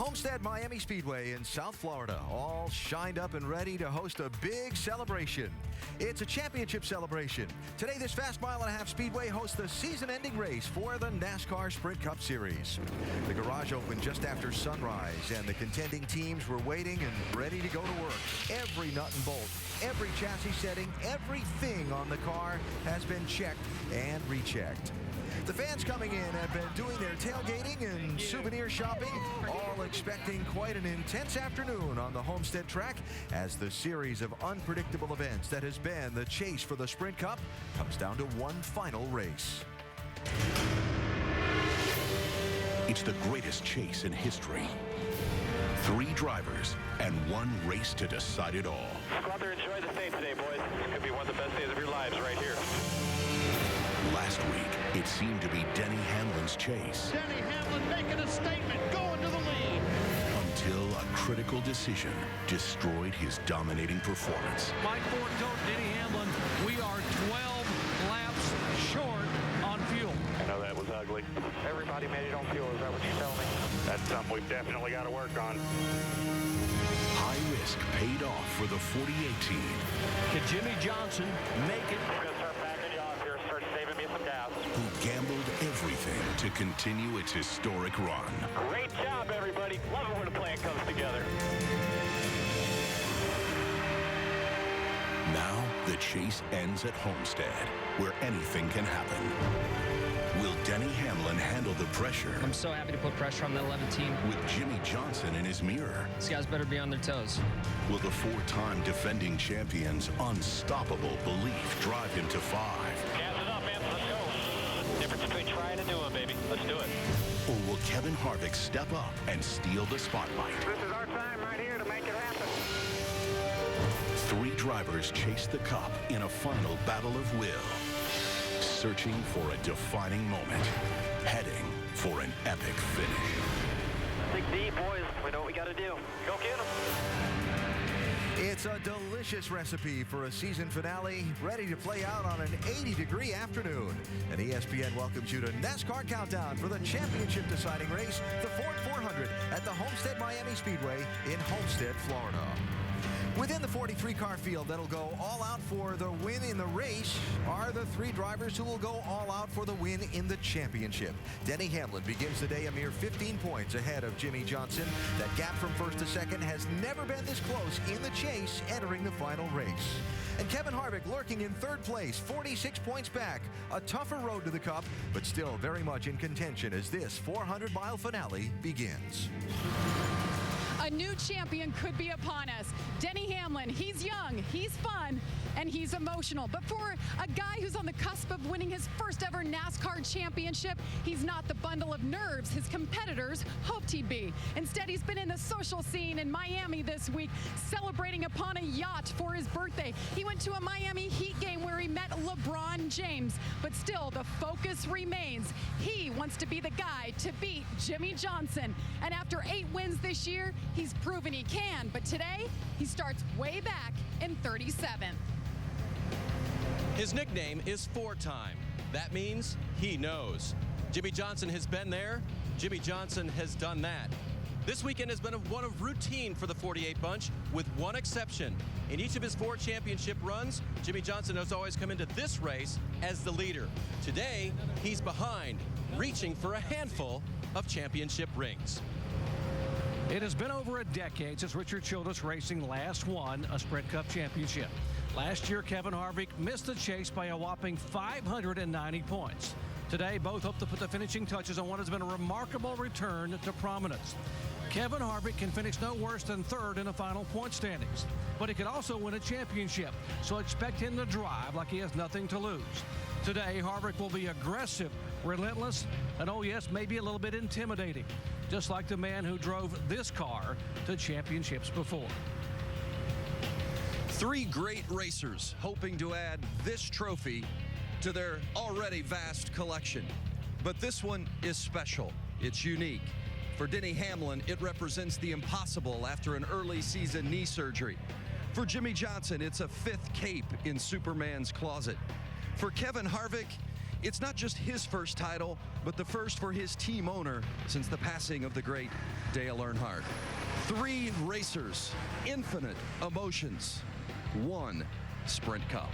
Homestead-Miami Speedway in South Florida, all shined up and ready to host a big celebration. It's a championship celebration. Today, this Fast Mile and a Half Speedway hosts the season-ending race for the NASCAR Sprint Cup Series. The garage opened just after sunrise, and the contending teams were waiting and ready to go to work. Every nut and bolt, every chassis setting, everything on the car has been checked and rechecked. The fans coming in have been doing their tailgating and souvenir shopping, all expecting quite an intense afternoon on the Homestead track as the series of unpredictable events that has been the chase for the Sprint Cup comes down to one final race. It's the greatest chase in history. 3 drivers and 1 race to decide it all. Go out there and enjoy the day today, boys. This could be one of the best days of your lives right here. Last week, it seemed to be Denny Hamlin's chase. Denny Hamlin making a statement, going to the lead. Until a critical decision destroyed his dominating performance. Mike Ford told Denny Hamlin, we are 12 laps short on fuel. I know that was ugly. Everybody made it on fuel, is that what you're telling me? That's something we've definitely got to work on. High risk paid off for the 48 team. Can Jimmy Johnson make it? We're going to start backing you off here, start saving me some gas. Who gambled everything to continue its historic run. Great job, everybody. Love it when a plan comes together. Now, the chase ends at Homestead, where anything can happen. Will Denny Hamlin handle the pressure? I'm so happy to put pressure on the 11 team. With Jimmy Johnson in his mirror? These guys better be on their toes. Will the 4-time defending champion's unstoppable belief drive him to 5? Gas it up, man. Let's go. Difference between trying and doing, baby. Let's do it. Or will Kevin Harvick step up and steal the spotlight? This is our time right here to make it happen. 3 drivers chase the cup in a final battle of will. Searching for a defining moment, heading for an epic finish. Dig deep, boys. We know what we got to do. Go get them. It's a delicious recipe for a season finale, ready to play out on an 80-degree afternoon. And ESPN welcomes you to NASCAR Countdown for the championship deciding race, the Ford 400 at the Homestead-Miami Speedway in Homestead, Florida. Within the 43-car field that'll go all out for the win in the race are the 3 drivers who will go all out for the win in the championship. Denny Hamlin begins the day a mere 15 points ahead of Jimmy Johnson. That gap from first to second has never been this close in the chase entering the final race. And Kevin Harvick lurking in 3rd place, 46 points back. A tougher road to the Cup, but still very much in contention as this 400-mile finale begins. A new champion could be upon us. Denny Hamlin, he's young, he's fun, and he's emotional. But for a guy who's on the cusp of winning his first ever NASCAR championship, he's not the bundle of nerves his competitors hoped he'd be. Instead, he's been in the social scene in Miami this week, celebrating upon a yacht for his birthday. He went to a Miami Heat game where he met LeBron James. But still, the focus remains. He wants to be the guy to beat Jimmy Johnson. And after 8 wins this year, he's proven he can, but today he starts way back in 37th. His nickname is 4-time. That means he knows. Jimmy Johnson has been there. Jimmy Johnson has done that. This weekend has been one of routine for the 48 bunch, with one exception. In each of his 4 championship runs, Jimmy Johnson has always come into this race as the leader. Today, he's behind, reaching for a handful of championship rings. It has been over a decade since Richard Childress Racing last won a Sprint Cup championship. Last year, Kevin Harvick missed the chase by a whopping 590 points. Today, both hope to put the finishing touches on what has been a remarkable return to prominence. Kevin Harvick can finish no worse than 3rd in the final point standings, but he could also win a championship, so expect him to drive like he has nothing to lose. Today, Harvick will be aggressive, relentless, and oh yes, maybe a little bit intimidating, just like the man who drove this car to championships before. 3 great racers hoping to add this trophy to their already vast collection. But this one is special. It's unique. For Denny Hamlin, it represents the impossible after an early season knee surgery. For Jimmy Johnson, it's a 5th cape in Superman's closet. For Kevin Harvick, It's not just his first title, but the first for his team owner since the passing of the great Dale Earnhardt. 3 racers, infinite emotions, 1 Sprint Cup.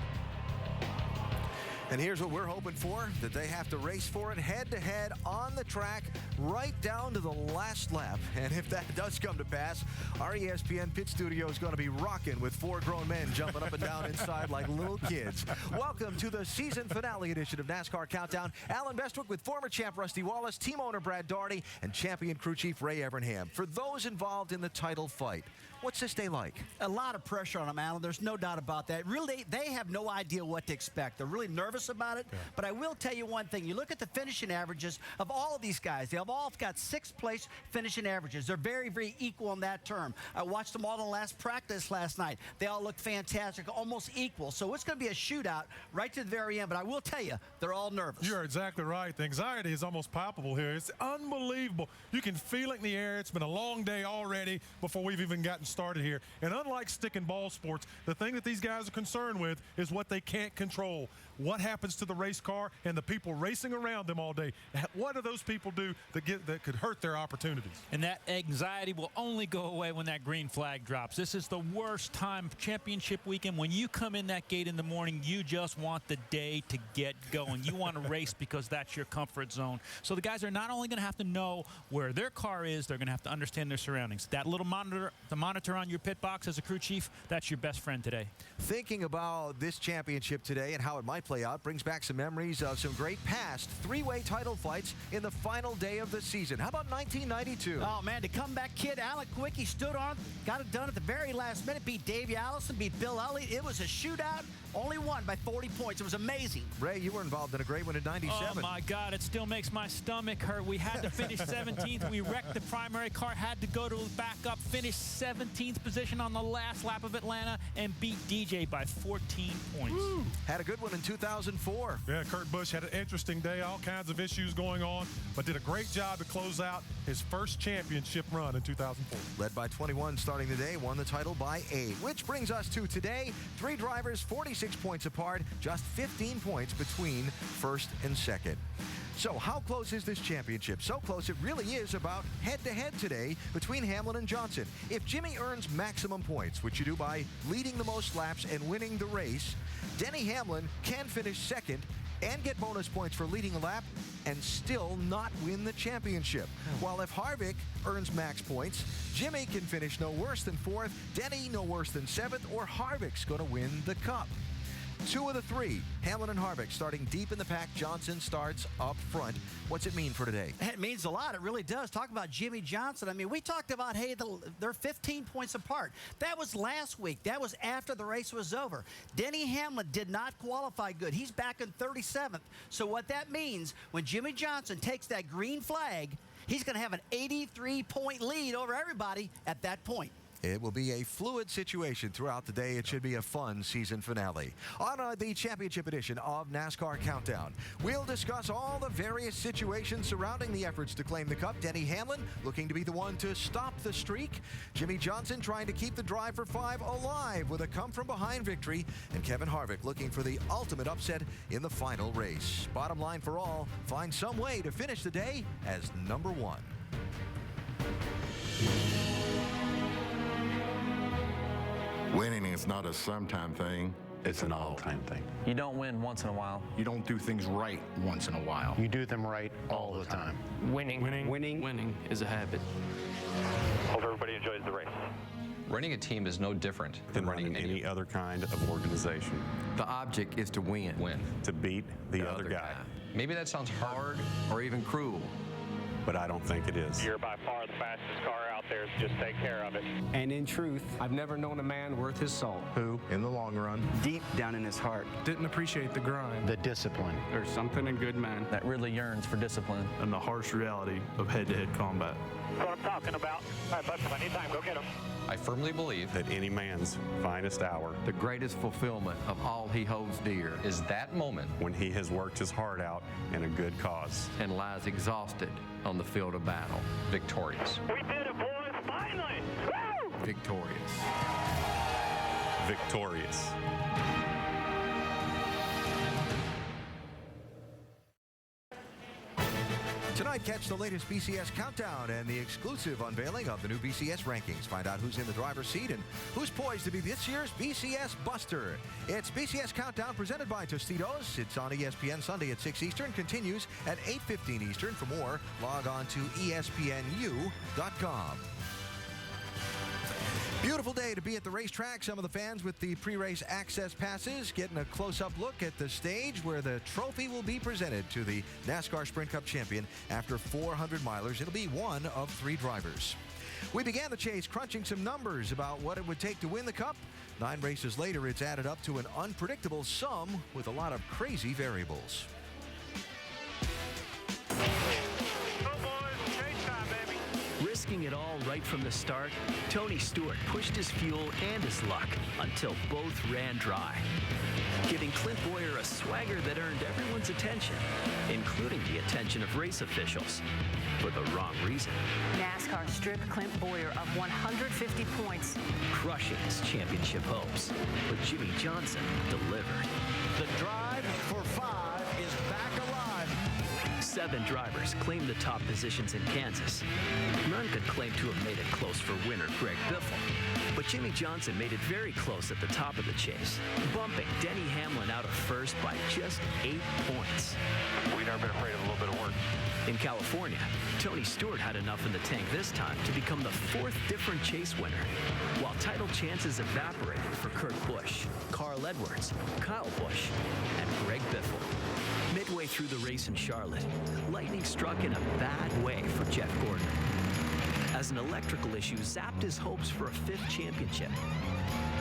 And here's what we're hoping for, that they have to race for it head-to-head on the track right down to the last lap. And if that does come to pass, our ESPN pit studio is going to be rocking with 4 grown men jumping up and down inside like little kids. Welcome to the season finale edition of NASCAR Countdown. Alan Bestwick with former champ Rusty Wallace, team owner Brad Daugherty, and champion crew chief Ray Evernham. For those involved in the title fight, what's this day like? A lot of pressure on them, Alan. There's no doubt about that. Really, they have no idea what to expect. They're really nervous about it. Yeah. But I will tell you one thing. You look at the finishing averages of all of these guys. They have all got 6th place finishing averages. They're very, very equal in that term. I watched them all in the last practice last night. They all look fantastic, almost equal. So it's going to be a shootout right to the very end. But I will tell you, they're all nervous. You're exactly right. The anxiety is almost palpable here. It's unbelievable. You can feel it in the air. It's been a long day already before we've even gotten started here. And unlike stick and ball sports, the thing that these guys are concerned with is what they can't control. What happens to the race car and the people racing around them all day? What do those people do that could hurt their opportunities? And that anxiety will only go away when that green flag drops. This is the worst time, championship weekend. When you come in that gate in the morning, you just want the day to get going. You want to race because that's your comfort zone. So the guys are not only going to have to know where their car is, they're going to have to understand their surroundings. That little monitor, the monitor on your pit box as a crew chief, that's your best friend today. Thinking about this championship today and how it might play out brings back some memories of some great past 3-way title fights in the final day of the season. How about 1992? Oh, man, the comeback kid, Alec Quickie, stood on, got it done at the very last minute, beat Davey Allison, beat Bill Elliott. It was a shootout, only won by 40 points. It was amazing. Ray, you were involved in a great one in 97. Oh, my God, it still makes my stomach hurt. We had to finish 17th. We wrecked the primary car, had to go to backup, finish 17th position on the last lap of Atlanta, and beat DJ by 14 points. Woo. Had a good one in 2004. Yeah, Kurt Busch had an interesting day, all kinds of issues going on, but did a great job to close out his first championship run in 2004. Led by 21 starting the day, won the title by 8. Which brings us to today. 3 drivers, 46 points apart, just 15 points between first and second. So how close is this championship? So close it really is about head-to-head today between Hamlin and Johnson. If Jimmy earns maximum points, which you do by leading the most laps and winning the race, Denny Hamlin can finish second and get bonus points for leading a lap and still not win the championship. While if Harvick earns max points, Jimmy can finish no worse than 4th, Denny no worse than 7th, or Harvick's going to win the Cup. 2 of the 3, Hamlin and Harvick starting deep in the pack. Johnson starts up front. What's it mean for today? It means a lot. It really does. Talk about Jimmy Johnson. I mean, we talked about, hey, they're 15 points apart. That was last week. That was after the race was over. Denny Hamlin did not qualify good. He's back in 37th. So what that means, when Jimmy Johnson takes that green flag, he's going to have an 83-point lead over everybody at that point. It will be a fluid situation throughout the day. It should be a fun season finale. On the championship edition of NASCAR Countdown, we'll discuss all the various situations surrounding the efforts to claim the Cup. Denny Hamlin looking to be the one to stop the streak. Jimmy Johnson trying to keep the drive for 5 alive with a come-from-behind victory. And Kevin Harvick looking for the ultimate upset in the final race. Bottom line for all, find some way to finish the day as number 1. Winning is not a sometime thing, it's an all-time thing. You don't win once in a while. You don't do things right once in a while. You do them right all the time. Winning is a habit. Hope everybody enjoys the race. Running a team is no different than running any other kind of organization. The object is to win. To beat the other guy. Maybe that sounds hard or even cruel, but I don't think it is. You're by far the fastest car out there, so just take care of it. And in truth, I've never known a man worth his salt Who, in the long run, deep down in his heart, didn't appreciate the grind, the discipline. There's something in good man that really yearns for discipline and the harsh reality of head-to-head combat. That's what I'm talking about. All right, Buster, anytime, go get him. I firmly believe that any man's finest hour, the greatest fulfillment of all he holds dear, is that moment when he has worked his heart out in a good cause and lies exhausted on the field of battle. Victorious. We did it, boys, finally! Woo! Victorious. Victorious. catch the latest BCS countdown and the exclusive unveiling of the new BCS rankings. Find out who's in the driver's seat and who's poised to be this year's BCS Buster. It's BCS Countdown presented by Tostitos. It's on ESPN Sunday at 6 Eastern. Continues at 8:15 Eastern. For more, log on to ESPNU.com. Beautiful day to be at the racetrack. Some of the fans with the pre-race access passes getting a close-up look at the stage where the trophy will be presented to the NASCAR Sprint Cup champion. After 400 milers, it'll be one of 3 drivers. We began the chase crunching some numbers about what it would take to win the Cup. 9 races later, it's added up to an unpredictable sum with a lot of crazy variables. Risking it all right from the start, Tony Stewart pushed his fuel and his luck until both ran dry, giving Clint Boyer a swagger that earned everyone's attention, including the attention of race officials, for the wrong reason. NASCAR stripped Clint Boyer of 150 points, crushing his championship hopes. But Jimmy Johnson delivered. The drive for 5 is back alive. 7 drivers claimed the top positions in Kansas. None could claim to have made it close for winner Greg Biffle. But Jimmy Johnson made it very close at the top of the chase, bumping Denny Hamlin out of first by just 8 points. We've never been afraid of a little bit of work. In California, Tony Stewart had enough in the tank this time to become the 4th different chase winner, while title chances evaporated for Kurt Busch, Carl Edwards, Kyle Busch, and Greg Biffle. Midway through the race in Charlotte, lightning struck in a bad way for Jeff Gordon, as an electrical issue zapped his hopes for a 5th championship.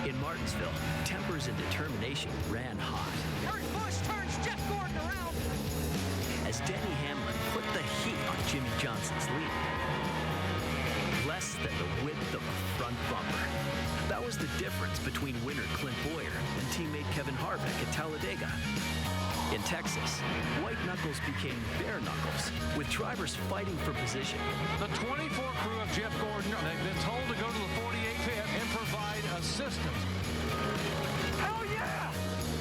In Martinsville, tempers and determination ran hot. Kurt Busch turns Jeff Gordon around as Denny Hamlin put the heat on Jimmy Johnson's lead. Less than the width of a front bumper. That was the difference between winner Clint Boyer and teammate Kevin Harvick at Talladega. In Texas, white knuckles became bare knuckles, with drivers fighting for position. The 24 crew of Jeff Gordon, they've been told to go to the 48 pit and provide assistance. Hell yeah!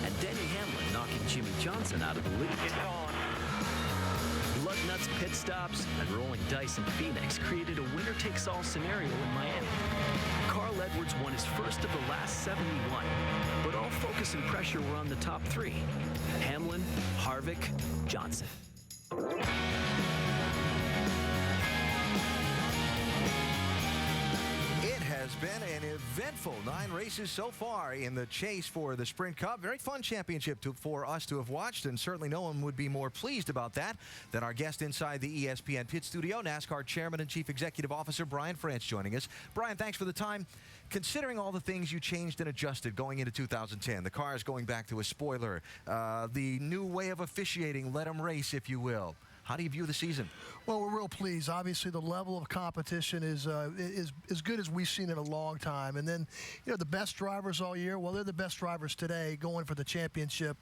And Denny Hamlin knocking Jimmy Johnson out of the lead. It's on. Lug nuts pit stops and rolling dice in Phoenix created a winner-takes-all scenario in Miami. Carl Edwards won his first of the last 71, but all focus and pressure were on the top 3: Hamlin, Harvick, Johnson. It has been an eventful 9 races so far in the chase for the Sprint Cup. Very fun championship for us to have watched, and certainly no one would be more pleased about that than our guest inside the ESPN pit studio, NASCAR Chairman and Chief Executive Officer Brian France joining us. Brian, thanks for the time. Considering all the things you changed and adjusted going into 2010, the cars going back to a spoiler, the new way of officiating, let them race, if you will. How do you view the season? Well, we're real pleased. Obviously, the level of competition is as good as we've seen in a long time. And then, the best drivers all year, well, they're the best drivers today going for the championship.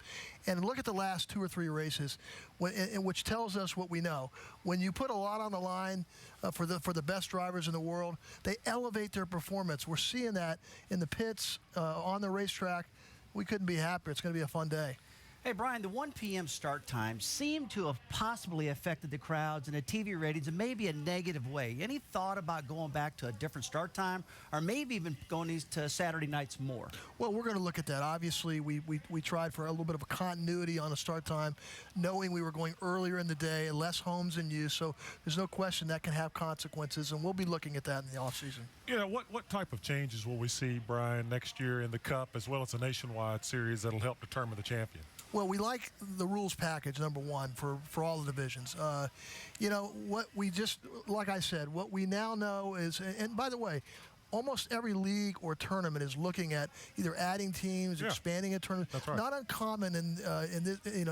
And look at the last 2 or 3 races, which tells us what we know. When you put a lot on the line for the best drivers in the world, they elevate their performance. We're seeing that in the pits, on the racetrack. We couldn't be happier. It's going to be a fun day. Hey, Brian, the 1 p.m. start time seemed to have possibly affected the crowds and the TV ratings in maybe a negative way. Any thought about going back to a different start time, or maybe even going to Saturday nights more? Well, we're going to look at that. Obviously, we tried for a little bit of a continuity on the start time, knowing we were going earlier in the day, less homes in use, so there's no question that can have consequences, and we'll be looking at that in the offseason. What type of changes will we see, Brian, next year in the Cup as well as a nationwide series that'll help determine the champion? Well, we like the rules package, number one, for all the divisions. What we just, like I said, what we now know is, and by the way, almost every league or tournament is looking at either adding teams, expanding a tournament. That's right. Not uncommon in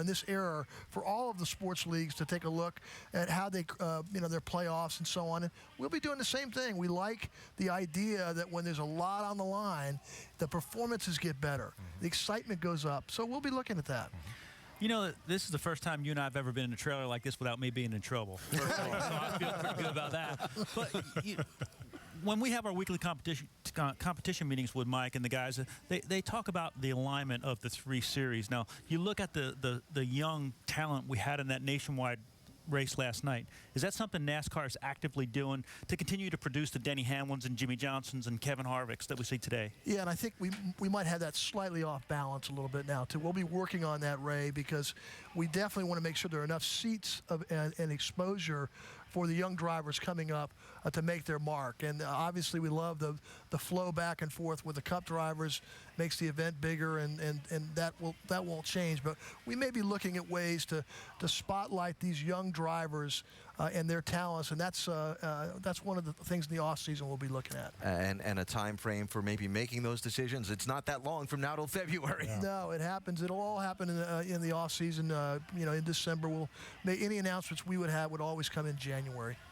this era for all of the sports leagues to take a look at how they their playoffs and so on. And we'll be doing the same thing. We like the idea that when there's a lot on the line, the performances get better, the excitement goes up. So we'll be looking at that. This is the first time you and I have ever been in a trailer like this without me being in trouble. So I feel pretty good about that. But when we have our weekly competition meetings with Mike and the guys, they talk about the alignment of the 3 series. Now, you look at the young talent we had in that nationwide race last night. Is that something NASCAR is actively doing to continue to produce the Denny Hamlins and Jimmy Johnsons and Kevin Harvicks that we see today? Yeah, and I think we might have that slightly off balance a little bit now, too. We'll be working on that, Ray, because we definitely want to make sure there are enough seats and exposure for the young drivers coming up to make their mark. And obviously we love the flow back and forth with the Cup drivers, makes the event bigger, and that won't change. But we may be looking at ways to spotlight these young drivers and their talents, and that's one of the things in the off season we'll be looking at. And a time frame for maybe making those decisions. It's not that long from now till February. Yeah. No, it happens. It'll all happen in the off season. In December, we'll make any announcements we would have would always come in January.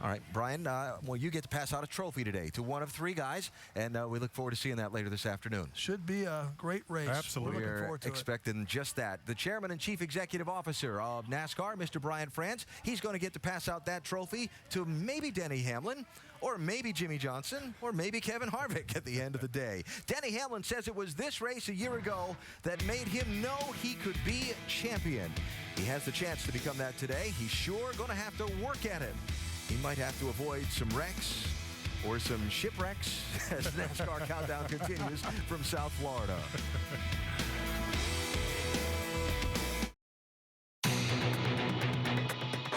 All right, Brian. Well, you get to pass out a trophy today to one of 3 guys, and we look forward to seeing that later this afternoon. Should be a great race. Absolutely. We're looking forward to expecting just that. The Chairman and Chief Executive Officer of NASCAR, Mr. Brian France, he's going to get to pass out that trophy to maybe Denny Hamlin, or maybe Jimmy Johnson, or maybe Kevin Harvick at the end of the day. Denny Hamlin says it was this race a year ago that made him know he could be champion. He has the chance to become that today. He's sure going to have to work at it. He might have to avoid some wrecks or some shipwrecks as NASCAR Countdown continues from South Florida.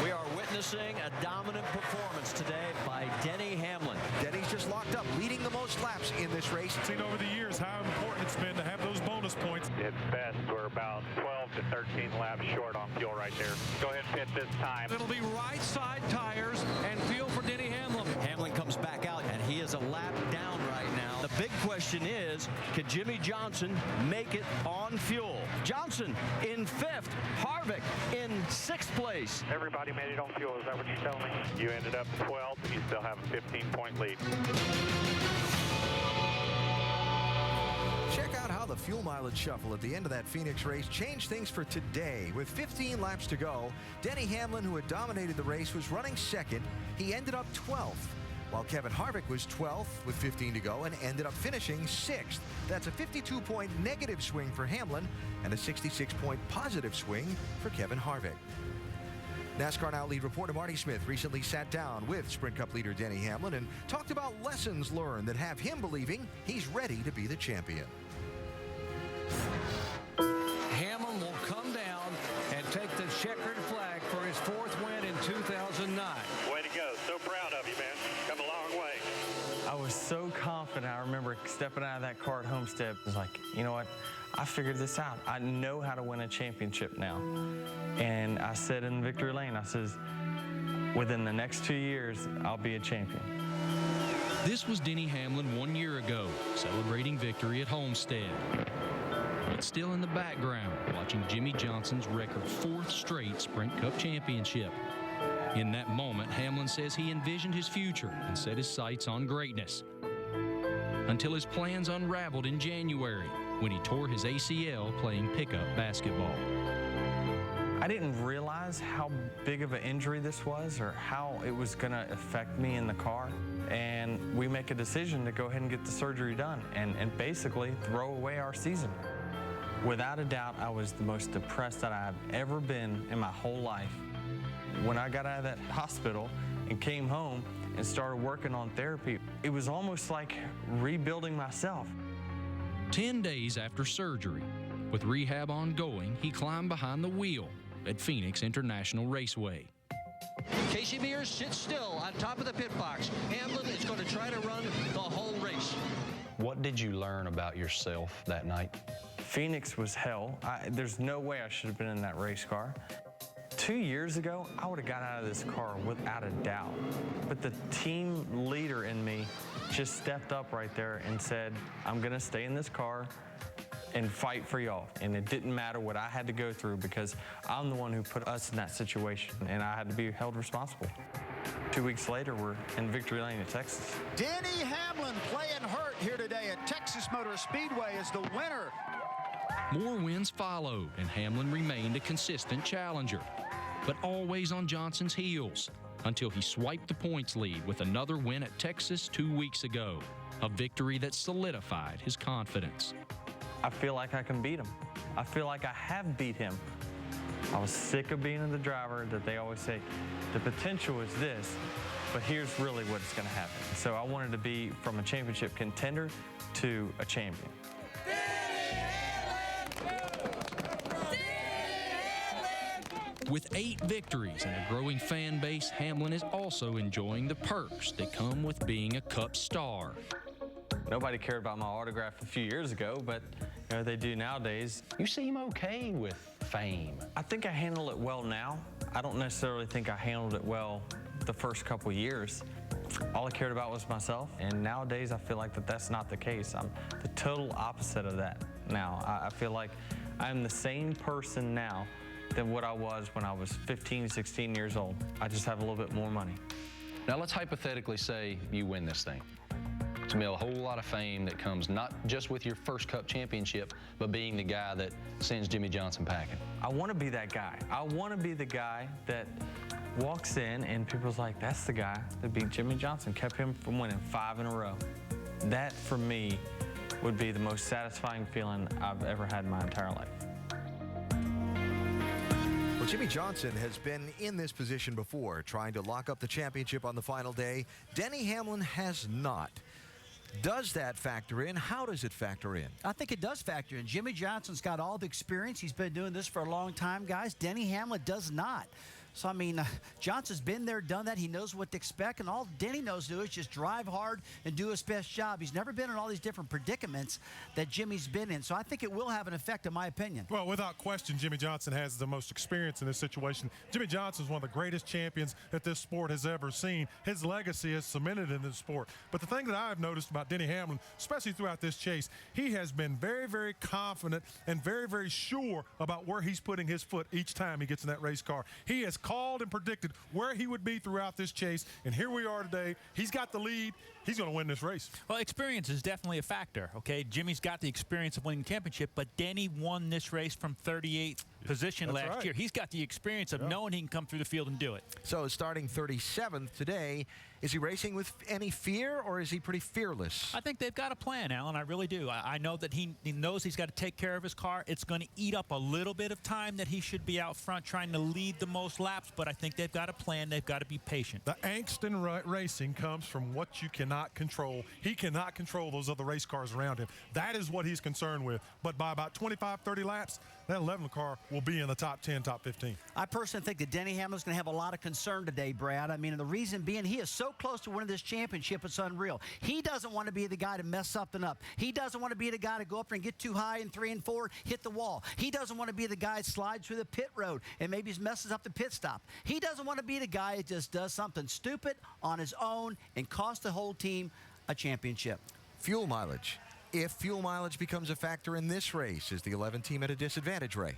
We are witnessing a dominant performance today by Denny Hamlin. Denny's just locked up, leading the most laps in this race. Seen over the years how important it's been to have those bonus points. At best, we're about 12 to 13 laps short on fuel right there. Go ahead and pit this time. It'll be right side tires and fuel for Denny Hamlin. Hamlin comes back out, and he is a lap down right now. The big question is, can Jimmy Johnson make it on fuel? Johnson in 5th, Harvick in 6th place. Everybody made it on fuel. Is that what you're telling me? You ended up 12th. You still have a 15-point lead. Check out how the fuel mileage shuffle at the end of that Phoenix race changed things for today. With 15 laps to go, Denny Hamlin, who had dominated the race, was running 2nd. He ended up 12th, while Kevin Harvick was 12th with 15 to go and ended up finishing 6th. That's a 52-point negative swing for Hamlin and a 66-point positive swing for Kevin Harvick. NASCAR Now lead reporter Marty Smith recently sat down with Sprint Cup leader Denny Hamlin and talked about lessons learned that have him believing he's ready to be the champion. Hamlin will come down and take the checkered flag for his 4th win in 2009. Way to go. So proud of you, man. Come a long way. I was so confident. I remember stepping out of that car at Homestead. I was like, you know what? I figured this out. I know how to win a championship now. And I said in victory lane, I says, within the next 2 years, I'll be a champion. This was Denny Hamlin 1 year ago, celebrating victory at Homestead. But still in the background, watching Jimmy Johnson's record 4th straight Sprint Cup championship. In that moment, Hamlin says he envisioned his future and set his sights on greatness. Until his plans unraveled in January, when he tore his ACL playing pickup basketball. I didn't realize how big of an injury this was or how it was going to affect me in the car. And we make a decision to go ahead and get the surgery done and basically throw away our season. Without a doubt, I was the most depressed that I've ever been in my whole life. When I got out of that hospital and came home and started working on therapy, it was almost like rebuilding myself. 10 days after surgery, with rehab ongoing, he climbed behind the wheel at Phoenix International Raceway. Casey Mears sits still on top of the pit box. Hamlin is going to try to run the whole race. What did you learn about yourself that night? Phoenix was hell. There's no way I should have been in that race car. 2 years ago, I would have got out of this car without a doubt. But the team leader in me just stepped up right there and said, I'm going to stay in this car and fight for y'all. And it didn't matter what I had to go through because I'm the one who put us in that situation, and I had to be held responsible. 2 weeks later, we're in victory lane at Texas. Denny Hamlin playing hurt here today at Texas Motor Speedway is the winner. More wins followed, and Hamlin remained a consistent challenger, but always on Johnson's heels until he swiped the points lead with another win at Texas 2 weeks ago, a victory that solidified his confidence. I feel like I can beat him. I feel like I have beat him. I was sick of being the driver that they always say, the potential is this, but here's really what's going to happen. So I wanted to be from a championship contender to a champion. With 8 victories and a growing fan base, Hamlin is also enjoying the perks that come with being a Cup star. Nobody cared about my autograph a few years ago, but they do nowadays. You seem okay with fame. I think I handle it well now. I don't necessarily think I handled it well the first couple years. All I cared about was myself, and nowadays I feel like that's not the case. I'm the total opposite of that now. I feel like I'm the same person now than what I was when I was 15, 16 years old. I just have a little bit more money. Now let's hypothetically say you win this thing. It's going to be a whole lot of fame that comes not just with your first Cup championship, but being the guy that sends Jimmy Johnson packing. I want to be that guy. I want to be the guy that walks in and people's like, that's the guy that beat Jimmy Johnson, kept him from winning 5 in a row. That, for me, would be the most satisfying feeling I've ever had in my entire life. Well, Jimmy Johnson has been in this position before, trying to lock up the championship on the final day. Denny Hamlin has not. Does that factor in? How does it factor in? I think it does factor in. Jimmy Johnson's got all the experience. He's been doing this for a long time, guys. Denny Hamlin does not. So, I mean, Johnson's been there, done that. He knows what to expect, and all Denny knows to do is just drive hard and do his best job. He's never been in all these different predicaments that Jimmy's been in. So I think it will have an effect, in my opinion. Well, without question, Jimmy Johnson has the most experience in this situation. Jimmy Johnson is one of the greatest champions that this sport has ever seen. His legacy is cemented in this sport. But the thing that I've noticed about Denny Hamlin, especially throughout this chase, he has been very, very confident and very, very sure about where he's putting his foot each time he gets in that race car. He has called and predicted where he would be throughout this chase, and here we are today. He's got the lead. He's going to win this race. Well, experience is definitely a factor, okay? Jimmy's got the experience of winning the championship, but Denny won this race from 38th position last year. He's got the experience of knowing he can come through the field and do it. So starting 37th today, is he racing with any fear, or is he pretty fearless? I think they've got a plan, Alan. I really do. I know that he knows he's got to take care of his car. It's going to eat up a little bit of time that he should be out front trying to lead the most laps, but I think they've got a plan. They've got to be patient. The angst in racing comes from what you cannot control. He cannot control those other race cars around him. That is what he's concerned with. But by about 25, 30 laps, that 11 car will be in the top 10, top 15. I personally think that Denny Hamlin's going to have a lot of concern today, Brad. I mean, the reason being, he is so close to winning this championship, it's unreal. He doesn't want to be the guy to mess something up. He doesn't want to be the guy to go up there and get too high in 3 and 4, hit the wall. He doesn't want to be the guy that slides through the pit road and maybe messes up the pit stop. He doesn't want to be the guy that just does something stupid on his own and cost the whole team a championship. Fuel mileage. If fuel mileage becomes a factor in this race, is the 11 team at a disadvantage, Ray?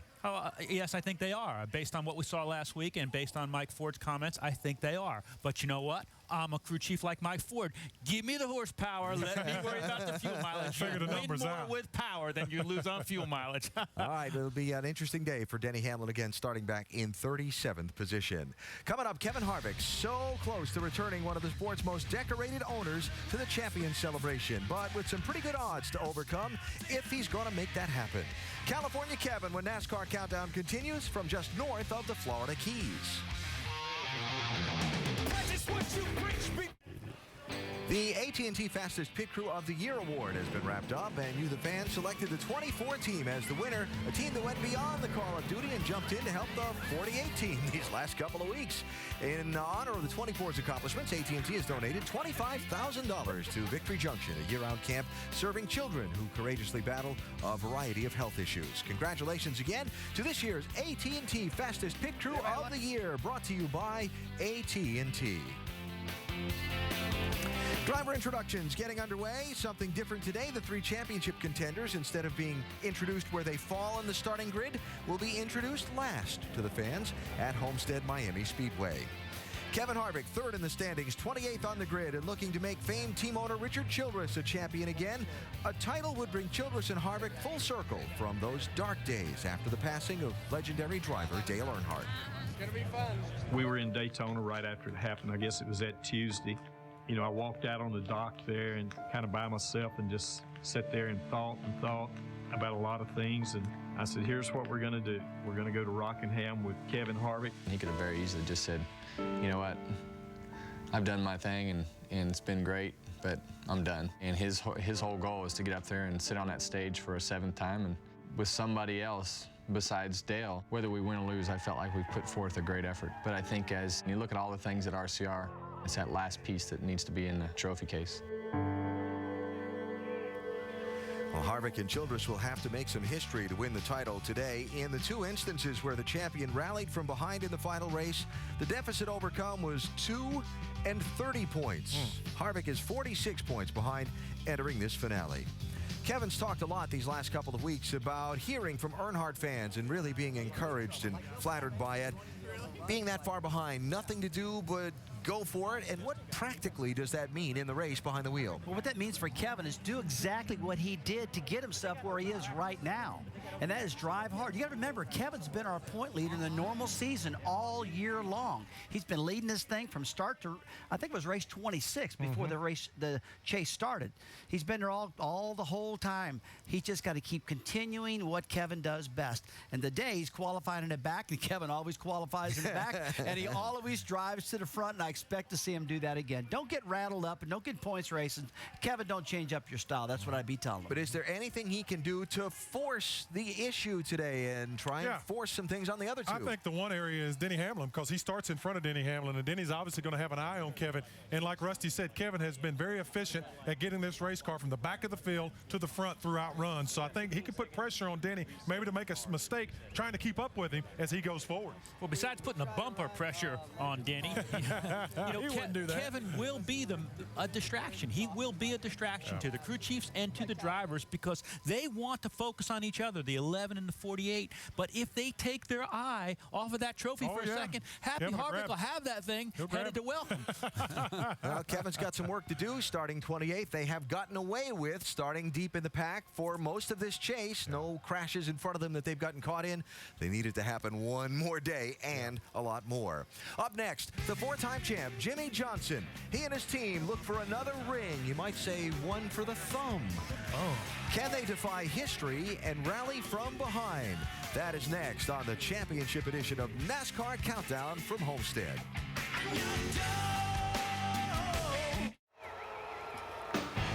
Yes, I think they are. Based on what we saw last week and based on Mike Ford's comments, I think they are. But you know what? I'm a crew chief like Mike Ford. Give me the horsepower. Let me worry about the fuel mileage. Figure the numbers more out. With power than you lose on fuel mileage. All right, it'll be an interesting day for Denny Hamlin again, starting back in 37th position. Coming up, Kevin Harvick, so close to returning one of the sport's most decorated owners to the champion celebration, but with some pretty good odds to overcome if he's going to make that happen. California Kevin, when NASCAR Countdown continues from just north of the Florida Keys. The AT&T Fastest Pit Crew of the Year award has been wrapped up, and you, the fans, selected the 24 team as the winner, a team that went beyond the call of duty and jumped in to help the 48 team these last couple of weeks. In honor of the 24's accomplishments, AT&T has donated $25,000 to Victory Junction, a year-round camp serving children who courageously battle a variety of health issues. Congratulations again to this year's AT&T Fastest Pit Crew of the Year, brought to you by AT&T. Driver introductions getting underway. Something different today. The 3 championship contenders, instead of being introduced where they fall in the starting grid, will be introduced last to the fans at Homestead-Miami Speedway. Kevin Harvick, 3rd in the standings, 28th on the grid, and looking to make famed team owner Richard Childress a champion again. A title would bring Childress and Harvick full circle from those dark days after the passing of legendary driver Dale Earnhardt. It's going to be fun. We were in Daytona right after it happened. I guess it was that Tuesday. You know, I walked out on the dock there and kind of by myself and just sat there and thought about a lot of things. And I said, here's what we're going to do. We're going to go to Rockingham with Kevin Harvick. He could have very easily just said, you know what, I've done my thing and it's been great, but I'm done. And his whole goal is to get up there and sit on that stage for a 7th time and with somebody else besides Dale. Whether we win or lose, I felt like we put forth a great effort. But I think as you look at all the things at RCR, it's that last piece that needs to be in the trophy case. Well, Harvick and Childress will have to make some history to win the title today. In the 2 instances where the champion rallied from behind in the final race, the deficit overcome was 2 and 30 points. Harvick is 46 points behind entering this finale. Kevin's talked a lot these last couple of weeks about hearing from Earnhardt fans and really being encouraged and flattered by it. Being that far behind, nothing to do but go for it. And what practically does that mean in the race behind the wheel? Well, what that means for Kevin is do exactly what he did to get himself where he is right now. And that is drive hard. You got to remember, Kevin's been our point leader in the normal season all year long. He's been leading this thing from start to, I think it was race 26 before the chase started. He's been there all the whole time. He's just got to keep continuing what Kevin does best. And today he's qualifying in the back, and Kevin always qualifies in the back, and he always drives to the front, and I expect to see him do that again. Don't get rattled up and don't get points racing. Kevin, don't change up your style. That's what I'd be telling him. But is there anything he can do to force the issue today and try and force some things on the other two? I think the one area is Denny Hamlin, because he starts in front of Denny Hamlin, and Denny's obviously going to have an eye on Kevin. And like Rusty said, Kevin has been very efficient at getting this race car from the back of the field to the front throughout runs. So I think he could put pressure on Denny, maybe to make a mistake trying to keep up with him as he goes forward. Well, besides putting a bumper pressure on Denny, he wouldn't do that. Kevin will be a distraction. He will be a distraction to the crew chiefs and to the drivers, because they want to focus on each other, the 11 and the 48. But if they take their eye off of that trophy for a second, Happy Harvick will have that thing headed to welcome. Well, Kevin's got some work to do starting 28th. They have gotten away with starting deep in the pack for most of this chase. No crashes in front of them that they've gotten caught in. They need it to happen one more day and a lot more. Up next, the 4-time champ, Jimmy Johnson. He and his team look for another ring. You might say one for the thumb. Can they defy history and rally from behind? That is next on the championship edition of NASCAR Countdown from Homestead.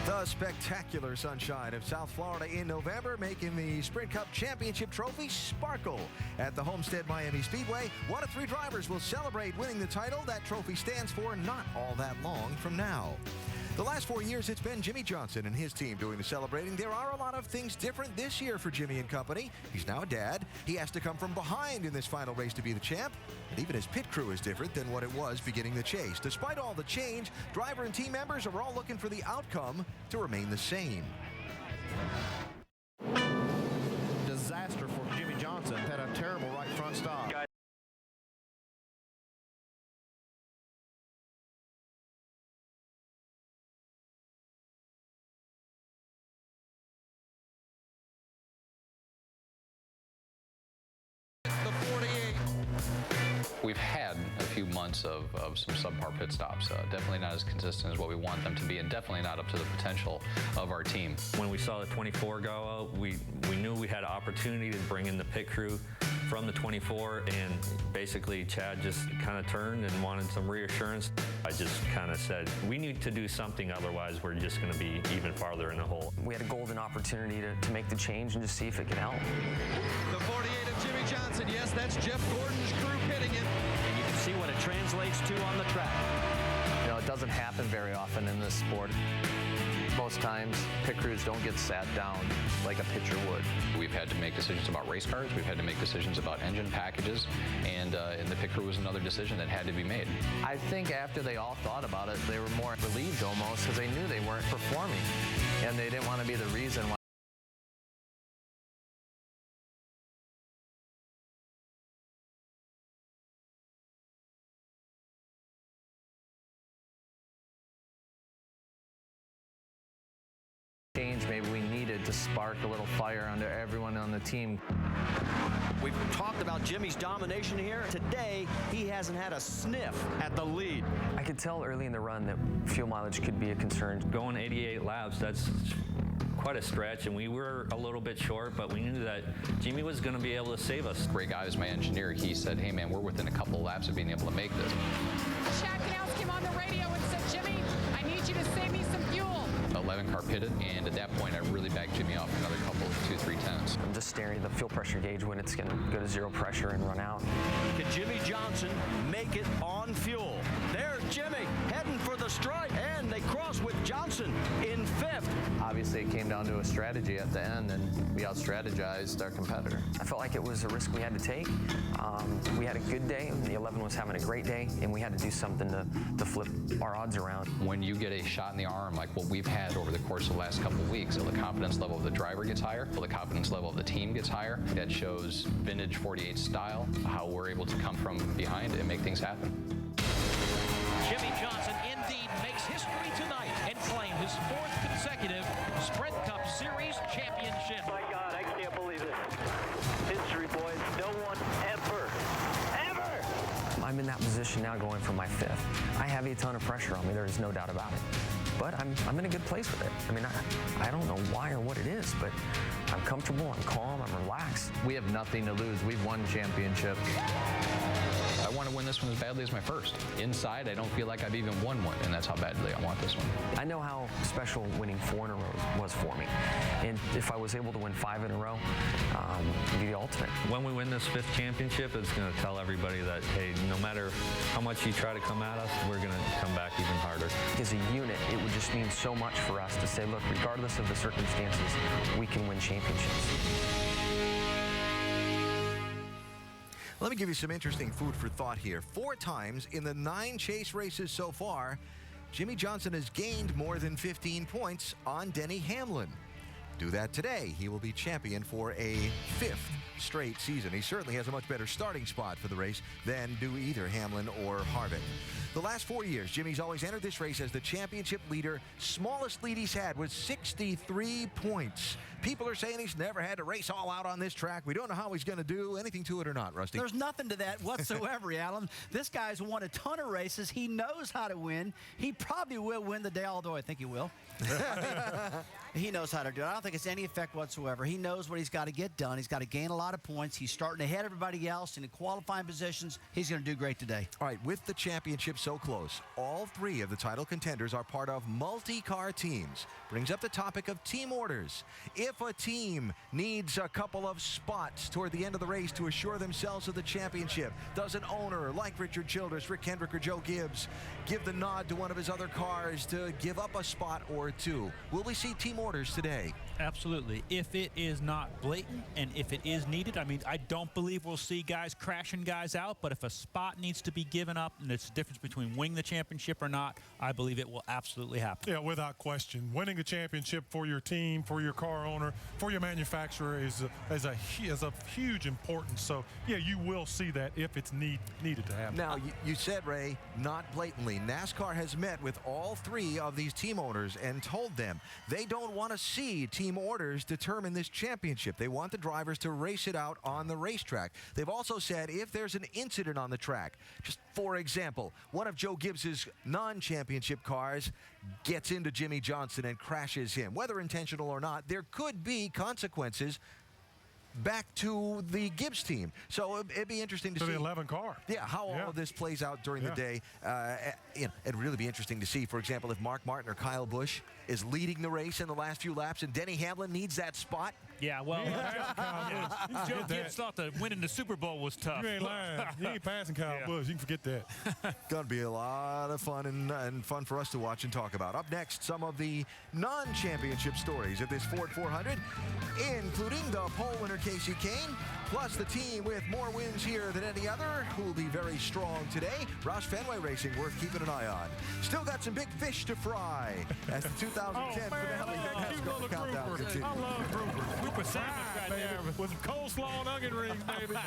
The spectacular sunshine of South Florida in November, making the Sprint Cup Championship Trophy sparkle at the Homestead-Miami Speedway. 1 of 3 drivers will celebrate winning the title that trophy stands for not all that long from now. The last 4 years, it's been Jimmy Johnson and his team doing the celebrating. There are a lot of things different this year for Jimmy and company. He's now a dad. He has to come from behind in this final race to be the champ. And even his pit crew is different than what it was beginning the chase. Despite all the change, driver and team members are all looking for the outcome to remain the same. Disaster for Jimmy Johnson. Had a terrible right front stop. We've had a few months of some subpar pit stops. Definitely not as consistent as what we want them to be, and definitely not up to the potential of our team. When we saw the 24 go out, we knew we had an opportunity to bring in the pit crew from the 24, and basically Chad just kind of turned and wanted some reassurance. I just kind of said, we need to do something, otherwise we're just going to be even farther in the hole. We had a golden opportunity to make the change and just see if it could help. The 48 of Jimmy Johnson, yes, that's Jeff Gordon's crew pitting it. And you can see what it translates to on the track. You know, it doesn't happen very often in this sport. Most times, pit crews don't get sat down like a pitcher would. We've had to make decisions about race cars. We've had to make decisions about engine packages, and the pit crew was another decision that had to be made. I think after they all thought about it, they were more relieved almost, because they knew they weren't performing, and they didn't want to be the reason why. Change maybe we needed to spark a little fire under everyone on the team. We've talked about Jimmy's domination here. Today, he hasn't had a sniff at the lead. I could tell early in the run that fuel mileage could be a concern. Going 88 laps, that's quite a stretch, and we were a little bit short, but we knew that Jimmy was going to be able to save us. Great guy is my engineer. He said, hey, man, we're within a couple of laps of being able to make this. Chad Canals came on the radio and said, Jimmy, I need you to save me some fuel. 11 car pitted, and at that point, I really backed Jimmy off another couple of 2-3 tenths. I'm just staring at the fuel pressure gauge when it's going to go to zero pressure and run out. Can Jimmy Johnson make it on fuel? There's Jimmy heading for the stripe, and they cross with Johnson in 5th. Obviously, it came down to a strategy at the end, and we out-strategized our competitor. I felt like it was a risk we had to take. We had a good day. The 11 was having a great day, and we had to do something to flip our odds around. When you get a shot in the arm like what we've had over the course of the last couple of weeks, so the confidence level of the driver gets higher, so the confidence level of the team gets higher. That shows vintage 48 style, how we're able to come from behind and make things happen. Jimmy Johnson indeed makes history tonight and claims his 4th consecutive Sprint Cup Series championship. My God, I can't believe it. History, boys. No one ever. I'm in that position now going for my 5th. I have a ton of pressure on me. There is no doubt about it. But I'm in a good place with it. I mean, I don't know why or what it is, but I'm comfortable, I'm calm, I'm relaxed. We have nothing to lose. We've won championships. I want to win this one as badly as my first. Inside, I don't feel like I've even won one, and that's how badly I want this one. I know how special winning 4 in a row was for me. And if I was able to win 5 in a row, it'd be the ultimate. When we win this 5th championship, it's going to tell everybody that, hey, no matter how much you try to come at us, we're going to come back even harder. As a unit, it would just mean so much for us to say, look, regardless of the circumstances, we can win championships. Let me give you some interesting food for thought here. 4 times in the 9 chase races so far, Jimmy Johnson has gained more than 15 points on Denny Hamlin. Do that today, he will be champion for a 5th straight season. He certainly has a much better starting spot for the race than do either Hamlin or Harvick. The last 4 years, Jimmy's always entered this race as the championship leader. Smallest lead he's had was 63 points. People are saying he's never had to race all out on this track. We don't know how he's going to do. Anything to it or not, Rusty? There's nothing to that whatsoever, Alan. This guy's won a ton of races. He knows how to win. He probably will win the day, although I think he will. He knows how to do it. I don't think it's any effect whatsoever. He knows what he's got to get done. He's got to gain a lot of points. He's starting ahead of everybody else in the qualifying positions. He's going to do great today. All right, with the championship so close, all 3 of the title contenders are part of multi-car teams. Brings up the topic of team orders. If a team needs a couple of spots toward the end of the race to assure themselves of the championship, does an owner like Richard Childress, Rick Hendrick, or Joe Gibbs give the nod to one of his other cars to give up a spot or 2? Will we see team orders today? Absolutely. If it is not blatant and if it is needed, I mean, I don't believe we'll see guys crashing guys out, but if a spot needs to be given up and it's the difference between winning the championship or not, I believe it will absolutely happen. Yeah, without question. Winning a championship for your team, for your car owner, for your manufacturer is of huge importance. So, yeah, you will see that if it's needed to happen. Now, you said, Ray, not blatantly. NASCAR has met with all 3 of these team owners and told them they don't want to see team orders determine this championship. They want the drivers to race it out on the racetrack. They've also said if there's an incident on the track, just for example, one of Joe Gibbs's non-championship cars gets into Jimmy Johnson and crashes him, whether intentional or not, there could be consequences back to the Gibbs team. So it'd be interesting to see. the 11 car. Yeah, how all of this plays out during the day. It'd really be interesting to see, for example, if Mark Martin or Kyle Busch is leading the race in the last few laps and Denny Hamlin needs that spot. Yeah, well, Joe Gibbs thought that winning the Super Bowl was tough. You ain't lying. You ain't passing Kyle Busch. You can forget that. Gonna be a lot of fun and fun for us to watch and talk about. Up next, some of the non-championship stories of this Ford 400, including the pole winner Casey Kane, plus the team with more wins here than any other, who will be very strong today. Roush Fenway Racing, worth keeping an eye on. Still got some big fish to fry as the 2010 finale NASCAR countdown continues. I love groupers. Grouper sandwich right there. With some coleslaw and onion rings, baby.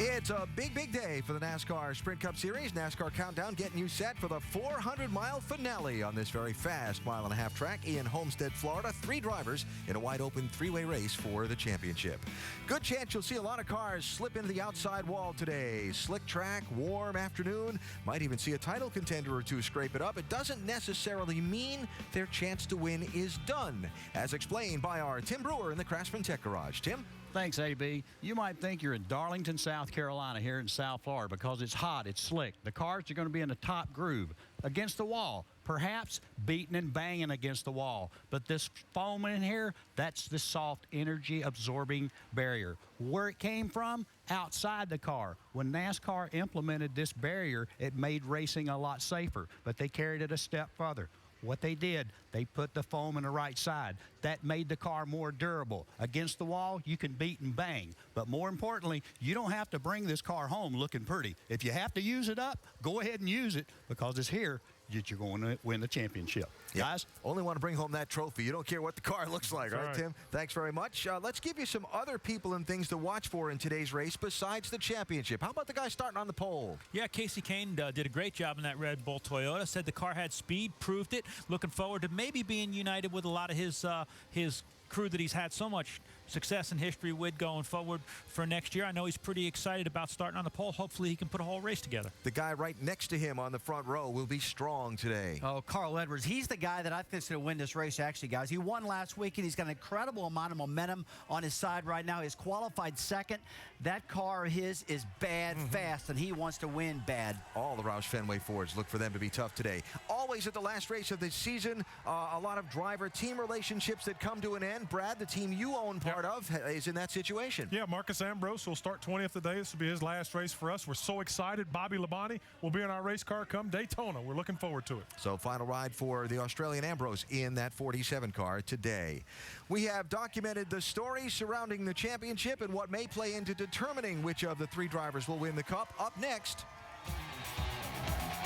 It's a big, big day for the NASCAR Sprint Cup Series. NASCAR Countdown getting you set for the 400-mile finale on this very fast mile-and-a-half track in Homestead, Florida. 3 drivers in a wide-open 3-way race for the championship. Good chance you'll see a lot of cars slip into the outside wall today. Slick track, warm afternoon. Might even see a title contender or two scrape it up. It doesn't necessarily mean their chance to win is done, as explained by our Tim Brewer in the Craftsman Tech Garage. Tim? Thanks, AB. You might think you're in Darlington, South Carolina here in South Florida because it's hot, it's slick. The cars are going to be in the top groove, against the wall, perhaps beating and banging against the wall. But this foam in here, that's the soft energy absorbing barrier. Where it came from? Outside the car. When NASCAR implemented this barrier, it made racing a lot safer, but they carried it a step further. What they did, they put the foam in the right side. That made the car more durable. Against the wall, you can beat and bang. But more importantly, you don't have to bring this car home looking pretty. If you have to use it up, go ahead and use it because it's here that you're going to win the championship. Yep. Guys? Only want to bring home that trophy. You don't care what the car looks like, right, Tim? Thanks very much. Let's give you some other people and things to watch for in today's race besides the championship. How about the guy starting on the pole? Yeah, Casey Kane did a great job in that Red Bull Toyota. Said the car had speed, proved it. Looking forward to maybe being united with a lot of his crew that he's had so much success and history with going forward for next year. I know he's pretty excited about starting on the pole. Hopefully he can put a whole race together. The guy right next to him on the front row will be strong today. Oh, Carl Edwards. He's the guy that I think is going to win this race, actually, guys. He won last week, and he's got an incredible amount of momentum on his side right now. He's qualified second. That car of his is bad fast, and he wants to win bad. All the Roush Fenway Fords look for them to be tough today. Always at the last race of the season, a lot of driver-team relationships that come to an end. Brad, the team you own part of, is in that situation. Yeah, Marcus Ambrose will start 20th today. This will be his last race for us. We're so excited. Bobby Labonte will be in our race car come Daytona. We're looking forward to it. So final ride for the Australian Ambrose in that 47 car today. We have documented the stories surrounding the championship and what may play into determining which of the 3 drivers will win the Cup. Up next,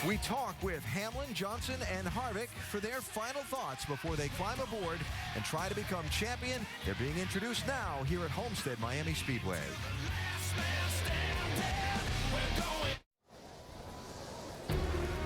we talk with Hamlin, Johnson, and Harvick for their final thoughts before they climb aboard and try to become champion. They're being introduced now here at Homestead-Miami Speedway.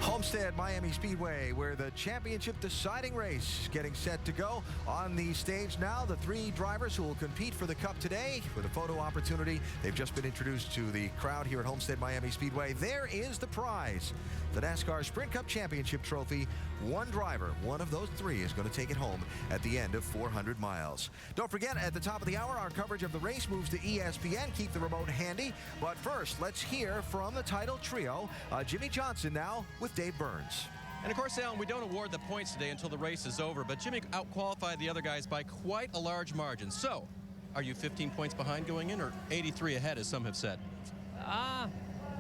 Homestead-Miami Speedway, where the championship deciding race is getting set to go. On the stage now, the 3 drivers who will compete for the Cup today with a photo opportunity. They've just been introduced to the crowd here at Homestead-Miami Speedway. There is the prize, the NASCAR Sprint Cup Championship trophy. One driver, one of those 3, is going to take it home at the end of 400 miles. Don't forget, at the top of the hour, our coverage of the race moves to ESPN. Keep the remote handy. But first, let's hear from the title trio. Jimmy Johnson now with Dave Burns. And of course, Alan, we don't award the points today until the race is over, but Jimmy outqualified the other guys by quite a large margin. So, are you 15 points behind going in, or 83 ahead, as some have said?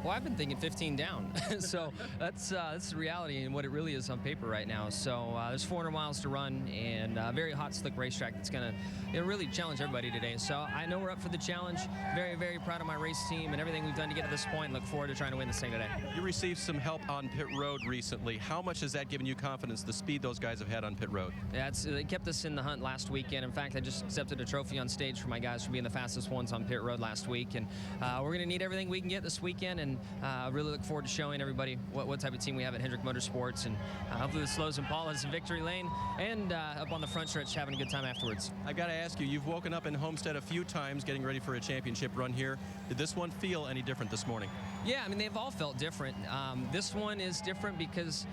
Well, I've been thinking 15 down. So that's the reality and what it really is on paper right now. So there's 400 miles to run and a very hot, slick racetrack that's going to really challenge everybody today. So I know we're up for the challenge. Very, very proud of my race team and everything we've done to get to this point. Look forward to trying to win this thing today. You received some help on pit road recently. How much has that given you confidence, the speed those guys have had on pit road? Yeah, they kept us in the hunt last weekend. In fact, I just accepted a trophy on stage for my guys for being the fastest ones on pit road last week. And we're going to need everything we can get this weekend. And I really look forward to showing everybody what type of team we have at Hendrick Motorsports, and hopefully the Slows and Paulas in victory lane and up on the front stretch having a good time afterwards. I got to ask you, you've woken up in Homestead a few times getting ready for a championship run here. Did this one feel any different this morning? Yeah, I mean, they've all felt different. This one is different because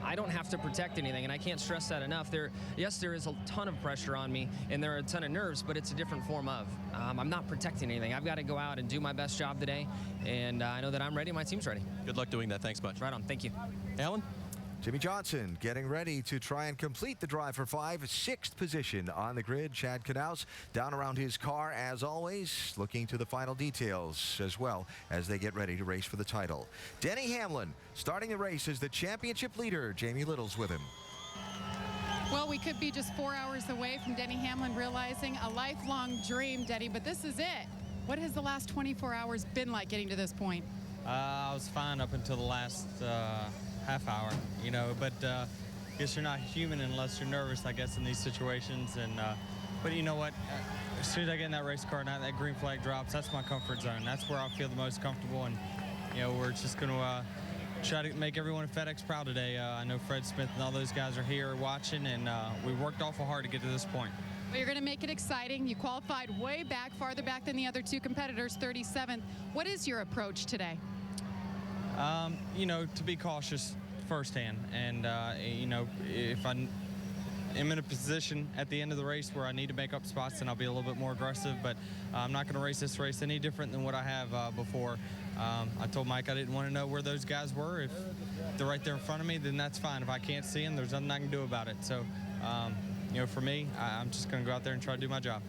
I don't have to protect anything, and I can't stress that enough. Yes, there is a ton of pressure on me, and there are a ton of nerves, but it's a different form of. I'm not protecting anything. I've got to go out and do my best job today, and I know that I'm ready, my team's ready. Good luck doing that. Thanks much. Right on. Thank you. Alan? Jimmy Johnson getting ready to try and complete the drive for 5. 6th position on the grid. Chad Knaus down around his car as always, looking to the final details as well as they get ready to race for the title. Denny Hamlin starting the race as the championship leader. Jamie Little's with him. Well, we could be just 4 hours away from Denny Hamlin realizing a lifelong dream, Denny, but this is it. What has the last 24 hours been like getting to this point? I was fine up until the last half hour, but I guess you're not human unless you're nervous, I guess, in these situations. And But you know what? As soon as I get in that race car and that green flag drops, that's my comfort zone. That's where I feel the most comfortable. And, you know, we're just going to try to make everyone at FedEx proud today. I know Fred Smith and all those guys are here watching, and we worked awful hard to get to this point. Well, you're going to make it exciting. You qualified way back, farther back than the other two competitors, 37th. What is your approach today? You know, to be cautious firsthand. And, you know, if I'm in a position at the end of the race where I need to make up spots, then I'll be a little bit more aggressive. But I'm not going to race this race any different than what I have before. I told Mike I didn't want to know where those guys were. If they're right there in front of me, then that's fine. If I can't see them, there's nothing I can do about it. So, you know, for me, I'm just going to go out there and try to do my job.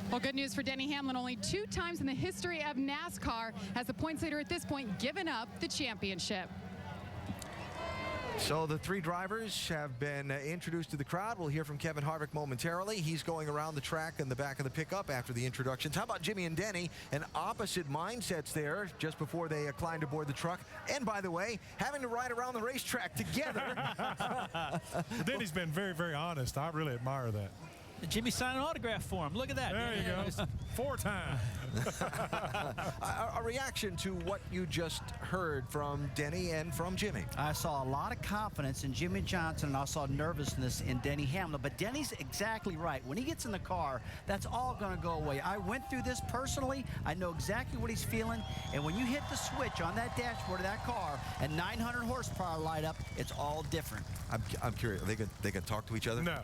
Well, good news for Denny Hamlin. Only 2 times in the history of NASCAR has the points leader at this point given up the championship. So the 3 drivers have been introduced to the crowd. We'll hear from Kevin Harvick momentarily. He's going around the track in the back of the pickup after the introductions. How about Jimmy and Denny? And opposite mindsets there just before they climbed aboard the truck. And by the way, having to ride around the racetrack together. Denny's been very, very honest. I really admire that. Jimmy signed an autograph for him. Look at that. There you go. 4 times. A reaction to what you just heard from Denny and from Jimmy. I saw a lot of confidence in Jimmy Johnson, and I saw nervousness in Denny Hamlin. But Denny's exactly right. When he gets in the car, that's all going to go away. I went through this personally. I know exactly what he's feeling. And when you hit the switch on that dashboard of that car and 900 horsepower light up, it's all different. I'm curious. They can talk to each other? No.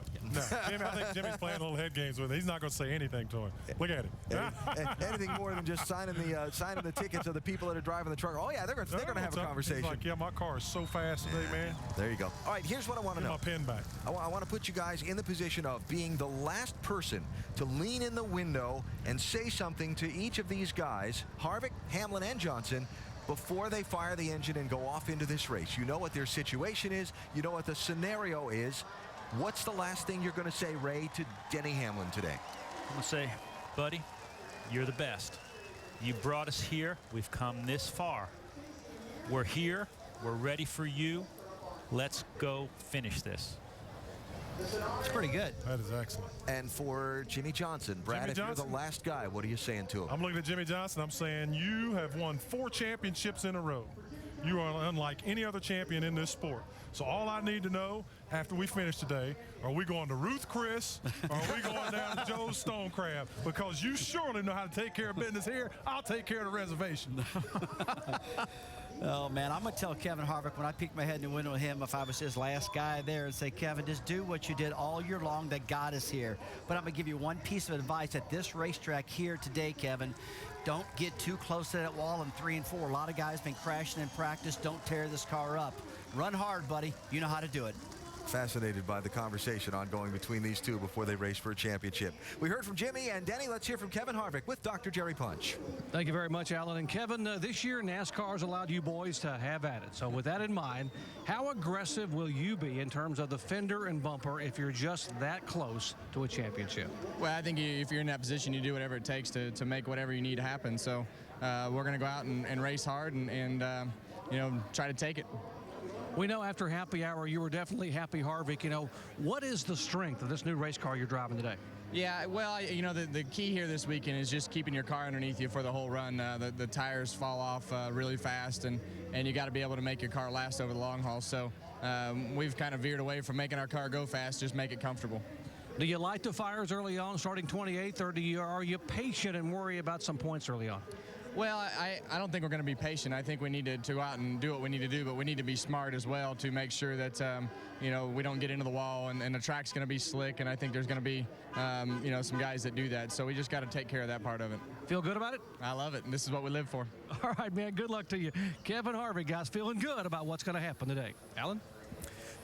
Jimmy, I think Jimmy's playing little head games with it. He's not going to say anything to him. Look at it. Anything more than just signing the tickets of the people that are driving the truck. Oh yeah, they're going to have a conversation. He's like, yeah, my car is so fast today, man. There you go. All right, here's what I want to know. Get my pen back. I want to put you guys in the position of being the last person to lean in the window and say something to each of these guys, Harvick, Hamlin, and Johnson, before they fire the engine and go off into this race. You know what their situation is. You know what the scenario is. What's the last thing you're going to say, Ray, to Denny Hamlin today? I'm going to say, buddy, you're the best. You brought us here. We've come this far. We're here. We're ready for you. Let's go finish this. It's pretty good. That is excellent. And for Jimmy Johnson, Brad, if you're the last guy, what are you saying to him? I'm looking at Jimmy Johnson. I'm saying you have won 4 championships in a row. You are unlike any other champion in this sport. So all I need to know after we finish today, are we going to Ruth Chris or are we going down to Joe's Stone Crab? Because you surely know how to take care of business here. I'll take care of the reservation. Oh, man, I'm going to tell Kevin Harvick when I peek my head in the window at him if I was his last guy there and say, Kevin, just do what you did all year long that got us here. But I'm going to give you one piece of advice at this racetrack here today, Kevin. Don't get too close to that wall in 3 and 4. A lot of guys been crashing in practice. Don't tear this car up. Run hard, buddy. You know how to do it. Fascinated by the conversation ongoing between these two before they race for a championship. We heard from Jimmy and Denny. Let's hear from Kevin Harvick with Dr. Jerry Punch. Thank you very much, Alan. And Kevin, this year NASCAR's allowed you boys to have at it. So with that in mind, how aggressive will you be in terms of the fender and bumper if you're just that close to a championship? Well, I think if you're in that position, you do whatever it takes to make whatever you need happen. So we're going to go out and race hard and you know, try to take it. We know after happy hour you were definitely happy, Harvick. You know, what is the strength of this new race car you're driving today? Yeah, well, you know, the key here this weekend is just keeping your car underneath you for the whole run. The tires fall off really fast, and you got to be able to make your car last over the long haul. So we've kind of veered away from making our car go fast, just make it comfortable. Do you light the fires early on, starting 28th, or are you patient and worry about some points early on? Well, I don't think we're going to be patient. I think we need to go out and do what we need to do, but we need to be smart as well to make sure that, you know, we don't get into the wall and the track's going to be slick, and I think there's going to be, you know, some guys that do that. So we just got to take care of that part of it. Feel good about it? I love it, and this is what we live for. All right, man, good luck to you. Kevin Harvick, guys, feeling good about what's going to happen today. Alan?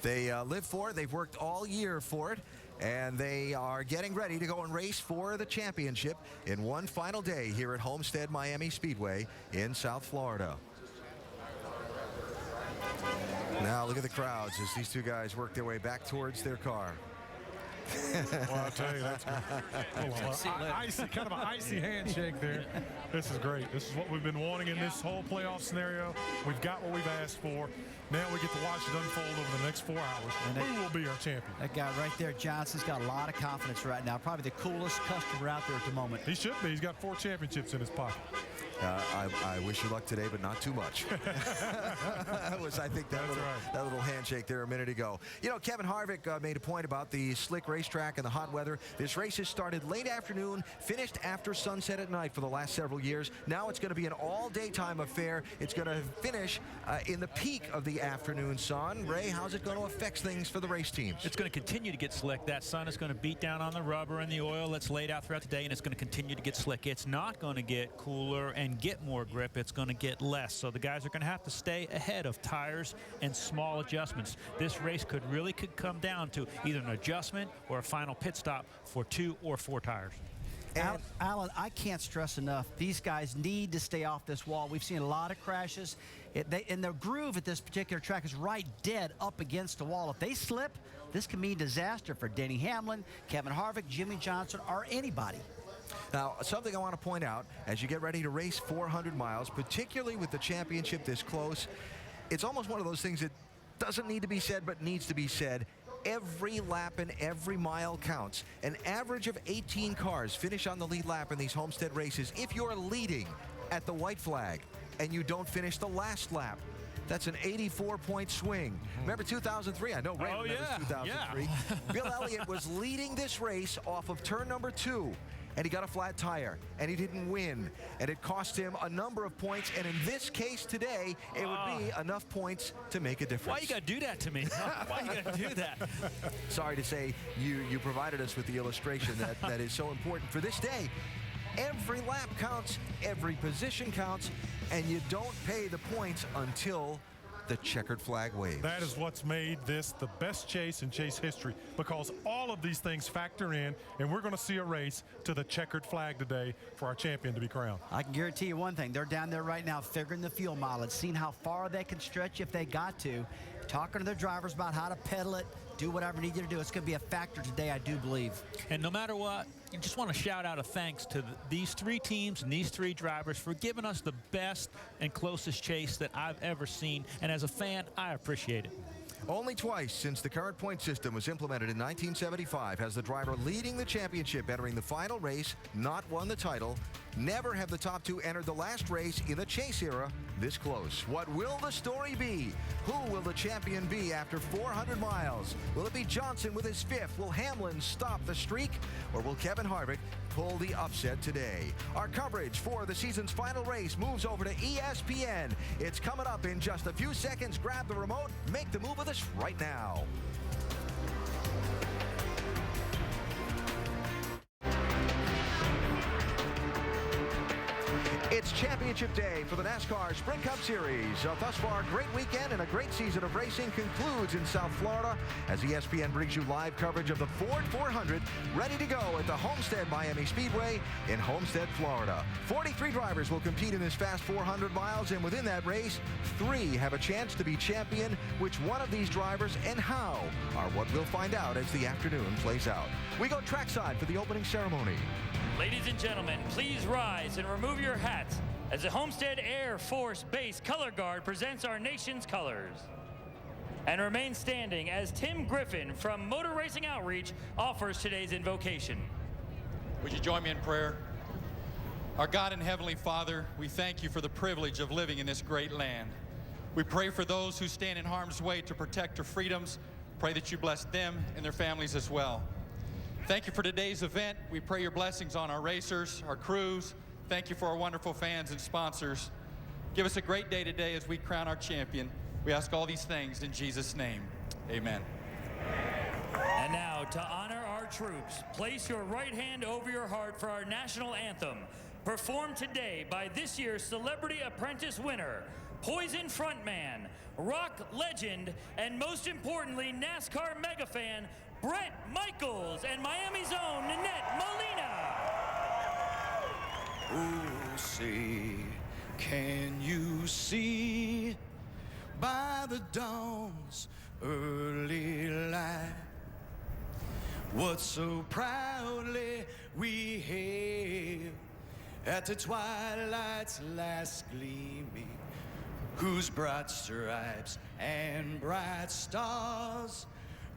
They live for it. They've worked all year for it. And they are getting ready to go and race for the championship in one final day here at Homestead-Miami Speedway in South Florida. Now look at the crowds as these two guys work their way back towards their car. Well, I'll tell you, that's great. Kind of an icy handshake there. This is great. This is what we've been wanting in this whole playoff scenario. We've got what we've asked for. Now we get to watch it unfold over the next 4 hours. Who will be our champion? That guy right there, Johnson's got a lot of confidence right now. Probably the coolest customer out there at the moment. He should be. He's got 4 championships in his pocket. I wish you luck today, but not too much. That was, I think, that little handshake there a minute ago. You know, Kevin Harvick made a point about the slick racetrack and the hot weather. This race has started late afternoon, finished after sunset at night for the last several years. Now it's going to be an all-daytime affair. It's going to finish in the peak of the afternoon sun. Ray, how's it going to affect things for the race teams? It's going to continue to get slick. That sun is going to beat down on the rubber and the oil that's laid out throughout the day, and it's going to continue to get slick. It's not going to get cooler and get more grip. It's going to get less. So the guys are going to have to stay ahead of tires and small adjustments. This race could come down to either an adjustment or a final pit stop for 2 or 4 tires. Alan, I can't stress enough, these guys need to stay off this wall. We've seen a lot of crashes. And the groove at this particular track is right dead up against the wall. If they slip, this can mean disaster for Denny Hamlin, Kevin Harvick, Jimmy Johnson, or anybody. Now, something I want to point out, as you get ready to race 400 miles, particularly with the championship this close, it's almost one of those things that doesn't need to be said but needs to be said. Every lap and every mile counts. An average of 18 cars finish on the lead lap in these Homestead races. If you're leading at the white flag and you don't finish the last lap, that's an 84-point swing. Remember 2003? I know Ray remembers 2003. Yeah. Bill Elliott was leading this race off of turn number 2. And he got a flat tire, and he didn't win, and it cost him a number of points, and in this case today, it would be enough points to make a difference. Why you got to do that to me? Why you got to do that? Sorry to say, you provided us with the illustration that is so important for this day. Every lap counts, every position counts, and you don't pay the points until the checkered flag waves. That is what's made this the best chase in chase history, because all of these things factor in, and we're going to see a race to the checkered flag today for our champion to be crowned. I can guarantee you one thing. They're down there right now figuring the fuel mileage, seeing how far they can stretch if they got to, talking to their drivers about how to pedal it, do whatever needed to do. It's going to be a factor today, I do believe. And no matter what, you just want to shout out a thanks to these 3 teams and these 3 drivers for giving us the best and closest chase that I've ever seen. And as a fan, I appreciate it. Only twice since the current point system was implemented in 1975 has the driver leading the championship entering the final race not won the title. Never have the top 2 entered the last race in the chase era this close. What will the story be? Who will the champion be after 400 miles? Will it be Johnson with his 5th? Will Hamlin stop the streak? Or will Kevin Harvick pull the upset today? Our coverage for the season's final race moves over to ESPN. It's coming up in just a few seconds. Grab the remote, make the move with us right now. It's championship day for the NASCAR Sprint Cup Series. Thus far, a great weekend and a great season of racing concludes in South Florida as ESPN brings you live coverage of the Ford 400 ready to go at the Homestead-Miami Speedway in Homestead, Florida. 43 drivers will compete in this fast 400 miles, and within that race, 3 have a chance to be champion. Which one of these drivers and how are what we'll find out as the afternoon plays out. We go trackside for the opening ceremony. Ladies and gentlemen, please rise and remove your hats as the Homestead Air Force Base Color Guard presents our nation's colors. And remain standing as Tim Griffin from Motor Racing Outreach offers today's invocation. Would you join me in prayer? Our God and Heavenly Father, we thank you for the privilege of living in this great land. We pray for those who stand in harm's way to protect our freedoms. Pray that you bless them and their families as well. Thank you for today's event. We pray your blessings on our racers, our crews. Thank you for our wonderful fans and sponsors. Give us a great day today as we crown our champion. We ask all these things in Jesus' name. Amen. And now, to honor our troops, place your right hand over your heart for our national anthem, performed today by this year's Celebrity Apprentice winner, Poison frontman, rock legend, and most importantly, NASCAR mega fan, Brett Michaels, and Miami's own Nanette Molina. Oh, say, can you see by the dawn's early light what so proudly we hailed at the twilight's last gleaming, whose broad stripes and bright stars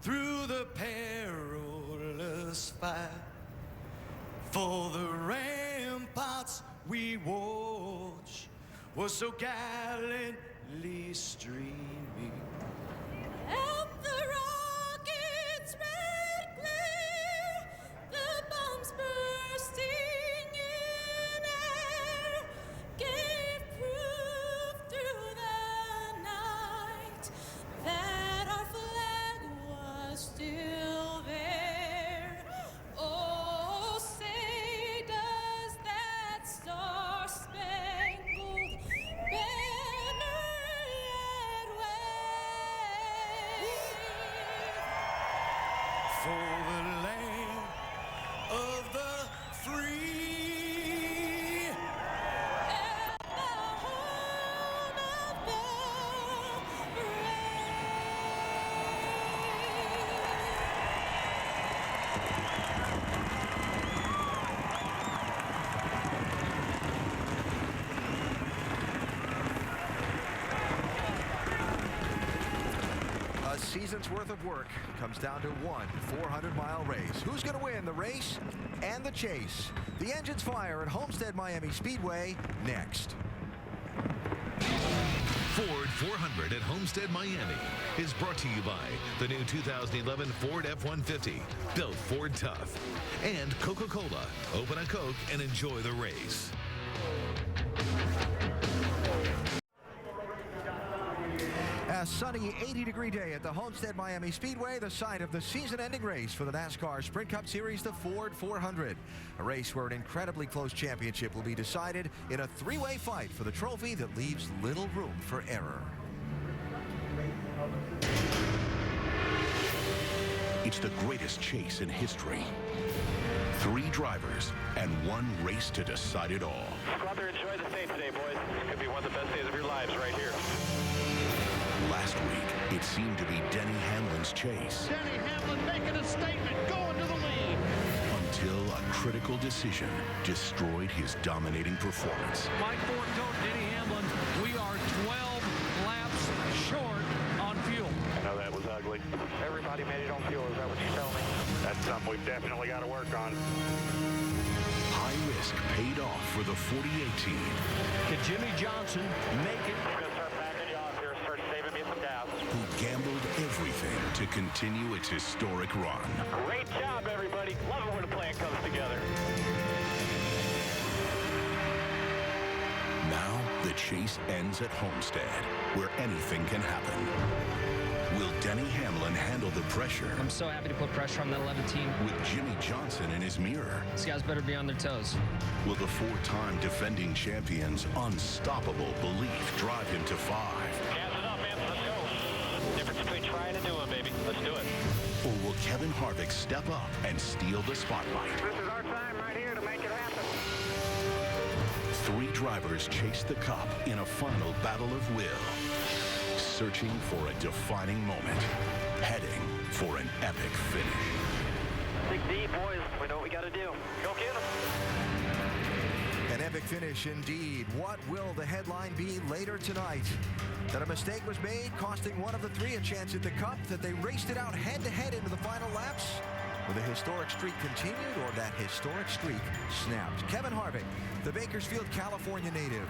through the perilous fight for the ramparts we watched was so gallantly streaming. And the rocket's red glare, the bombs bursting in air, gave proof through the night that our flag was still there. Oh, say does that star-spangled banner yet wave? For the land of the free and the home of the A season's worth of work comes down to one 400-mile race. Who's going to win the race and the chase? The engines fire at Homestead-Miami Speedway next. Ford 400 at Homestead-Miami is brought to you by the new 2011 Ford F-150, built Ford tough, and Coca-Cola. Open a Coke and enjoy the race. A sunny 80-degree day at the Homestead-Miami Speedway, the site of the season-ending race for the NASCAR Sprint Cup Series, the Ford 400. A race where an incredibly close championship will be decided in a three-way fight for the trophy that leaves little room for error. It's the greatest chase in history. 3 drivers and 1 race to decide it all. Go out there and enjoy the day today, boys. This could be one of the best days of your lives right here. Last week, it seemed to be Denny Hamlin's chase. Denny Hamlin making a statement, going to the lead. Until a critical decision destroyed his dominating performance. Mike Ford told Denny Hamlin, we are 12 laps short on fuel. I know that was ugly. Everybody made it on fuel, is that what you're telling me? That's something we've definitely got to work on. High risk paid off for the 48 team. Can Jimmy Johnson make it? We're going to start backing you off here, start saving me some gas. Who gambled everything to continue its historic run. Great job, everybody. Love it when a plan comes together. Now, the chase ends at Homestead, where anything can happen. Will Denny Hamlin handle the pressure? I'm so happy to put pressure on that 11 team. With Jimmy Johnson in his mirror? These guys better be on their toes. Will the 4-time defending champion's unstoppable belief drive him to 5? Gas it up, man. Let's go. Difference between trying and doing, baby. Let's do it. Or will Kevin Harvick step up and steal the spotlight? This is our time right here to make it happen. 3 drivers chase the cup in a final battle of will. Searching for a defining moment, heading for an epic finish. Dig deep, boys. We know what we got to do. Go get them. An epic finish indeed. What will the headline be later tonight? That a mistake was made, costing one of the 3 a chance at the Cup, that they raced it out head-to-head into the final laps? Will the historic streak continued, or that historic streak snapped? Kevin Harvick, the Bakersfield, California native,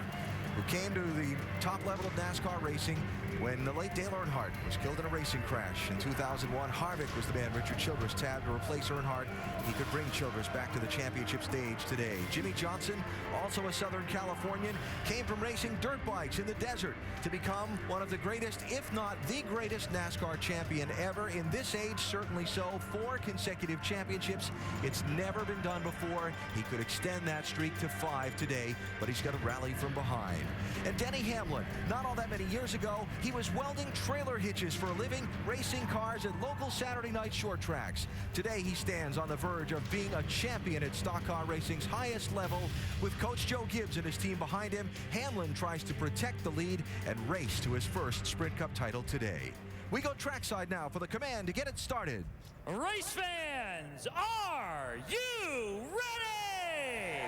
who came to the top level of NASCAR racing when the late Dale Earnhardt was killed in a racing crash. In 2001, Harvick was the man Richard Childress tabbed to replace Earnhardt. He could bring Childress back to the championship stage today. Jimmy Johnson, also a Southern Californian, came from racing dirt bikes in the desert to become one of the greatest, if not the greatest, NASCAR champion ever. In this age, certainly so. 4 consecutive championships. It's never been done before. He could extend that streak to 5 today, but he's got to rally from behind. And Denny Hamlin, not all that many years ago, he was welding trailer hitches for a living, racing cars at local Saturday night short tracks. Today, he stands on the verge of being a champion at stock car racing's highest level. With Coach Joe Gibbs and his team behind him, Hamlin tries to protect the lead and race to his first Sprint Cup title today. We go trackside now for the command to get it started. Race fans, fans, are you ready?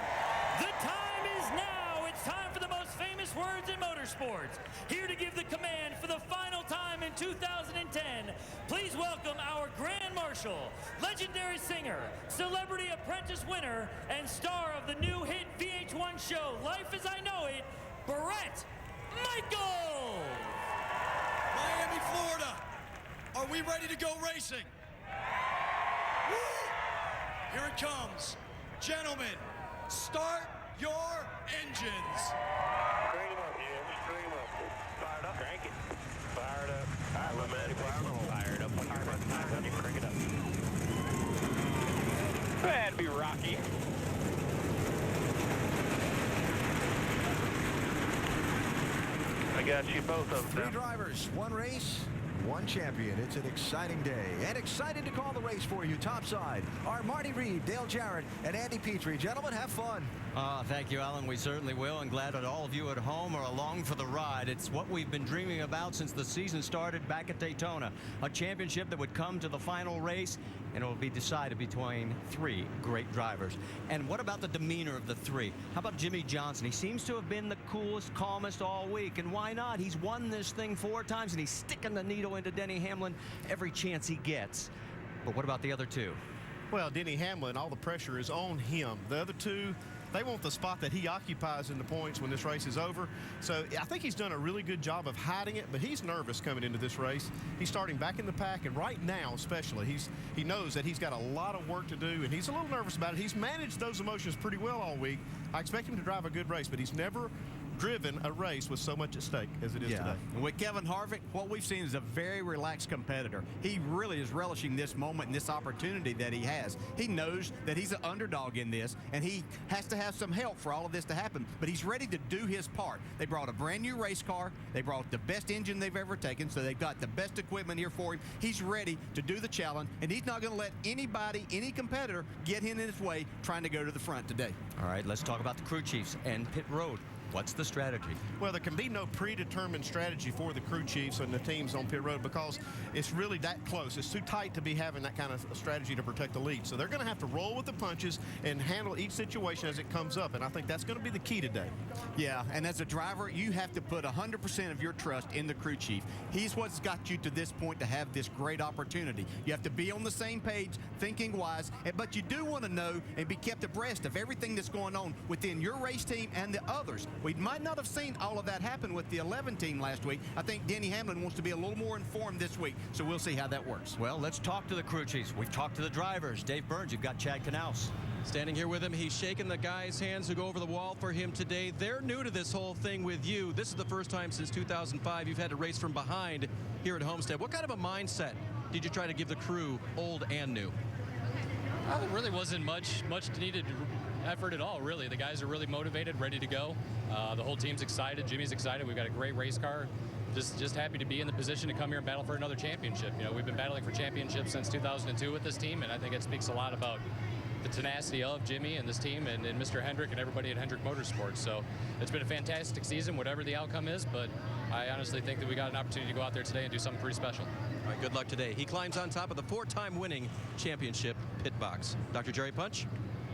The time is now. It's time for the most famous words in motorsports. Here to give the command for the final time in 2010, please welcome our Grand Marshal, legendary singer, Celebrity Apprentice winner, and star of the new hit VH1 show, Life as I Know It, Brett Michaels. Miami, Florida, are we ready to go racing? Woo! Here it comes. Gentlemen, start your engines. Crank them up, Jim. Crank them up. Fired up. Crank it. Fired up. All right, my man. Fired up. Fired up. Fired up. You crank it up. That'd be rocky. I got you both of them. 3 drivers, 1 race, 1 champion. It's an exciting day. And excited to call the race for you. Topside are Marty Reed, Dale Jarrett, and Andy Petrie. Gentlemen, have fun. Thank you, Alan. We certainly will, and glad that all of you at home are along for the ride. It's what we've been dreaming about since the season started back at Daytona. A championship that would come to the final race, and it will be decided between 3 great drivers. And what about the demeanor of the 3? How about Jimmy Johnson? He seems to have been the coolest, calmest all week, and why not? He's won this thing 4 times, and he's sticking the needle into Denny Hamlin every chance he gets. But what about the other 2? Well, Denny Hamlin, all the pressure is on him. The other 2, they want the spot that he occupies in the points when this race is over. So I think he's done a really good job of hiding it, but he's nervous coming into this race. He's starting back in the pack, and right now especially, he knows that he's got a lot of work to do, and he's a little nervous about it. He's managed those emotions pretty well all week. I expect him to drive a good race, but he's never driven a race with so much at stake as it is today. And with Kevin Harvick, what we've seen is a very relaxed competitor. He really is relishing this moment and this opportunity that he has. He knows that he's an underdog in this, and he has to have some help for all of this to happen, but he's ready to do his part. They brought a brand new race car. They brought the best engine they've ever taken, so they've got the best equipment here for him. He's ready to do the challenge, and he's not going to let anybody, any competitor, get in his way trying to go to the front today. All right, let's talk about the crew chiefs and pit road. What's the strategy? Well, there can be no predetermined strategy for the crew chiefs and the teams on pit road because it's really that close. It's too tight to be having that kind of strategy to protect the lead. So they're going to have to roll with the punches and handle each situation as it comes up, and I think that's going to be the key today. Yeah, and as a driver, you have to put 100% of your trust in the crew chief. He's what's got you to this point to have this great opportunity. You have to be on the same page, thinking wise, but you do want to know and be kept abreast of everything that's going on within your race team and the others. We might not have seen all of that happen with the 11 team last week. I think Denny Hamlin wants to be a little more informed this week, so we'll see how that works. Well, let's talk to the crew chiefs. We've talked to the drivers. Dave Burns, you've got Chad Knaus. Standing here with him, he's shaking the guys' hands who go over the wall for him today. They're new to this whole thing with you. This is the first time since 2005 you've had to race from behind here at Homestead. What kind of a mindset did you try to give the crew, old and new? Well, it really wasn't much needed effort at all, really. The guys are really motivated, ready to go. The whole team's excited. Jimmy's excited. We've got a great race car. Just happy to be in the position to come here and battle for another championship. You know, we've been battling for championships since 2002 with this team, and I think it speaks a lot about the tenacity of Jimmy and this team and Mr. Hendrick and everybody at Hendrick Motorsports. So it's been a fantastic season, whatever the outcome is, but I honestly think that we got an opportunity to go out there today and do something pretty special. All right, good luck today. He climbs on top of the 4-time winning championship pit box. Dr. Jerry Punch?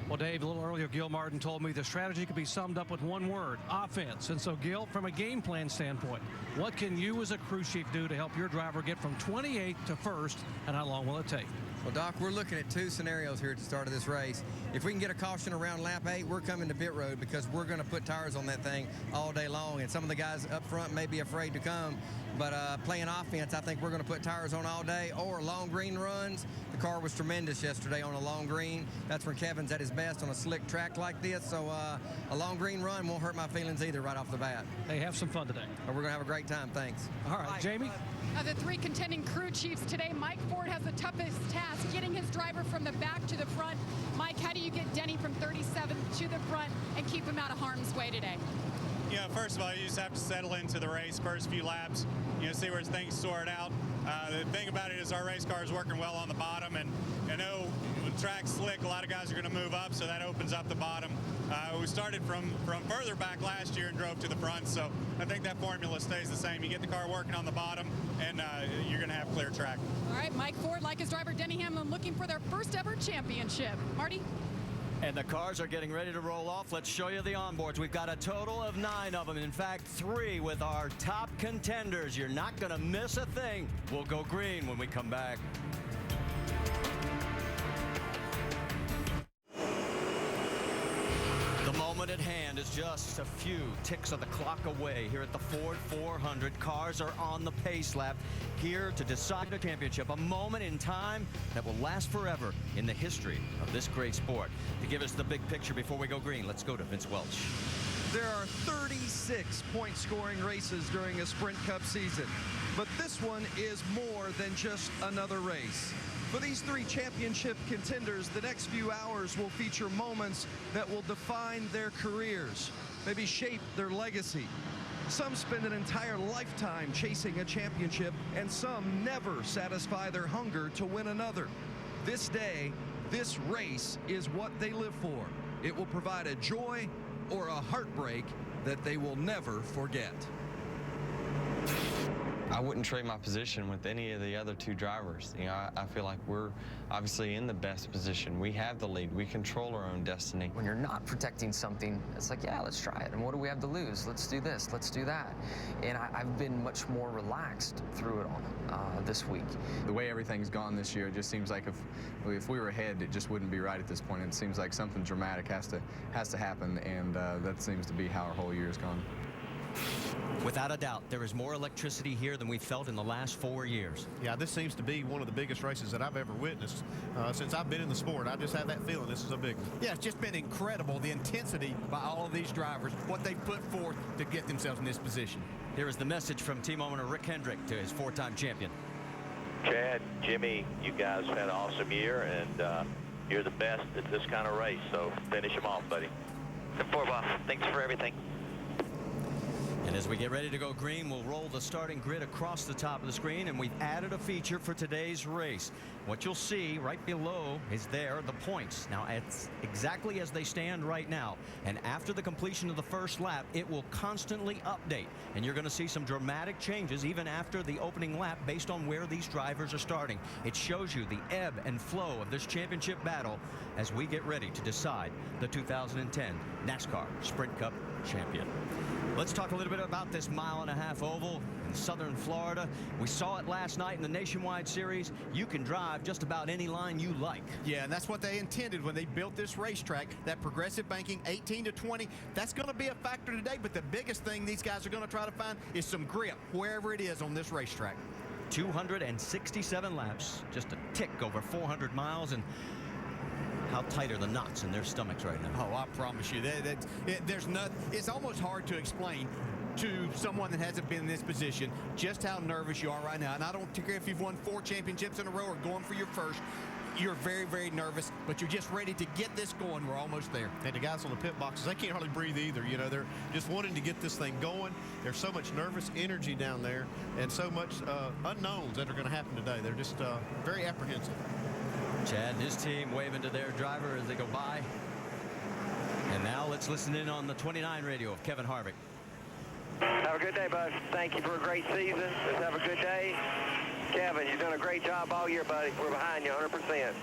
Well, Dave, a little earlier, Gil Martin told me the strategy could be summed up with one word: offense. And so, Gil, from a game plan standpoint, what can you as a crew chief do to help your driver get from 28th to 1st, and how long will it take? Well, Doc, we're looking at 2 scenarios here at the start of this race. If we can get a caution around lap 8, we're coming to pit road because we're going to put tires on that thing all day long. And some of the guys up front may be afraid to come. But playing offense, I think we're going to put tires on all day, or long green runs. The car was tremendous yesterday on a long green. That's when Kevin's at his best on a slick track like this. So a long green run won't hurt my feelings either right off the bat. Hey, have some fun today. We're going to have a great time. Thanks. All right, Jamie? Of the 3 contending crew chiefs today, Mike Ford has the toughest task, getting his driver from the back to the front. Mike, how do you get Denny from 37th to the front and keep him out of harm's way today? Yeah, first of all, you just have to settle into the race. First few laps, see where things sort out. The thing about it is our race car is working well on the bottom, and I know when the track's slick, a lot of guys are going to move up, so that opens up the bottom. We started from further back last year and drove to the front, so I think that formula stays the same. You get the car working on the bottom, and you're going to have clear track. All right, Mike Ford, like his driver Denny Hamlin, looking for their first ever championship. Marty? And the cars are getting ready to roll off. Let's show you the onboards. We've got a total of 9 of them. In fact, 3 with our top contenders. You're not going to miss a thing. We'll go green when we come back. The moment at hand is just a few ticks of the clock away here at the Ford 400. Cars are on the pace lap here to decide a championship, a moment in time that will last forever in the history of this great sport. To give us the big picture before we go green, let's go to Vince Welch. There are 36 point-scoring races during a Sprint Cup season, but this one is more than just another race. For these 3 championship contenders, the next few hours will feature moments that will define their careers, maybe shape their legacy. Some spend an entire lifetime chasing a championship, and some never satisfy their hunger to win another. This day, this race is what they live for. It will provide a joy or a heartbreak that they will never forget. I wouldn't trade my position with any of the other 2 drivers. I feel like we're obviously in the best position. We have the lead. We control our own destiny. When you're not protecting something, it's like, yeah, let's try it. And what do we have to lose? Let's do this. Let's do that. And I've been much more relaxed through it all this week. The way everything's gone this year, it just seems like if we were ahead, it just wouldn't be right at this point. It seems like something dramatic has to happen, and that seems to be how our whole year has gone. Without a doubt, there is more electricity here than we've felt in the last 4 years. Yeah, this seems to be one of the biggest races that I've ever witnessed since I've been in the sport. I just have that feeling this is a big one. Yeah, it's just been incredible, the intensity by all of these drivers, what they've put forth to get themselves in this position. Here is the message from team owner Rick Hendrick to his 4-time champion. Chad, Jimmy, you guys had an awesome year, and you're the best at this kind of race, so finish them off, buddy. The 4 boss, thanks for everything. And as we get ready to go green, we'll roll the starting grid across the top of the screen, and we've added a feature for today's race. What you'll see right below is the points. Now, it's exactly as they stand right now. And after the completion of the first lap, it will constantly update. And you're going to see some dramatic changes even after the opening lap based on where these drivers are starting. It shows you the ebb and flow of this championship battle as we get ready to decide the 2010 NASCAR Sprint Cup champion. Let's talk a little bit about this 1.5-mile oval in southern Florida. We saw it last night in the Nationwide Series. You can drive just about any line you like. Yeah, and that's what they intended when they built this racetrack, that progressive banking 18 to 20. That's going to be a factor today, but the biggest thing these guys are going to try to find is some grip wherever it is on this racetrack. 267 laps, just a tick over 400 miles, and how tight are the knots in their stomachs right now? Oh, I promise you, it's almost hard to explain to someone that hasn't been in this position just how nervous you are right now. And I don't care if you've won 4 championships in a row or going for your first. You're very, very nervous, but you're just ready to get this going. We're almost there. And the guys on the pit boxes, they can't hardly breathe either. They're just wanting to get this thing going. There's so much nervous energy down there and so much unknowns that are going to happen today. They're just very apprehensive. Chad and his team waving to their driver as they go by. And now let's listen in on the 29 radio of Kevin Harvick. Have a good day, bud. Thank you for a great season. Let's have a good day. Kevin, you've done a great job all year, buddy. We're behind you 100%.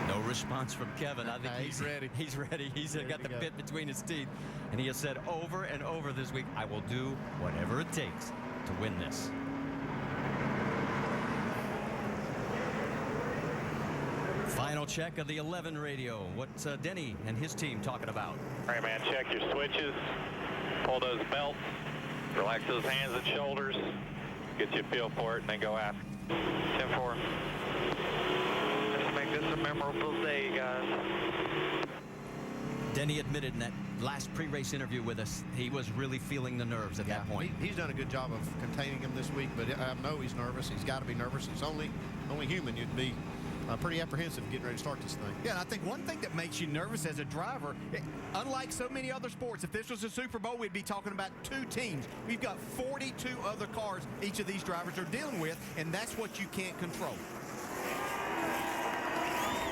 No response from Kevin. I think he's ready. He's ready. He's got the bit between his teeth. And he has said over and over this week, I will do whatever it takes to win this. Final check of the 11 radio. What's Denny and his team talking about? All right, man, check your switches. Pull those belts. Relax those hands and shoulders. Get you a feel for it, and then go aft. 10-4. Let's make this a memorable day, guys. Denny admitted in that last pre-race interview with us, he was really feeling the nerves at that point. He's done a good job of containing him this week, but I know he's nervous. He's got to be nervous. He's only human. You'd be pretty apprehensive getting ready to start this thing. Yeah, and I think one thing that makes you nervous as a driver, unlike so many other sports, if this was a Super Bowl, we'd be talking about 2 teams. We've got 42 other cars each of these drivers are dealing with, and that's what you can't control.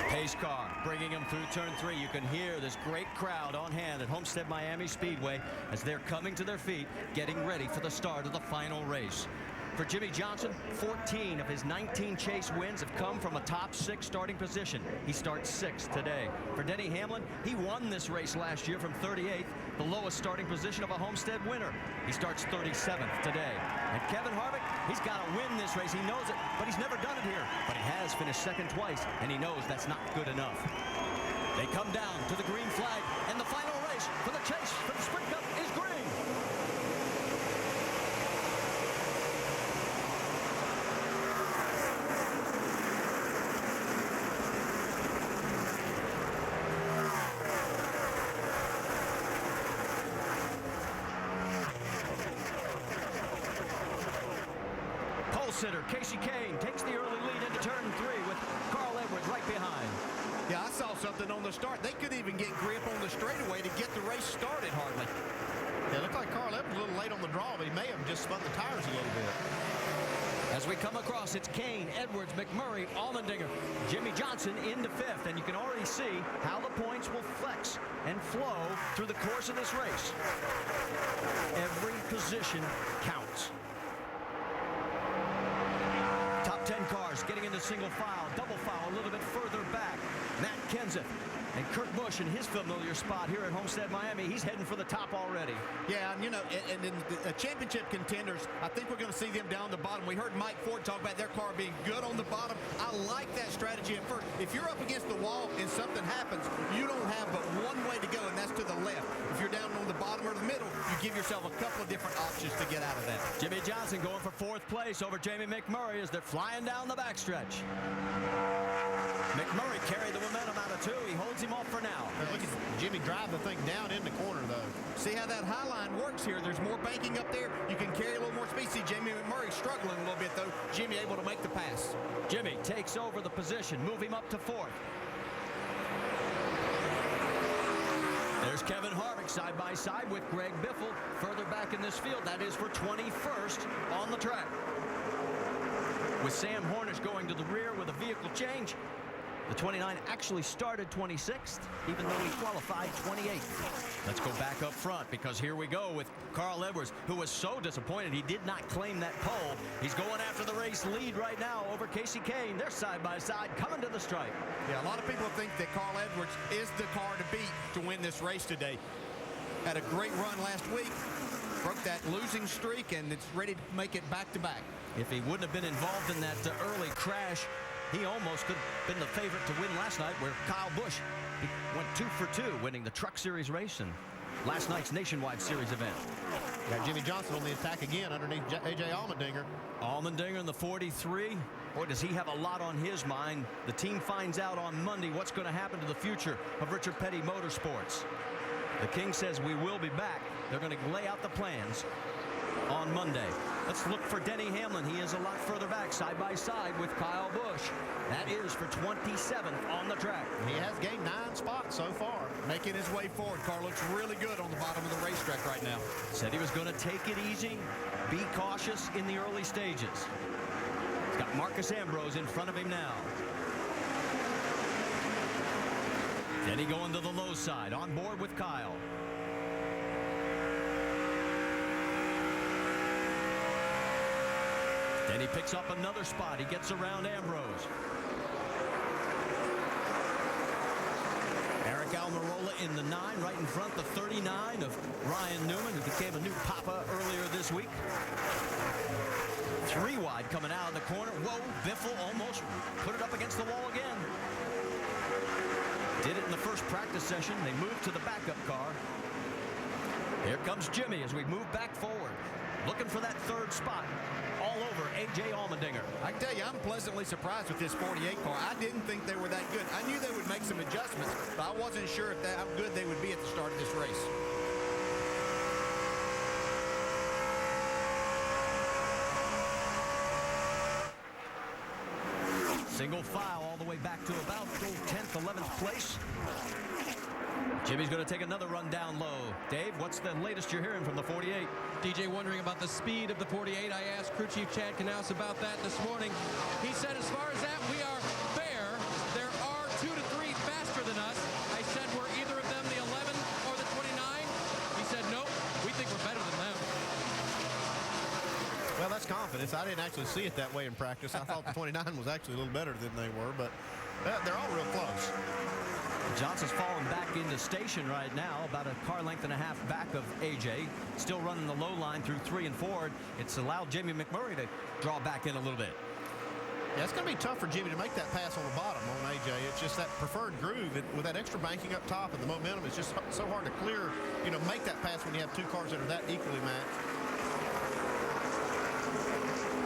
Pace car bringing him through turn 3. You can hear this great crowd on hand at Homestead-Miami Speedway as they're coming to their feet, getting ready for the start of the final race. For Jimmie Johnson, 14 of his 19 chase wins have come from a top 6 starting position. He starts 6th today. For Denny Hamlin, he won this race last year from 38th, the lowest starting position of a Homestead winner. He starts 37th today. And Kevin Harvick, he's got to win this race. He knows it, but he's never done it here. But he has finished 2nd twice, and he knows that's not good enough. They come down to the green flag, and the final race for the chase for the Sprint Cup is green. Sitter Casey Kane takes the early lead into turn 3 with Carl Edwards right behind. Yeah, I saw something on the start. They couldn't even get grip on the straightaway to get the race started hardly. Yeah, it looked like Carl Edwards a little late on the draw, but he may have just spun the tires a little bit. As we come across, it's Kane, Edwards, McMurray, Allmendinger, Jimmie Johnson into 5th, and you can already see how the points will flex and flow through the course of this race. Every position counts. Top 10 cars getting into single file, double file a little bit further back. Matt Kenseth and Kurt Busch in his familiar spot here at Homestead-Miami. He's heading for the top already. Yeah, and you know, and in the championship contenders, I think we're going to see them down the bottom. We heard Mike Ford talk about their car being good on the bottom. I like that strategy at first. If you're up against the wall and something happens, you don't have but one way to go, and that's to the left. If you're down on the bottom or the middle, you give yourself a couple of different options to get out of that. Jimmie Johnson going for 4th place over Jamie McMurray as they're flying down the backstretch. McMurray carried the momentum out of 2. He holds him off for now. Look at Jimmy drive the thing down in the corner, though. See how that high line works here. There's more banking up there. You can carry a little more speed. See Jamie McMurray struggling a little bit, though. Jimmy able to make the pass. Jimmy takes over the position, move him up to 4th. There's Kevin Harvick side by side with Greg Biffle further back in this field. That is for 21st on the track. With Sam Hornish going to the rear with a vehicle change, the 29 actually started 26th, even though he qualified 28th. Let's go back up front, because here we go with Carl Edwards, who was so disappointed he did not claim that pole. He's going after the race lead right now over Casey Kane. They're side by side coming to the stripe. Yeah, a lot of people think that Carl Edwards is the car to beat to win this race today. Had a great run last week, broke that losing streak, and it's ready to make it back-to-back. If he wouldn't have been involved in that early crash, he almost could have been the favorite to win last night, where Kyle Busch went 2 for 2, winning the Truck Series race and last night's Nationwide Series event. Got Jimmie Johnson on the attack again underneath A.J. Allmendinger. Allmendinger in the 43. Boy, does he have a lot on his mind. The team finds out on Monday what's going to happen to the future of Richard Petty Motorsports. The King says we will be back. They're going to lay out the plans on Monday. Let's look for Denny Hamlin. He is a lot further back, side by side with Kyle Busch. That is for 27th on the track. He has gained 9 spots so far. Making his way forward. Carl looks really good on the bottom of the racetrack right now. Said he was going to take it easy, be cautious in the early stages. He's got Marcus Ambrose in front of him now. Denny going to the low side, on board with Kyle. Then he picks up another spot. He gets around Ambrose. Eric Almirola in the 9, right in front, the 39 of Ryan Newman, who became a new papa earlier this week. 3 wide coming out of the corner. Whoa, Biffle almost put it up against the wall again. Did it in the first practice session. They moved to the backup car. Here comes Jimmy as we move back forward, looking for that 3rd spot. All over A.J. Allmendinger. I can tell you, I'm pleasantly surprised with this 48 car. I didn't think they were that good. I knew they would make some adjustments, but I wasn't sure how good they would be at the start of this race. Single file all the way back to about 10th, 11th place. Jimmy's going to take another run down low. Dave, what's the latest you're hearing from the 48? DJ wondering about the speed of the 48. I asked Crew Chief Chad Knaus about that this morning. He said as far as that, we are fair. There are 2 to 3 faster than us. I said we're either of them the 11 or the 29. He said, nope, we think we're better than them. Well, that's confidence. I didn't actually see it that way in practice. I thought the 29 was actually a little better than they were, but they're all real close. Johnson's falling back into station right now, about a car length and a half back of AJ. Still running the low line through 3 and 4. It's allowed Jamie McMurray to draw back in a little bit. Yeah, it's going to be tough for Jimmy to make that pass on the bottom on AJ. It's just that preferred groove with that extra banking up top and the momentum. It's just so hard to clear, make that pass when you have 2 cars that are that equally matched.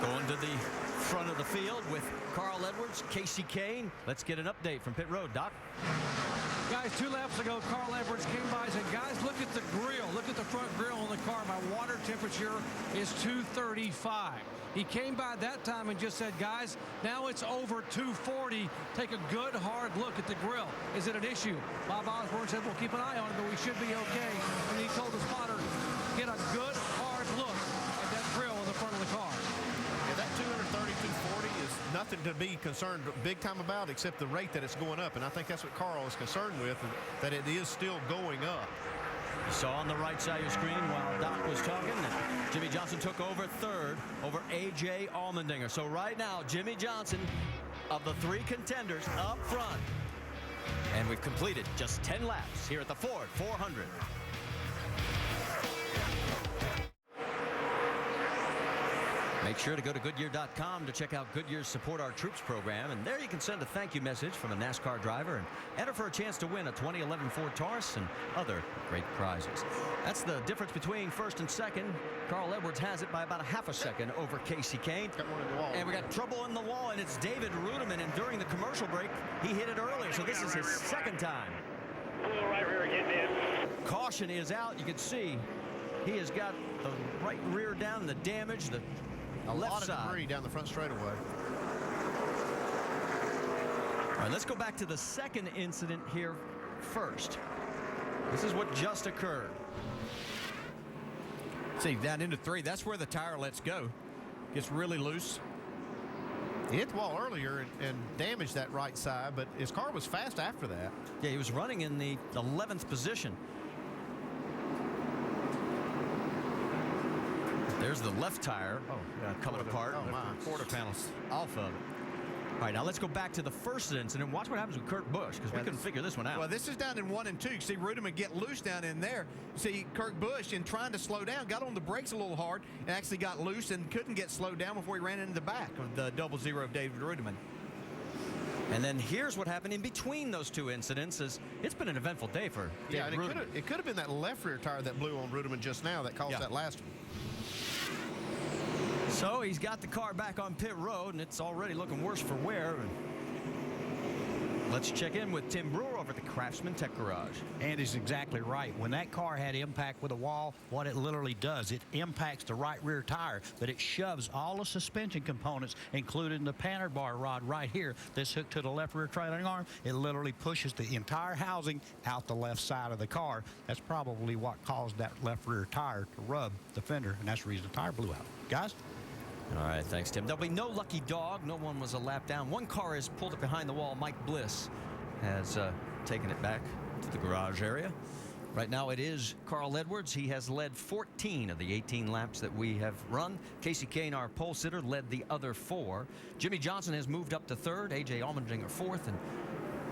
Going to the front of the field with Carl Edwards, Casey Kane. Let's get an update from pit road, Doc. Guys, 2 laps ago, Carl Edwards came by and said, guys, look at the grill. Look at the front grill on the car. My water temperature is 235. He came by that time and just said, guys, now it's over 240. Take a good, hard look at the grill. Is it an issue? Bob Osborne said, we'll keep an eye on it, but we should be okay. And he told the spotter, get a good, hard look at that grill on the front of the car. Yeah, that 230, 240 is nothing to be concerned big time about except the rate that it's going up. And I think that's what Carl is concerned with, that it is still going up. You saw on the right side of your screen while Doc was talking that Jimmy Johnson took over 3rd over A.J. Allmendinger. So right now, Jimmy Johnson of the 3 contenders up front. And we've completed just 10 laps here at the Ford 400. Make sure to go to Goodyear.com to check out Goodyear's Support Our Troops program. And there you can send a thank you message from a NASCAR driver and enter for a chance to win a 2011 Ford Taurus and other great prizes. That's the difference between 1st and 2nd. Carl Edwards has it by about a half a second over Casey Kane. Got one in the wall. And we got trouble in the wall, and it's David Rudeman. And during the commercial break, he hit it earlier. So this is his 2nd time. Right rear getting in. Caution is out. You can see he has got the right rear down, the damage, the left side. A lot of debris down the front straightaway. All right, let's go back to the 2nd incident here first. This is what just occurred. See, down into 3, that's where the tire lets go. Gets really loose. He hit the wall earlier and damaged that right side, but his car was fast after that. Yeah, he was running in the 11th position. There's the left tire. Oh, yeah, coming apart. Oh, my. Quarter panels off of it. All right, now let's go back to the first incident. Watch what happens with Kurt Busch, because we couldn't figure this one out. Well, this is down in 1 and 2. You see Rudeman get loose down in there. See, Kurt Busch, in trying to slow down, got on the brakes a little hard and actually got loose and couldn't get slowed down before he ran into the back of the 00 of David Rudeman. And then here's what happened in between those 2 incidents. It's been an eventful day for David Rudeman. It could have been that left rear tire that blew on Rudeman just now that caused that last one. So he's got the car back on pit road, and it's already looking worse for wear. Let's check in with Tim Brewer over at the Craftsman Tech Garage. And he's exactly right. When that car had impact with a wall, what it literally does, it impacts the right rear tire, but it shoves all the suspension components, including the panner bar rod right here that's hooked to the left rear trailing arm. It literally pushes the entire housing out the left side of the car. That's probably what caused that left rear tire to rub the fender, and that's the reason the tire blew out. Guys? All right, thanks, Tim. There'll be no lucky dog. No one was a lap down. One car has pulled it behind the wall. Mike Bliss has taken it back to the garage area. Right now it is Carl Edwards. He has led 14 of the 18 laps that we have run. Casey Kane, our pole sitter, led the other 4. Jimmy Johnson has moved up to 3rd. A.J. Allmendinger 4th. And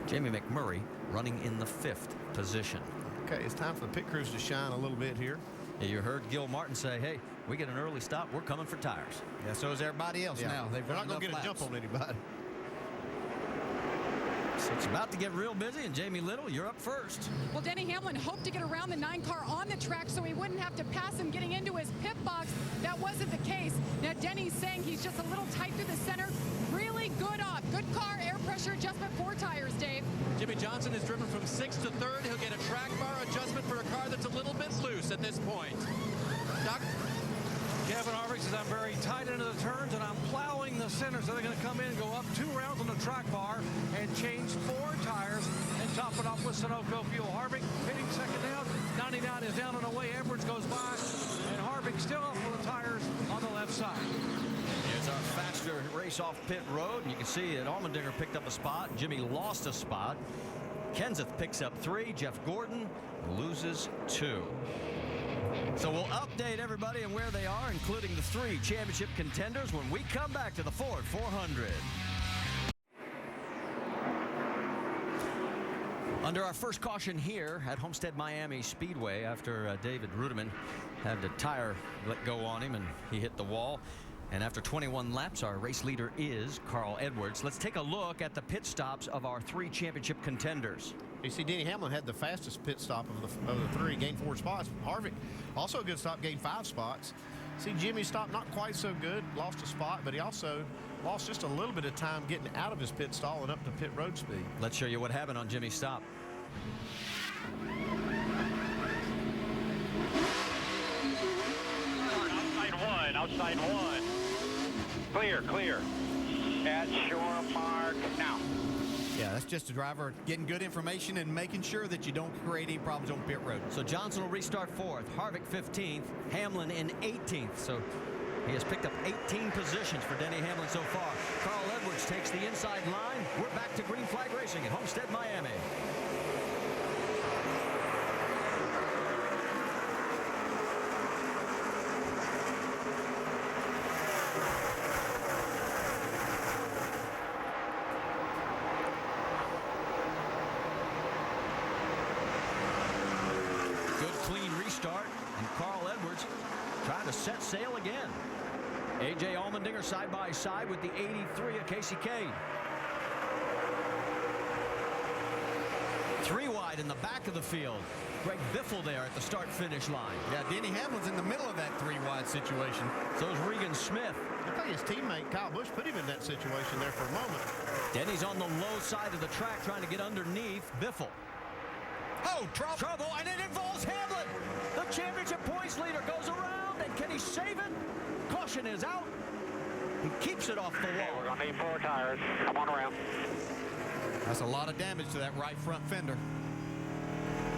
Jamie McMurray running in the 5th position. Okay, it's time for the pit crews to shine a little bit here. Yeah, you heard Gil Martin say, hey, we get an early stop, we're coming for tires. Yeah, so is everybody else now. They're not going to get a jump on anybody. So it's about to get real busy, and Jamie Little, you're up first. Well, Denny Hamlin hoped to get around the 9 car on the track so he wouldn't have to pass him getting into his pit box. That wasn't the case. Now, Denny's saying he's just a little tight through the center. Really good off. Good car, air pressure adjustment, 4 tires, Dave. Jimmy Johnson is driven from 6th to 3rd. He'll get a track bar adjustment for a car that's a little bit loose at this point. Doc? Kevin Harvick says I'm very tight into the turns and I'm plowing the centers that are going to come in and go up 2 rounds on the track bar and change 4 tires and top it off with Sunoco fuel. Harvick hitting second down. 99 is down and away. Edwards goes by, and Harvick still up for the tires on the left side. Here's our faster race off pit road, and you can see that Allmendinger picked up a spot. Jimmy lost a spot. Kenseth picks up 3. Jeff Gordon loses 2. So we'll update everybody on where they are, including the 3 championship contenders, when we come back to the Ford 400. Under our first caution here at Homestead-Miami Speedway, after David Ruderman had the tire let go on him and he hit the wall. And after 21 laps, our race leader is Carl Edwards. Let's take a look at the pit stops of our 3 championship contenders. You see, Denny Hamlin had the fastest pit stop of the 3, gained 4 spots. Harvick, also a good stop, gained 5 spots. See, Jimmy stopped not quite so good, lost a spot, but he also lost just a little bit of time getting out of his pit stall and up to pit road speed. Let's show you what happened on Jimmy's stop. Outside one. Clear, clear. At shore mark now. Yeah, that's just a driver getting good information and making sure that you don't create any problems on pit road. So Johnson will restart 4th, Harvick 15th, Hamlin in 18th. So he has picked up 18 positions for Denny Hamlin so far. Carl Edwards takes the inside line. We're back to green flag racing at Homestead-Miami. Trying to set sail again. A.J. Allmendinger side by side with the 83 of Casey Cade. 3 wide in the back of the field. Greg Biffle there at the start-finish line. Yeah, Denny Hamlin's in the middle of that 3 wide situation. So is Regan Smith. I think his teammate Kyle Busch put him in that situation there for a moment. Denny's on the low side of the track trying to get underneath Biffle. Oh, trouble, and it involves Hamlin. The championship points leader goes around, and can he save it? Caution is out. He keeps it off the wall. We're going to need 4 tires. Come on around. That's a lot of damage to that right front fender.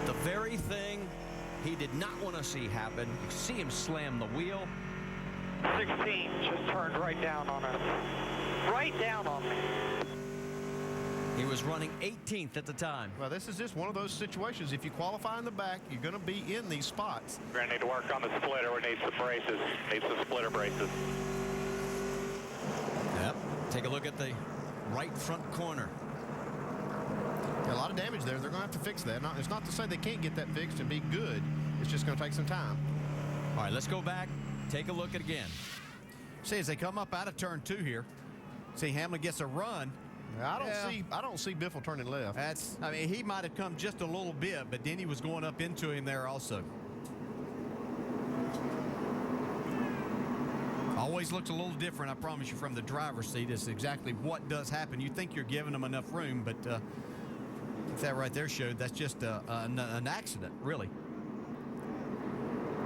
The very thing he did not want to see happen. You see him slam the wheel. 16 just turned right down on us. Right down on me. He was running 18th at the time. Well, this is just one of those situations. If you qualify in the back, you're going to be in these spots. We're going to need to work on the splitter. We need some braces. Need some splitter braces. Yep. Take a look at the right front corner. A lot of damage there. They're going to have to fix that. It's not to say they can't get that fixed and be good. It's just going to take some time. All right, let's go back. Take a look at it again. See, as they come up out of turn 2 here, see Hamlin gets a run. I don't see Biffle turning left. I mean, he might have come just a little bit, but Denny was going up into him there also. Always looks a little different, I promise you, from the driver's seat. It's exactly what does happen. You think you're giving them enough room, but that right there showed that's just an accident, really.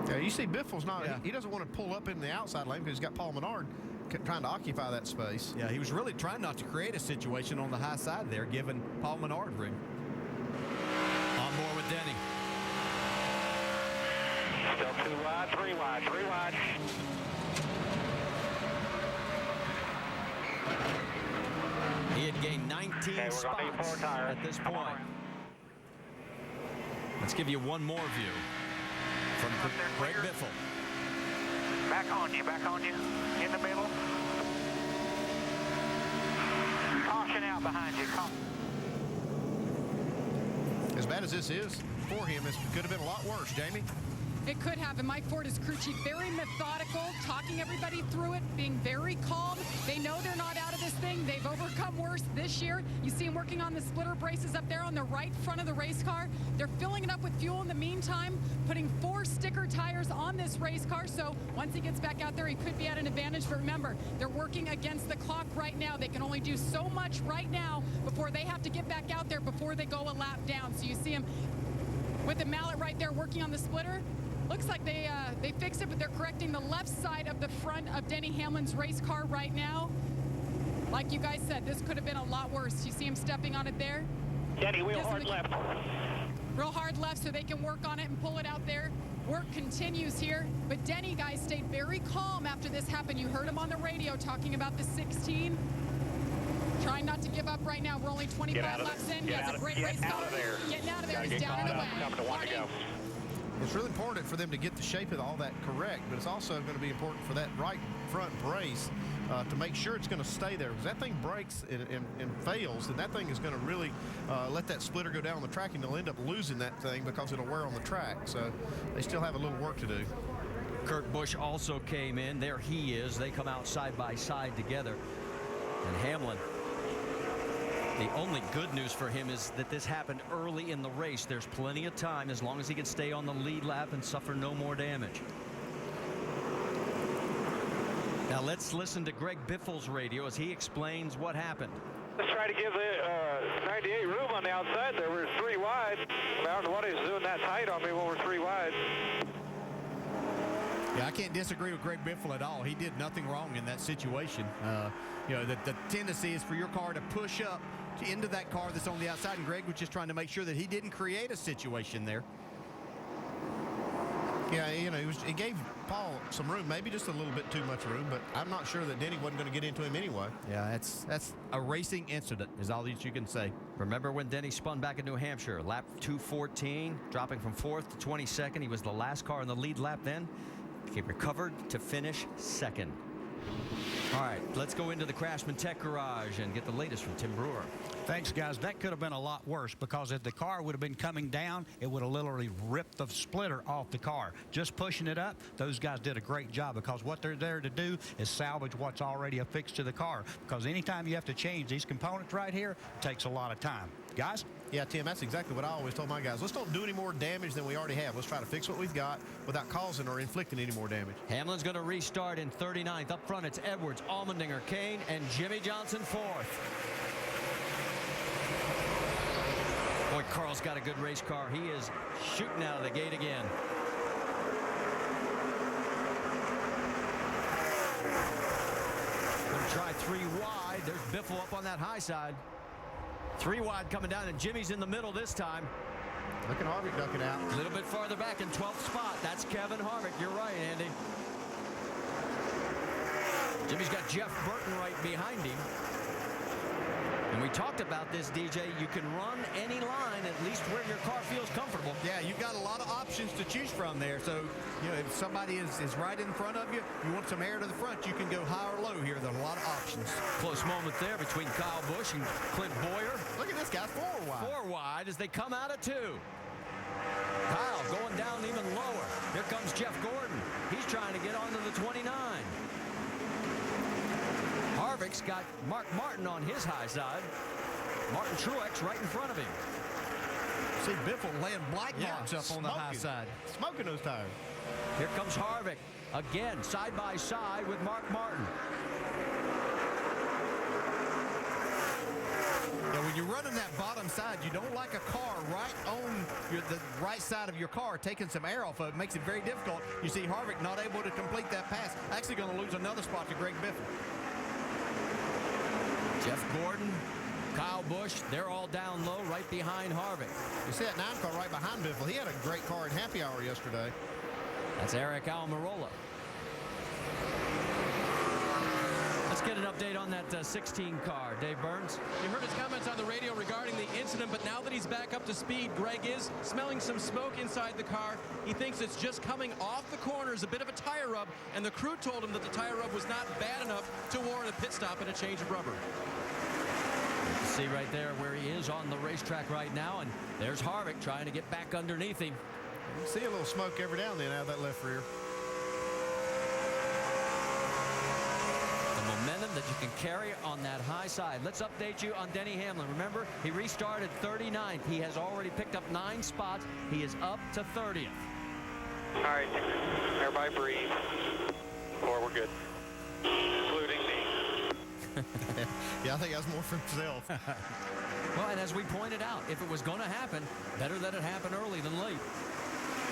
Yeah, you see Biffle's not, he doesn't want to pull up in the outside lane because he's got Paul Menard trying to occupy that space. Yeah, he was really trying not to create a situation on the high side there, giving Paul Menard room. On board with Denny. Still 2 wide, 3 wide, 3 wide. He had gained 19 spots at this point. Let's give you one more view from Greg Biffle. Back on you, in the middle. Caution out behind you. As bad as this is for him, this could have been a lot worse, Jamie. It could have, and Mike Ford is crew chief, very methodical, talking everybody through it, being very calm. They know they're not out of this thing. They've overcome worse this year. You see him working on the splitter braces up there on the right front of the race car. They're filling it up with fuel in the meantime, putting 4 sticker tires on this race car, so once he gets back out there, he could be at an advantage. But remember, they're working against the clock right now. They can only do so much right now before they have to get back out there before they go a lap down. So you see him with the mallet right there working on the splitter. Looks like they fixed it, but they're correcting the left side of the front of Denny Hamlin's race car right now. Like you guys said, this could have been a lot worse. You see him stepping on it there? Denny, wheel hard left. Real hard left so they can work on it and pull it out there. Work continues here, but Denny, guys, stayed very calm after this happened. You heard him on the radio talking about the 16. Trying not to give up right now. We're only 25 laps in. He has a great race car. Getting out of there. He's down and away. It's really important for them to get the shape of all that correct, but it's also going to be important for that right front brace to make sure it's going to stay there. Because that thing breaks and fails, and that thing is going to really let that splitter go down the track, and they'll end up losing that thing because it'll wear on the track. So they still have a little work to do. Kurt Busch also came in. There he is. They come out side by side together. And Hamlin, the only good news for him is that this happened early in the race. There's plenty of time as long as he can stay on the lead lap and suffer no more damage. Now let's listen to Greg Biffle's radio as he explains what happened. Let's try to give the 98 room on the outside there. We're 3 wide. I don't know what he's doing that tight on me when we're 3 wide. Yeah, I can't disagree with Greg Biffle at all. He did nothing wrong in that situation. You know, the tendency is for your car to push up into that car that's on the outside, and Greg was just trying to make sure that he didn't create a situation there. Yeah, you know, he gave Paul some room, maybe just a little bit too much room, but I'm not sure that Denny wasn't going to get into him anyway. Yeah, that's a racing incident is all that you can say. Remember when Denny spun back in New Hampshire, lap 214, dropping from 4th to 22nd. He was the last car in the lead lap then. He recovered to finish 2nd. All right, let's go into the Craftsman Tech Garage and get the latest from Tim Brewer. Thanks, guys. That could have been a lot worse because if the car would have been coming down, it would have literally ripped the splitter off the car. Just pushing it up, those guys did a great job because what they're there to do is salvage what's already affixed to the car. Because anytime you have to change these components right here, it takes a lot of time. Guys? Yeah, Tim, that's exactly what I always told my guys. Let's don't do any more damage than we already have. Let's try to fix what we've got without causing or inflicting any more damage. Hamlin's going to restart in 39th. Up front, it's Edwards, Allmendinger, Kane, and Jimmy Johnson 4th. Boy, Carl's got a good race car. He is shooting out of the gate again. Going to try 3 wide. There's Biffle up on that high side. 3 wide coming down, and Jimmy's in the middle this time. Look at Harvick ducking out. A little bit farther back in 12th spot. That's Kevin Harvick. You're right, Andy. Jimmy's got Jeff Burton right behind him. And we talked about this, DJ. You can run any line, at least where your car feels comfortable. Yeah, you've got a lot of options to choose from there. So, you know, if somebody is right in front of you, you want some air to the front, you can go high or low here. There's a lot of options. Close moment there between Kyle Busch and Clint Boyer. Look at this guy, 4 wide. 4 wide as they come out of 2. Kyle going down even lower. Here comes Jeff Gordon. He's trying to get onto the 29. Harvick's got Mark Martin on his high side. Martin Truex right in front of him. See Biffle laying black marks up on the high side. Smoking those tires. Here comes Harvick. Again, side by side with Mark Martin. Yeah, when you're running that bottom side, you don't like a car right on the right side of your car, taking some air off of it. Makes it very difficult. You see Harvick not able to complete that pass. Actually going to lose another spot to Greg Biffle. Jeff Gordon, Kyle Busch, they're all down low right behind Harvick. You see that 9 car right behind Biffle. He had a great car in happy hour yesterday. That's Eric Almirola. Let's get an update on that 16 car. Dave Burns. You heard his comments on the radio regarding the incident, but now that he's back up to speed, Greg is smelling some smoke inside the car. He thinks it's just coming off the corners, a bit of a tire rub, and the crew told him that the tire rub was not bad enough to warrant a pit stop and a change of rubber. See right there where he is on the racetrack right now, and there's Harvick trying to get back underneath him. You see a little smoke every now and then out of that left rear. The momentum that you can carry on that high side. Let's update you on Denny Hamlin. Remember, he restarted 39th. He has already picked up 9 spots. He is up to 30th. All right, everybody breathe. Or we're good. Including me. Yeah, I think that was more for himself. Well, and as we pointed out, if it was going to happen, better that it happen early than late.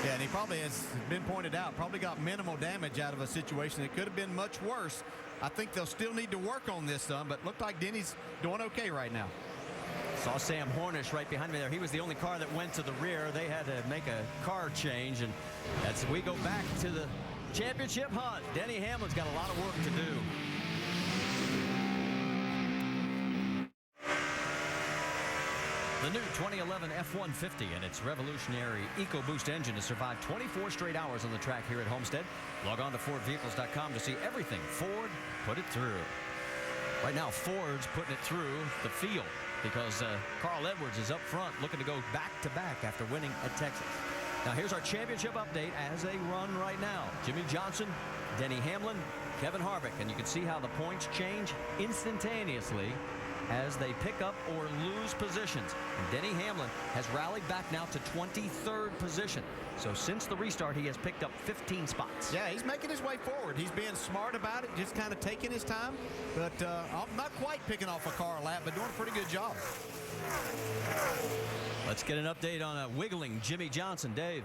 Yeah, and he probably, has been pointed out, probably got minimal damage out of a situation that could have been much worse. I think they'll still need to work on this some, but looked like Denny's doing okay right now. Saw Sam Hornish right behind me there. He was the only car that went to the rear. They had to make a car change, and as we go back to the championship hunt, Denny Hamlin's got a lot of work to do. The new 2011 F-150 and its revolutionary EcoBoost engine has survived 24 straight hours on the track here at Homestead. Log on to FordVehicles.com to see everything Ford put it through. Right now, Ford's putting it through the field because Carl Edwards is up front looking to go back-to-back after winning at Texas. Now, here's our championship update as they run right now. Jimmy Johnson, Denny Hamlin, Kevin Harvick, and you can see how the points change instantaneously as they pick up or lose positions. And Denny Hamlin has rallied back now to 23rd position. So since the restart, he has picked up 15 spots. Yeah, he's making his way forward. He's being smart about it, just kind of taking his time. But not quite picking off a car lap, but doing a pretty good job. Let's get an update on a wiggling Jimmy Johnson. Dave.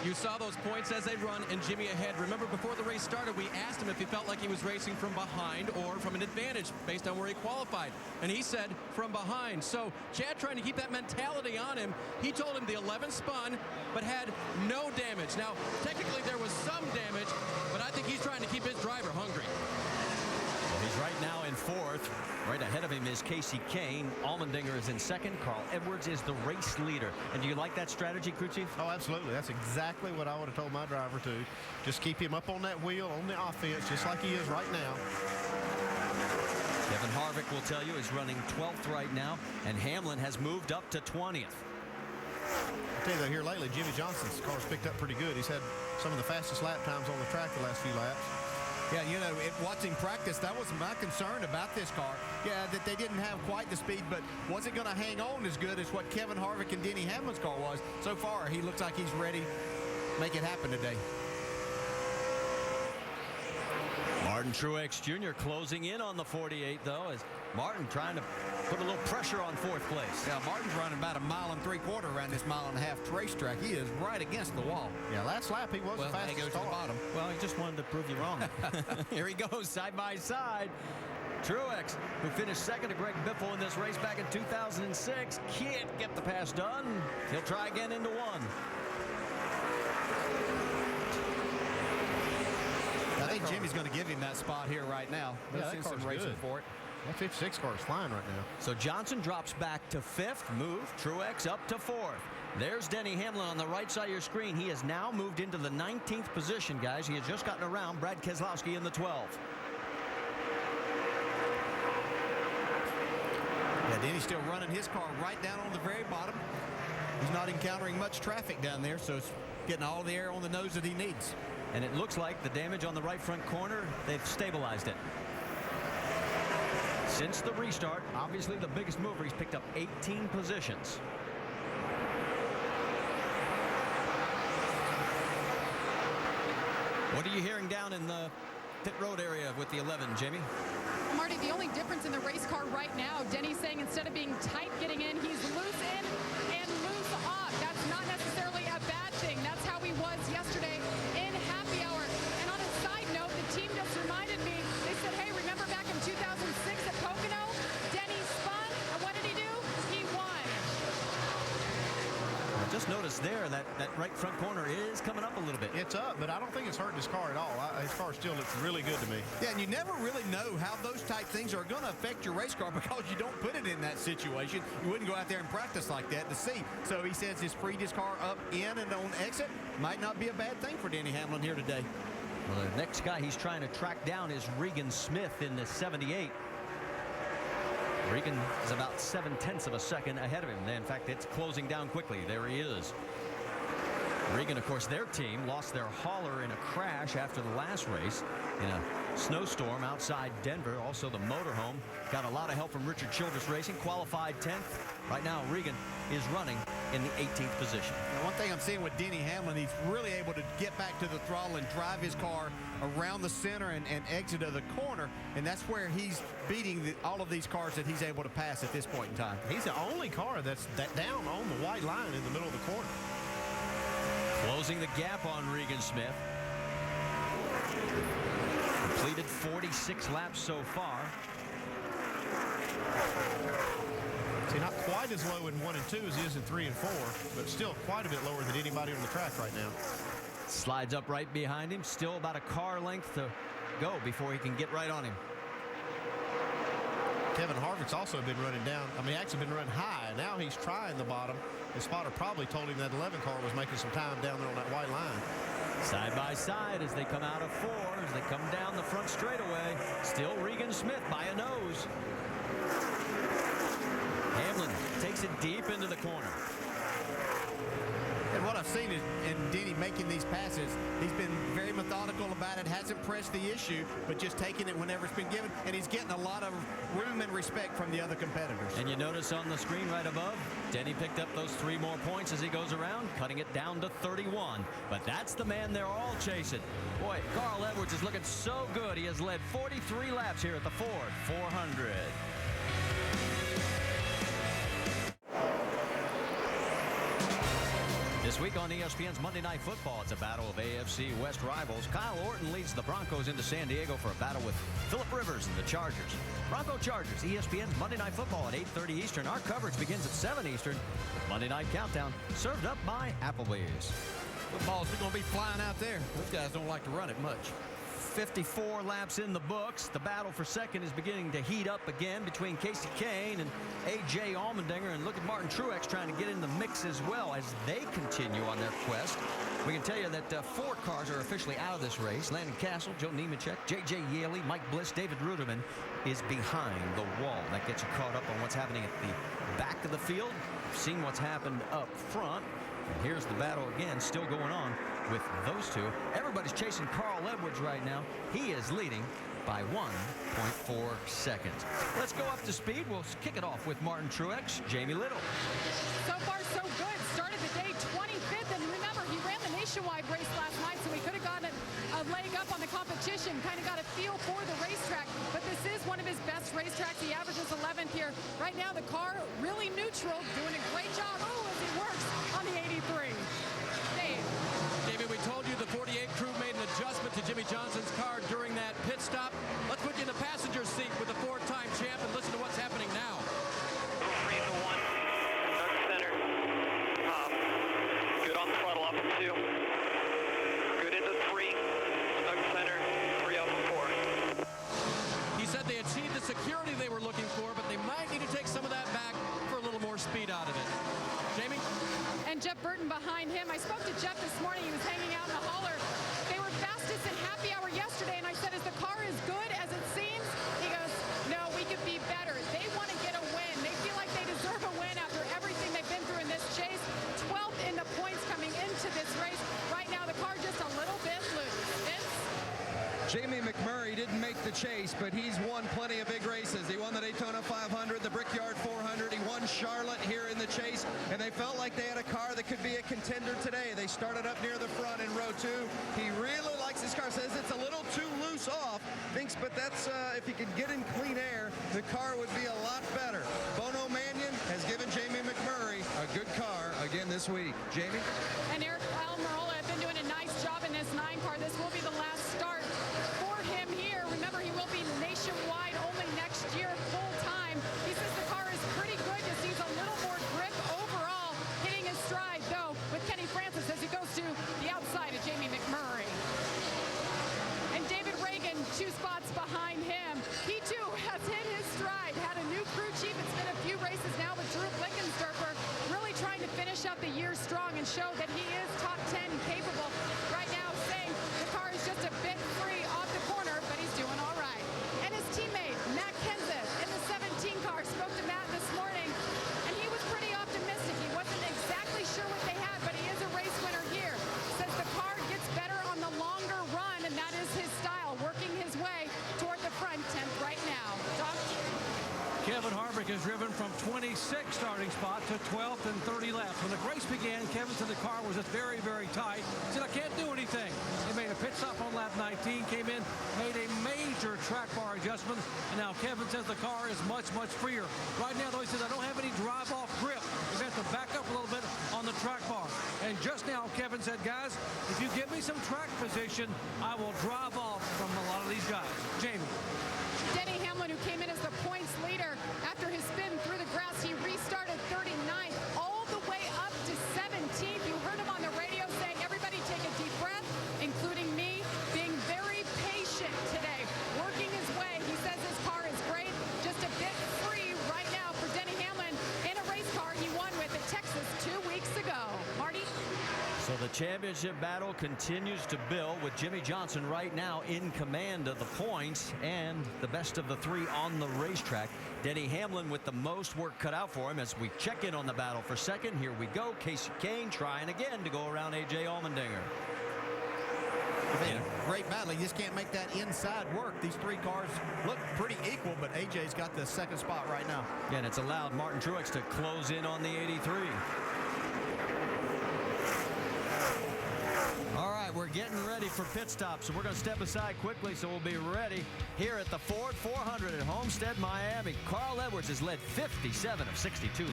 You saw those points as they run and Jimmy ahead. Remember, before the race started, we asked him if he felt like he was racing from behind or from an advantage based on where he qualified. And he said from behind. So Chad trying to keep that mentality on him. He told him the 11 spun, but had no damage. Now, technically there was some damage, but I think he's trying to keep his driver hungry. Well, he's right now in fourth. Right ahead of him is Casey Kane. Allmendinger is in second. Carl Edwards is the race leader. And do you like that strategy, crew chief? Oh, absolutely. That's exactly what I would have told my driver to. Just keep him up on that wheel, on the offense, just like he is right now. Kevin Harvick will tell you is running 12th right now, and Hamlin has moved up to 20th. I'll tell you though, here lately, Jimmy Johnson's car's picked up pretty good. He's had some of the fastest lap times on the track the last few laps. Yeah, you know, watching practice, that was my concern about this car. Yeah, that they didn't have quite the speed, but was it going to hang on as good as what Kevin Harvick and Denny Hamlin's car was? So far, he looks like he's ready to make it happen today. Martin Truex Jr. closing in on the 48, though, as Martin trying to put a little pressure on fourth place. Yeah, Martin's running about 1.75 miles around this 1.5 mile racetrack. He is right against the wall. Yeah, last lap he was the fastest. He goes to the bottom. Well, he just wanted to prove you wrong. Here he goes, side by side. Truex, who finished second to Greg Biffle in this race back in 2006, can't get the pass done. He'll try again into one. I think Jimmy's going to give him that spot here right now. Yeah, that car's racing for it. That 56 car is flying right now. So Johnson drops back to 5th, move Truex up to 4th. There's Denny Hamlin on the right side of your screen. He has now moved into the 19th position, guys. He has just gotten around Brad Keselowski in the 12th. Yeah, Denny's still running his car right down on the very bottom. He's not encountering much traffic down there, so it's getting all the air on the nose that he needs. And it looks like the damage on the right front corner, they've stabilized it. Since the restart, obviously the biggest mover, he's picked up 18 positions. What are you hearing down in the pit road area with the 11, Jamie? Marty, the only difference in the race car right now, Denny's saying instead of being tight getting in, he's loose in and loose off. That's not necessarily a bad thing. That's how he was yesterday in happy hour. And on a side note, the team just reminded me, they said, hey, remember back in 2006 at Pocono? Denny spun, and what did he do? He won. I just noticed there that right front corner is coming up a little bit. It's up, but I don't think it's hurting his car at all. His car still looks really good to me. Yeah, and you never really know how those type things are going to affect your race car because you don't put it in that situation. You wouldn't go out there and practice like that to see. So he says his freed his car up in and on exit. Might not be a bad thing for Denny Hamlin here today. Well, the next guy he's trying to track down is Regan Smith in the 78. Regan is about 0.7 of a second ahead of him. In fact, it's closing down quickly. There he is. Regan, of course, their team lost their hauler in a crash after the last race in a snowstorm outside Denver. Also, the motorhome got a lot of help from Richard Childress Racing, qualified 10th. Right now, Regan is running in the 18th position. Now, one thing I'm seeing with Denny Hamlin, he's really able to get back to the throttle and drive his car around the center and exit of the corner, and that's where he's beating all of these cars that he's able to pass at this point in time. He's the only car that's down on the white line in the middle of the corner. Closing the gap on Regan Smith. Completed 46 laps so far. See, not quite as low in 1 and 2 as he is in 3 and 4, but still quite a bit lower than anybody on the track right now. Slides up right behind him. Still about a car length to go before he can get right on him. Kevin Harvick's also been running down. I mean, actually been running high. Now he's trying the bottom. The spotter probably told him that 11 car was making some time down there on that white line. Side by side as they come out of 4, as they come down the front straightaway. Still Regan Smith by a nose. Hamlin takes it deep into the corner. And what I've seen is in Denny making these passes, he's been very methodical about it, hasn't pressed the issue, but just taking it whenever it's been given, and he's getting a lot of room and respect from the other competitors. And you notice on the screen right above, Denny picked up those 3 more points as he goes around, cutting it down to 31. But that's the man they're all chasing. Boy, Carl Edwards is looking so good. He has led 43 laps here at the Ford 400. This week on ESPN's Monday Night Football, it's a battle of AFC West rivals. Kyle Orton leads the Broncos into San Diego for a battle with Phillip Rivers and the Chargers. Bronco Chargers, ESPN's Monday Night Football at 8:30 Eastern. Our coverage begins at 7 Eastern with Monday Night Countdown, served up by Applebee's. Football's going to be flying out there. Those guys don't like to run it much. 54 laps in the books. The battle for second is beginning to heat up again between Casey Kane and A.J. Allmendinger. And look at Martin Truex trying to get in the mix as well as they continue on their quest. We can tell you that 4 cars are officially out of this race. Landon Castle, Joe Nemechek, J.J. Yaley, Mike Bliss, David Ruderman is behind the wall. That gets you caught up on what's happening at the back of the field. Seeing what's happened up front. And here's the battle again, still going on with those two. Everybody's chasing Carl Edwards right now. He is leading by 1.4 seconds. Let's go up to speed. We'll kick it off with Martin Truex, Jamie Little. So far, so good. Started the day 25th, and remember, he ran the nationwide race last night, so he could have gotten a leg up on the competition, kind of got a feel for the racetrack, but this is one of his best racetracks. He averages 11th here. Right now, the car really neutral, doing a great job. Oh, as he works on the 83. Dave. David, we told you the 48 crew made an adjustment to Jimmy Johnson's car during that pit stop. Let's put you in the passenger seat with the 4-time champ and listen to what's happening now. 3 into 1, start center. Good on the throttle off of 2. Good into 3, start center, 3 off of 4. He said they achieved the security they were looking for, but they might need to take some of that back for a little more speed out of it. Jamie? And Jeff Burton behind him. I spoke to Jeff this morning. He was hanging out in the hauler. They were fastest in happy hour yesterday, and I said, is the car as good as it seems? He goes, no, we could be better. They want to get a win. They feel like they deserve a win after everything they've been through in this chase. 12th in the points coming into this race. Right now, the car just a little bit loose. Jamie McMurray didn't make the chase, but he's won plenty of big races. He won the Daytona 500, the Brickyard 400. He won Charlotte here in the chase, and they felt like they had a car that could be a contender today. They started up near the front in row 2. He really likes this car, says it's a little too loose off, thinks, but that's if he could get in clean air, the car would be a lot better. Bono Mannion has given Jamie McMurray a good car again this week. Jamie? And Eric Almirola have been doing a nice job in this 9 car. This will be the last start for him here. Remember, he will be nationwide only next year full time. He says the car is pretty good, just needs a little more grip overall, hitting his stride though with Kenny Francis as he goes to the outside of Jamie McMurray. And David Reagan 2 spots behind him. He too has hit his stride, had a new crew chief. It's been a few races now with Drew Blickensderfer, really trying to finish out the year strong and show that he is top 10 capable. Right now saying the car is just a bit free off the corner, but he's doing all right. And his teammate, Matt Kenseth, in the 17 car, spoke to Matt this morning, and he was pretty optimistic. He wasn't exactly sure what they had, but he is a race winner here. Says the car gets better on the longer run, and that is his style, working his way toward the front 10th right now. Doc? Kevin Harvick has driven from 26th starting spot to 12th and 30 laps. When the race began, Kevin said the car was just very, very tight. He said, I can't do anything. He made a pit stop on lap 19, came in, made a major track bar adjustment, and now Kevin says the car is much, much freer. Right now, though, he says, I don't have any drive-off grip. We've got to back up a little bit on the track bar. And just now, Kevin said, guys, if you give me some track position, I will drive off from a lot of these guys. Jamie. Denny Hamlin, who came in as the points leader after his spin through the grass, he restarted 39th all the way up to 17th. You heard him on the radio saying, everybody take a deep breath, including me, being very patient today, working his way. He says his car is great, just a bit free right now for Denny Hamlin in a race car he won with at Texas 2 weeks ago. Marty? So the championship battle continues to build with Jimmie Johnson right now in command of the points and the best of the three on the racetrack. Denny Hamlin with the most work cut out for him as we check in on the battle for second. Here we go. Casey Kane trying again to go around A.J. Allmendinger. Great battle. He just can't make that inside work. These three cars look pretty equal, but AJ's got the second spot right now. Yeah, and it's allowed Martin Truex to close in on the 83. All right, we're getting ready for pit stops, so we're going to step aside quickly so we'll be ready here at the Ford 400 at Homestead-Miami. Carl Edwards has led 57 of 62.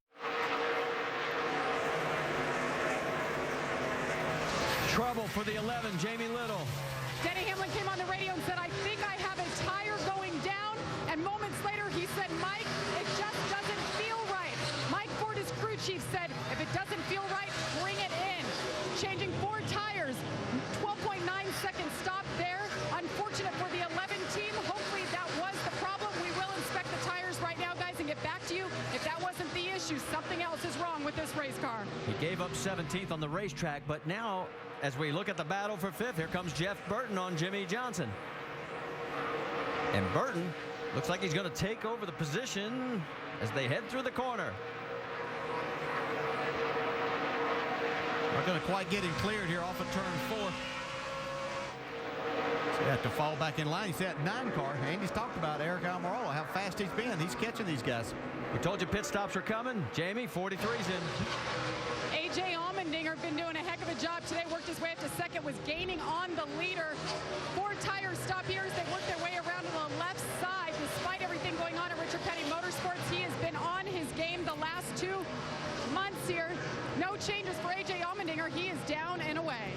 Trouble for the 11, Jamie Little. Denny Hamlin came on the radio and said, I think I have a tire going down. And moments later, he said, Mike, it just doesn't feel right. Mike Ford, his crew chief, said, if it doesn't feel right, bring it in. Changing 4 tires, 12.9 second stop there. Unfortunate for the 11 team. Hopefully that was the problem. We will inspect the tires right now, guys, and get back to you. If that wasn't the issue, something else is wrong with this race car. He gave up 17th on the racetrack, but now, as we look at the battle for 5th, here comes Jeff Burton on Jimmie Johnson. And Burton looks like he's going to take over the position as they head through the corner. Not going to quite get him cleared here off of turn 4. So you have to fall back in line. He's that 9 car. Andy's talked about Eric Almirola, how fast he's been. He's catching these guys. We told you pit stops are coming. Jamie, 43's in. A.J. Allmendinger been doing a heck of a job today. Worked his way up to second, was gaining on the leader. 4 tire stop here as they work their way around to the left side. Despite everything going on at Richard Petty Motorsports, he has been on his game the last 2 months here. No changes for A.J. Allmendinger. He is down and away.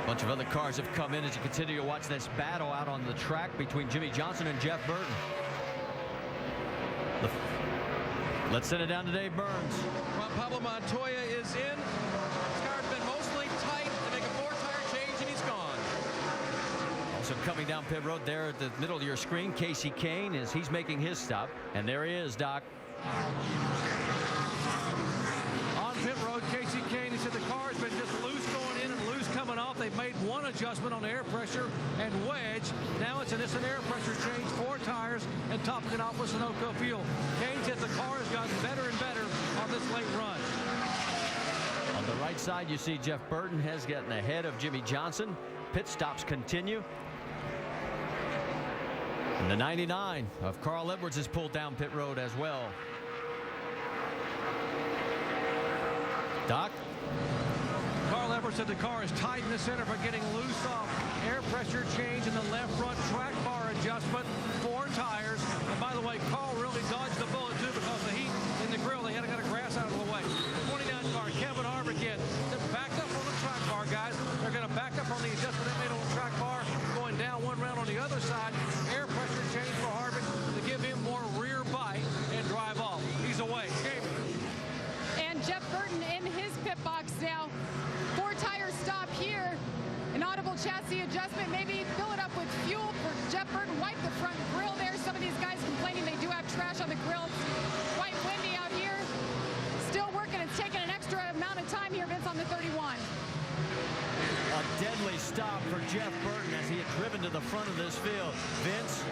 A bunch of other cars have come in as you continue to watch this battle out on the track between Jimmie Johnson and Jeff Burton. Let's send it down to Dave Burns. Well, Pablo Montoya is in. His car's been mostly tight. They make a 4-tire change, and he's gone. Also coming down pit road there at the middle of your screen, Casey Kane, as he's making his stop. And there he is, Doc. On pit road, Casey Kane, he said the car's been just loose going in and loose coming off. They've made one adjustment on air pressure and wedge. Now it's an air pressure change, 4 tires, and topping it off with Sunoco fuel. Kane says the car has gotten better and better on this late run. On the right side, you see Jeff Burton has gotten ahead of Jimmie Johnson. Pit stops continue. And the 99 of Carl Edwards is pulled down pit road as well. Doc? Carl Edwards said the car is tight in the center for getting loose off. Air pressure change in the left front track bar adjustment, 4 tires. And by the way, Carl really dodged the bullet too because the heat in the grill, they had to get a grass out of the way. 29 car, Kevin Harvick in. They're backed up on the track bar, guys. They're going to back up on the adjustment they made on the track bar, going down 1 round on the other side. Air pressure change for Harvick to give him more rear bite and drive off. He's away. Jamie. And Jeff Burton in his pit box now. 4 tire stop here. An audible chassis adjustment. Maybe fill it up with fuel for Jeff Burton. Wipe the front grill there. Some of these guys complaining they do have trash on the grill. It's quite windy out here. Still working. It's taking an extra amount of time here, Vince, on the 31. A deadly stop for Jeff Burton as he had driven to the front of this field. Vince?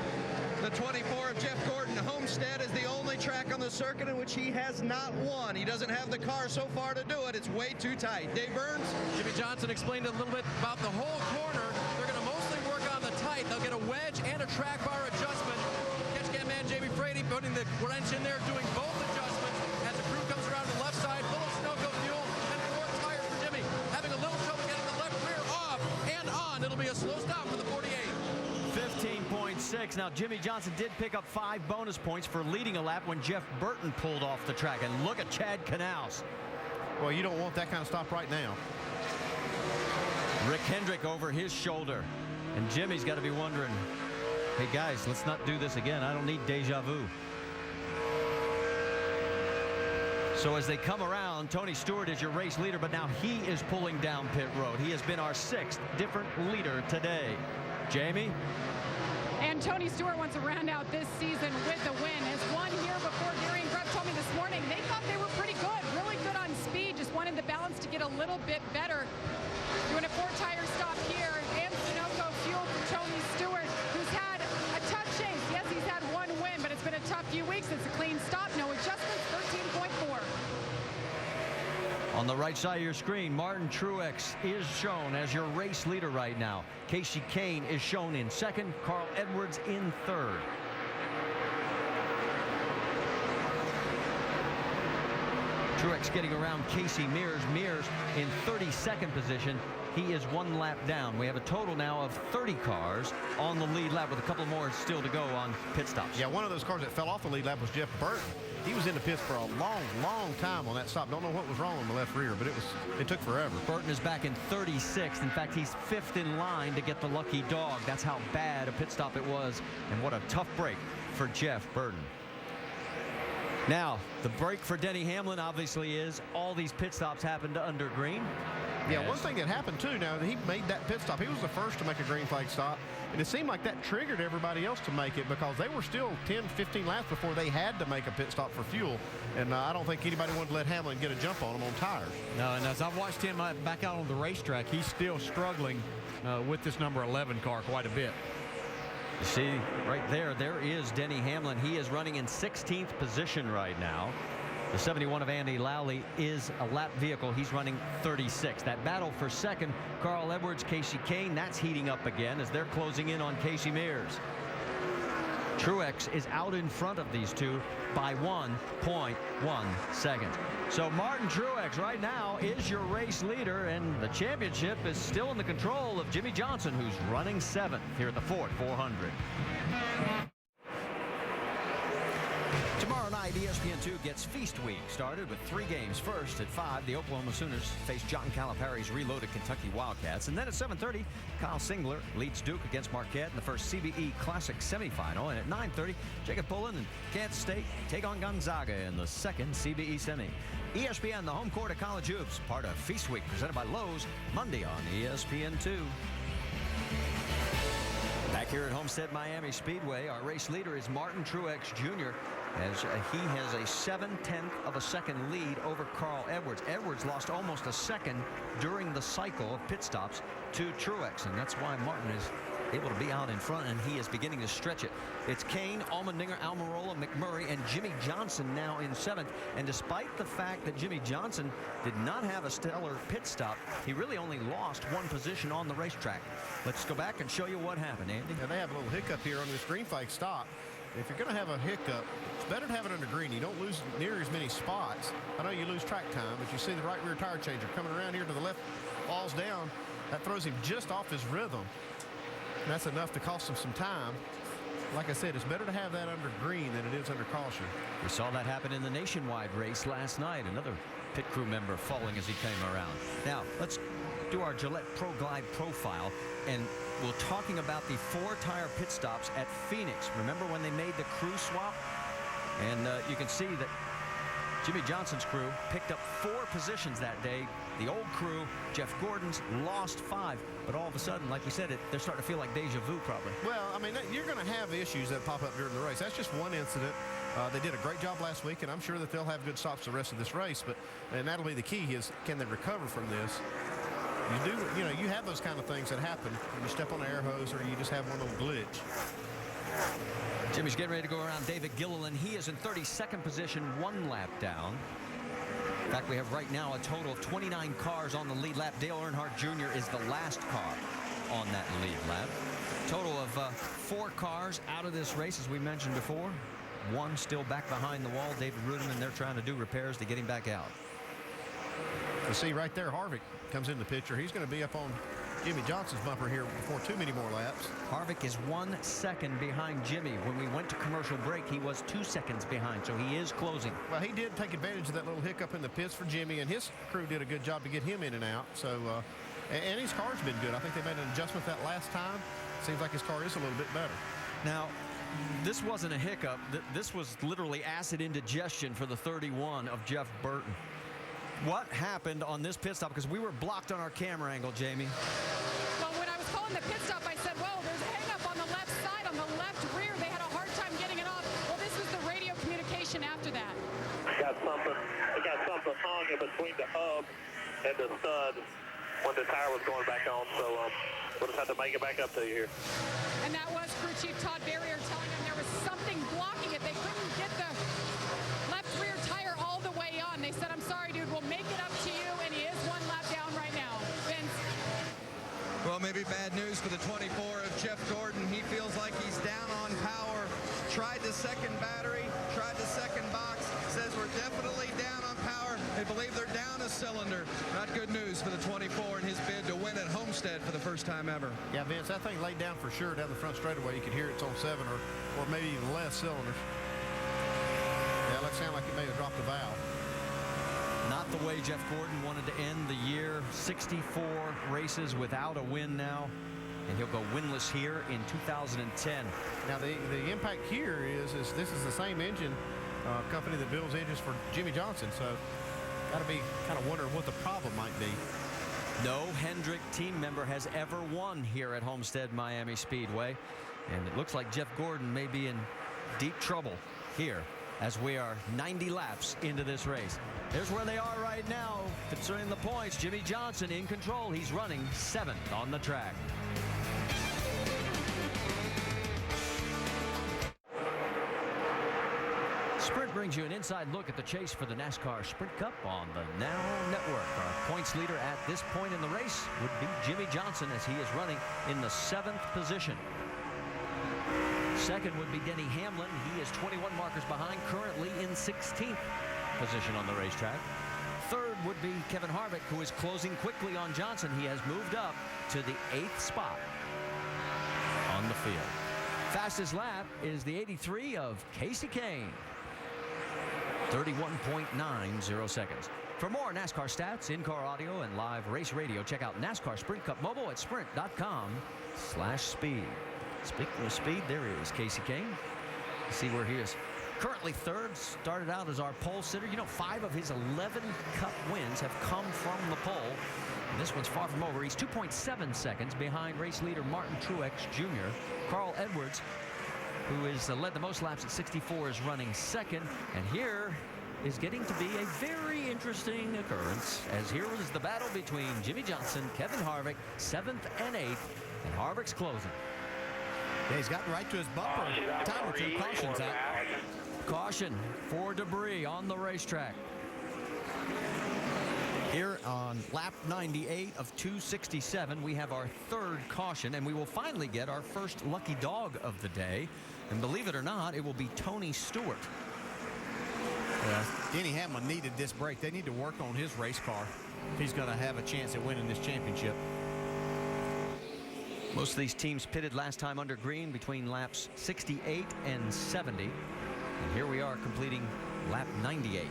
The 24 of Jeff Gordon. Homestead is the only track on the circuit in which he has not won. He doesn't have the car so far to do it. It's way too tight. Dave Burns? Jimmie Johnson explained a little bit about the whole corner. They're going to mostly work on the tight. They'll get a wedge and a track bar adjustment. Get putting the wrench in there, doing both adjustments as the crew comes around the left side, full of Sunoco fuel, and 4 tires for Jimmy. Having a little trouble getting the left rear off and on. It'll be a slow stop for the 48. 15.6. Now, Jimmy Johnson did pick up 5 bonus points for leading a lap when Jeff Burton pulled off the track. And look at Chad Knaus. Well, you don't want that kind of stop right now. Rick Hendrick over his shoulder. And Jimmy's got to be wondering, hey, guys, let's not do this again. I don't need deja vu. So as they come around, Tony Stewart is your race leader, but now he is pulling down pit road. He has been our 6th different leader today. Jamie? And Tony Stewart wants to round out this season with the win. Has won here before. Gary and Grub told me this morning they thought they were pretty good, really good on speed, just wanted the balance to get a little bit better. Doing a 4-tire stop here, and Sunoco fuel for Tony Stewart, who's had a tough chase. Yes, he's had 1 win, but it's been a tough few weeks. It's a clean stop, no adjustments, 13.4. On the right side of your screen, Martin Truex is shown as your race leader right now. Casey Kane is shown in 2nd, Carl Edwards in 3rd. Truex getting around Casey Mears. Mears in 32nd position. He is 1 lap down. We have a total now of 30 cars on the lead lap with a couple more still to go on pit stops. Yeah, one of those cars that fell off the lead lap was Jeff Burton. He was in the pits for a long time on that stop. Don't know what was wrong on the left rear, but it took forever. Burton is back in 36th. In fact, he's 5th in line to get the lucky dog. That's how bad a pit stop it was, and what a tough break for Jeff Burton. Now, the break for Denny Hamlin obviously is all these pit stops happened under green. Yeah, one thing that happened too, now that he made that pit stop, he was the first to make a green flag stop, and it seemed like that triggered everybody else to make it because they were still 10-15 laps before they had to make a pit stop for fuel, and I don't think anybody wanted to let Hamlin get a jump on him on tires. No, and as I've watched him back out on the racetrack, he's still struggling with this number 11 car quite a bit. You see right there, there is Denny Hamlin. He is running in 16th position right now. The 71 of Andy Lally is a lap vehicle. He's running 36. That battle for 2nd, Carl Edwards, Casey Kane, that's heating up again as they're closing in on Casey Mears. Truex is out in front of these two by 1.1 seconds. So Martin Truex right now is your race leader, and the championship is still in the control of Jimmy Johnson, who's running 7th here at the Ford 400. Tomorrow night, ESPN2 gets Feast Week, started with 3 games. First, at 5, the Oklahoma Sooners face John Calipari's reloaded Kentucky Wildcats. And then at 7:30, Kyle Singler leads Duke against Marquette in the first CBE Classic semifinal. And at 9:30, Jacob Pullen and Kansas State take on Gonzaga in the second CBE semi. ESPN, the home court of college hoops, part of Feast Week, presented by Lowe's, Monday on ESPN2. Back here at Homestead-Miami Speedway, our race leader is Martin Truex Jr., as he has a 7/10 of a second lead over Carl Edwards. Edwards lost almost a second during the cycle of pit stops to Truex, and that's why Martin is able to be out in front, and he is beginning to stretch it. It's Kane, Allmendinger, Almirola, McMurray, and Jimmy Johnson now in 7th. And despite the fact that Jimmy Johnson did not have a stellar pit stop, he really only lost 1 position on the racetrack. Let's go back and show you what happened, Andy. Yeah, they have a little hiccup here on this green flag stop. If you're going to have a hiccup, it's better to have it under green. You don't lose near as many spots. I know you lose track time, but you see the right rear tire changer coming around here to the left, falls down. That throws him just off his rhythm. And that's enough to cost him some time. Like I said, it's better to have that under green than it is under caution. We saw that happen in the nationwide race last night. Another pit crew member falling as he came around. Now, let's do our Gillette Pro Glide profile, and we're talking about the 4-tire pit stops at Phoenix. Remember when they made the crew swap? And you can see that Jimmy Johnson's crew picked up 4 positions that day. The old crew, Jeff Gordon's, lost 5. But all of a sudden, like you said, they're starting to feel like deja vu probably. Well, I mean, you're going to have issues that pop up during the race. That's just one incident. They did a great job last week, and I'm sure that they'll have good stops the rest of this race. And that'll be the key is, can they recover from this? You have those kind of things that happen when you step on an air hose or you just have one little glitch. Jimmy's getting ready to go around David Gilliland. He is in 32nd position, 1 lap down. In fact, we have right now a total of 29 cars on the lead lap. Dale Earnhardt Jr. is the last car on that lead lap. Total of 4 cars out of this race, as we mentioned before. one still back behind the wall. David Ruderman, they're trying to do repairs to get him back out. You see right there, Harvick comes in the picture. He's going to be up on Jimmy Johnson's bumper here before too many more laps. Harvick is 1 second behind Jimmy. When we went to commercial break, he was 2 seconds behind, so he is closing. Well, he did take advantage of that little hiccup in the pits for Jimmy, and his crew did a good job to get him in and out. So, and his car's been good. I think they made an adjustment that last time. Seems like his car is a little bit better. Now, this wasn't a hiccup. This was literally acid indigestion for the 31 of Jeff Burton. What happened on this pit stop? Because we were blocked on our camera angle, Jamie. Well, when I was calling the pit stop, I said, well, there's a hang up on the left side, on the left rear. They had a hard time getting it off. Well, this was the radio communication after that. Got something hung in between the hub and the stud when the tire was going back on, so we'll just have to make it back up to you here. And that was crew chief Todd Barrier telling them there was something blocking it. They couldn't get the left rear tire all the way on. They said, I'm sorry, dude, we'll make it up to you, and he is 1 lap down right now. Vince. Well, maybe bad news for the 24 of Jeff Gordon. He feels like he's down on power. Tried the second battery, tried the second box, says we're definitely down on power. They believe they're down a cylinder. Not good news for the 24 in his bid to win at Homestead for the first time ever. Yeah, Vince, that thing laid down for sure down the front straightaway. You could hear it's on 7 or maybe even less cylinders. Yeah, that sounded like it may have dropped the valve. Not the way Jeff Gordon wanted to end the year. 64 races without a win now. And he'll go winless here in 2010. Now, the impact here is this is the same engine company that builds engines for Jimmy Johnson. So, got to be kind of wondering what the problem might be. No Hendrick team member has ever won here at Homestead-Miami Speedway. And it looks like Jeff Gordon may be in deep trouble here as we are 90 laps into this race. Here's where they are right now concerning the points. Jimmy Johnson in control. He's running 7th on the track. Sprint brings you an inside look at the chase for the NASCAR Sprint Cup on the Now Network. Our points leader at this point in the race would be Jimmy Johnson as he is running in the 7th position. Second would be Denny Hamlin. He is 21 markers behind, currently in 16th position on the racetrack. Third would be Kevin Harvick, who is closing quickly on Johnson. He has moved up to the 8th spot on the field. Fastest lap is the 83 of Casey Kane. 31.90 seconds. For more NASCAR stats, in-car audio, and live race radio, check out NASCAR Sprint Cup Mobile at sprint.com/speed. Speaking of speed, there is Casey Kane. See where he is currently third. Started out as our pole sitter. You know, 5 of his 11 Cup wins have come from the pole. And this one's far from over. He's 2.7 seconds behind race leader Martin Truex Jr. Carl Edwards, who has led the most laps at 64, is running second. And here is getting to be a very interesting occurrence, as here was the battle between Jimmy Johnson, Kevin Harvick, 7th and 8th, and Harvick's closing. Yeah, he's gotten right to his bumper. Time or two, caution's out. Caution for debris on the racetrack. Here on lap 98 of 267, we have our third caution, and we will finally get our first lucky dog of the day. And believe it or not, it will be Tony Stewart. Denny Hamlin needed this break. They need to work on his race car if he's going to have a chance at winning this championship. Most of these teams pitted last time under green between laps 68 and 70. And here we are completing lap 98.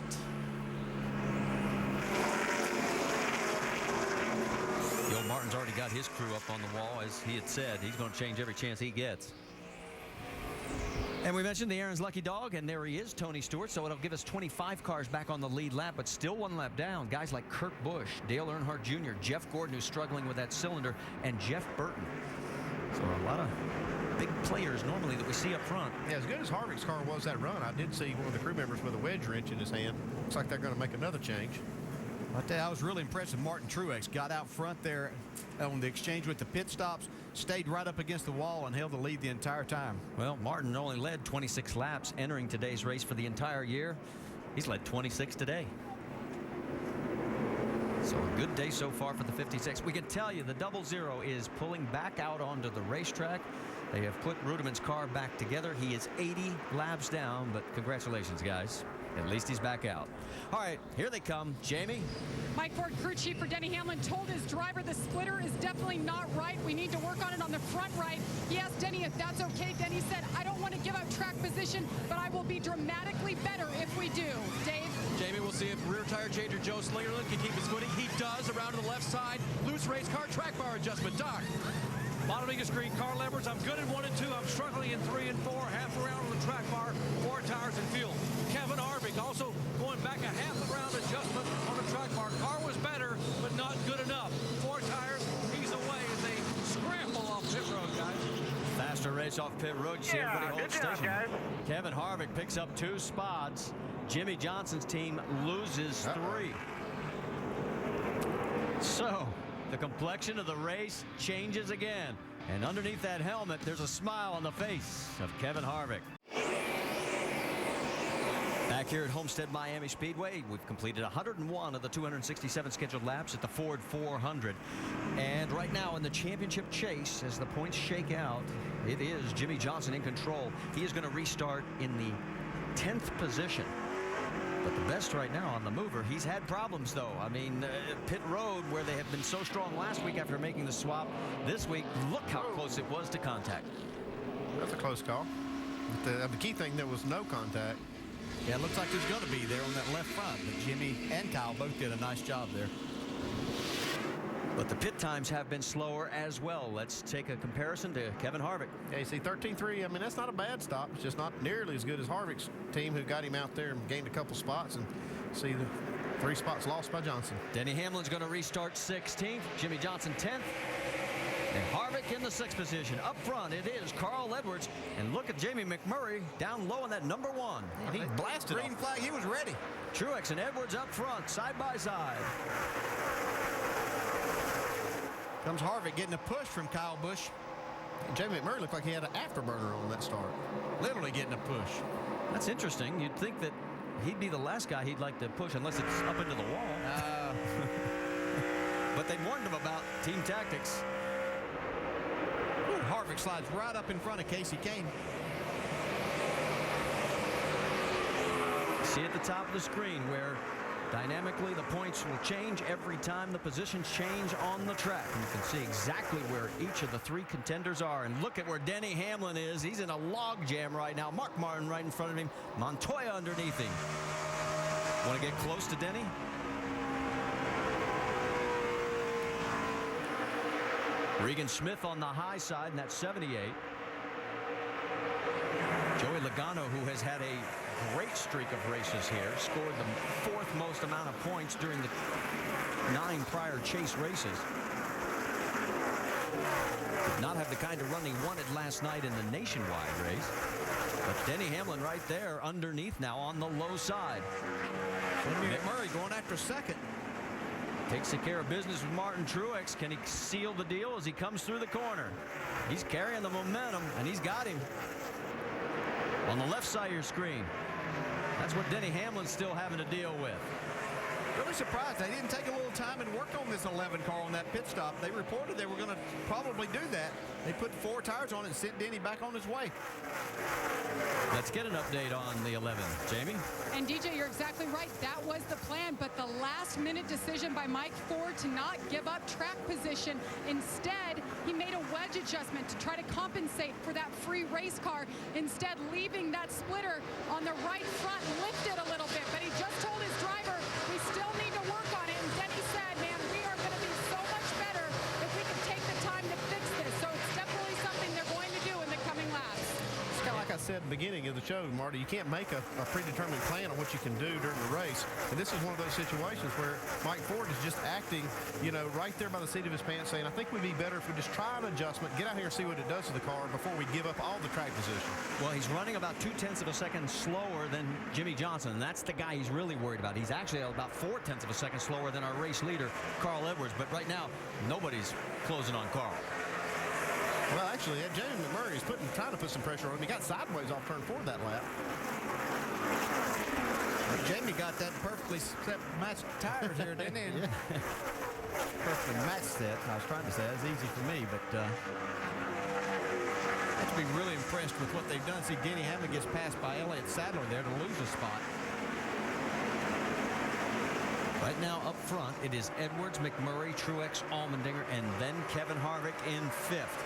Joe Martin's already got his crew up on the wall. As he had said, he's going to change every chance he gets. And we mentioned the Aaron's lucky dog, and there he is, Tony Stewart. So it'll give us 25 cars back on the lead lap, but still 1 lap down. Guys like Kurt Busch, Dale Earnhardt Jr., Jeff Gordon, who's struggling with that cylinder, and Jeff Burton. So a lot of big players normally that we see up front. Yeah, as good as Harvick's car was that run, I did see one of the crew members with a wedge wrench in his hand. Looks like they're going to make another change. I tell you, I was really impressed with Martin Truex. Got out front there on the exchange with the pit stops, stayed right up against the wall, and held the lead the entire time. Well, Martin only led 26 laps entering today's race for the entire year. He's led 26 today. So a good day so far for the 56. We can tell you the 00 is pulling back out onto the racetrack. They have put Rudimant's car back together. He is 80 laps down, but congratulations, guys. At least he's back out. All right, here they come. Jamie? Mike Ford, crew chief for Denny Hamlin, told his driver the splitter is definitely not right. We need to work on it on the front right. He asked Denny if that's okay. Denny said, I don't want to give up track position, but I will be dramatically better if we do. Dave? Jamie, we'll see if rear tire changer Joe Slingerland can keep his footing. He does around to the left side. Loose race car, track bar adjustment. Doc? Bottoming a screen, Carl Edwards. I'm good in 1 and 2. I'm struggling in 3 and 4. Half around on the track bar, 4 tires and fuel. Kevin Harvick also going back a half a round adjustment on the track bar. Car was better, but not good enough. 4 tires, he's away as they scramble off pit road, guys. Faster race off pit road. See everybody hold station. Guys. Kevin Harvick picks up 2 spots. Jimmy Johnson's team loses 3. So the complexion of the race changes again. And underneath that helmet, there's a smile on the face of Kevin Harvick. Back here at Homestead-Miami Speedway, we've completed 101 of the 267 scheduled laps at the Ford 400. And right now in the championship chase, as the points shake out, it is Jimmy Johnson in control. He is going to restart in the 10th position. But the best right now on the mover, he's had problems, though. I mean, pit road, where they have been so strong last week after making the swap, this week, look how close it was to contact. That's a close call. The key thing, there was no contact. Yeah, it looks like there's going to be there on that left front. But Jimmy and Kyle both did a nice job there. But the pit times have been slower as well. Let's take a comparison to Kevin Harvick. Yeah, you see 13.3. I mean, that's not a bad stop. It's just not nearly as good as Harvick's team, who got him out there and gained a couple spots. And see the 3 spots lost by Johnson. Denny Hamlin's going to restart 16th. Jimmy Johnson 10th. And Harvick in the 6th position. Up front, it is Carl Edwards. And look at Jamie McMurray down low in that number 1. And he blasted green flag. He was ready. Truex and Edwards up front, side by side. Comes Harvick getting a push from Kyle Busch. Jamie McMurray looked like he had an afterburner on that start. Literally getting a push. That's interesting. You'd think that he'd be the last guy he'd like to push unless it's up into the wall. But they warned him about team tactics. Ooh, Harvick slides right up in front of Casey Kane. See at the top of the screen where dynamically the points will change every time the positions change on the track. And you can see exactly where each of the 3 contenders are. And look at where Denny Hamlin is. He's in a log jam right now. Mark Martin right in front of him. Montoya underneath him. Want to get close to Denny? Regan Smith on the high side in that 78. Joey Logano, who has had a great streak of races here, scored the 4th most amount of points during the 9 prior chase races. Did not have the kind of run he wanted last night in the nationwide race. But Denny Hamlin right there underneath now on the low side. McMurray going after 2nd. Takes the care of business with Martin Truex. Can he seal the deal as he comes through the corner? He's carrying the momentum, and he's got him. On the left side of your screen, that's what Denny Hamlin's still having to deal with. Really surprised they didn't take a little time and work on this 11 car on that pit stop. They reported they were going to probably do that. They put 4 tires on it and sent Denny back on his way. Let's get an update on the 11. Jamie? And DJ, you're exactly right. That was the plan, but the last-minute decision by Mike Ford to not give up track position. Instead, he made a wedge adjustment to try to compensate for that free race car, instead leaving that splitter on the right front lifted a little bit. But he just told his driver, we still need to work on it. And Denny said, man, we are going to be so much better if we can take the time to fix this. So it's definitely something they're going to do in the coming laps. It's kind of like I said at the beginning of the show, Marty, you can't make a predetermined plan on what you can do during the race. And this is one of those situations where Mike Ford is just acting, you know, right there by the seat of his pants, saying, I think we'd be better if we just try an adjustment, get out here and see what it does to the car before we give up all the track position. Well, he's running about 0.2 of a second slower than Jimmy Johnson, and that's the guy he's really worried about. He's actually about 0.4 of a second slower than our race leader, Carl Edwards. But right now, nobody's closing on Carl. Well, actually, Jamie McMurray is trying to put some pressure on him. He got sideways off turn 4 that lap. Jamie got that perfectly set matched tires here, didn't he? Yeah. Perfectly matched set. I was trying to say that's easy for me, but that's to be really impressed with what they've done. See, Denny Hamlin gets passed by Elliott Sadler there to lose a spot. Right now up front, it is Edwards, McMurray, Truex, Allmendinger, and then Kevin Harvick in 5th.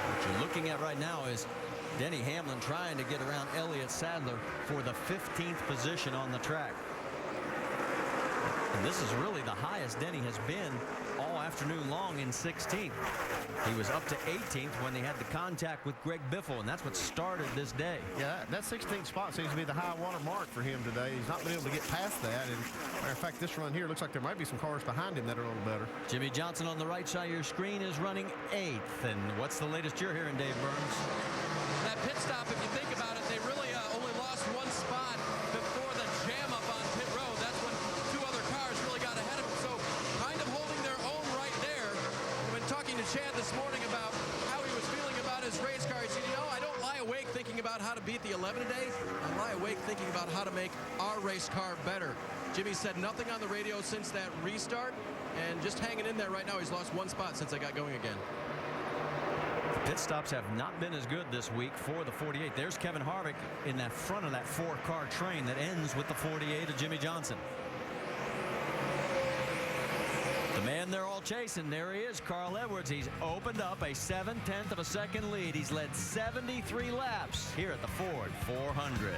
What you're looking at right now is Denny Hamlin trying to get around Elliott Sadler for the 15th position on the track. And this is really the highest Denny has been all afternoon long in 16th. He was up to 18th when they had the contact with Greg Biffle, and that's what started this day. Yeah, that 16th spot seems to be the high water mark for him today. He's not been able to get past that. And matter of fact, this run here looks like there might be some cars behind him that are a little better. Jimmy Johnson on the right side of your screen is running 8th. And what's the latest you're hearing, Dave Burns? That pit stop, if you think about it, they really only lost one spot before the jam up on pit road. That's when 2 other cars really got ahead of them. So kind of holding their own right there. I've been talking to Chad this morning about how he was feeling about his race car. He said, you know, I don't lie awake thinking about how to beat the 11 today. I lie awake thinking about how to make our race car better. Jimmy said nothing on the radio since that restart, and just hanging in there right now. He's lost 1 spot since they got going again. Pit stops have not been as good this week for the 48. There's Kevin Harvick in that front of that 4-car train that ends with the 48 of Jimmy Johnson. The man they're all chasing, there he is, Carl Edwards. He's opened up a 7/10 of a second lead. He's led 73 laps here at the Ford 400.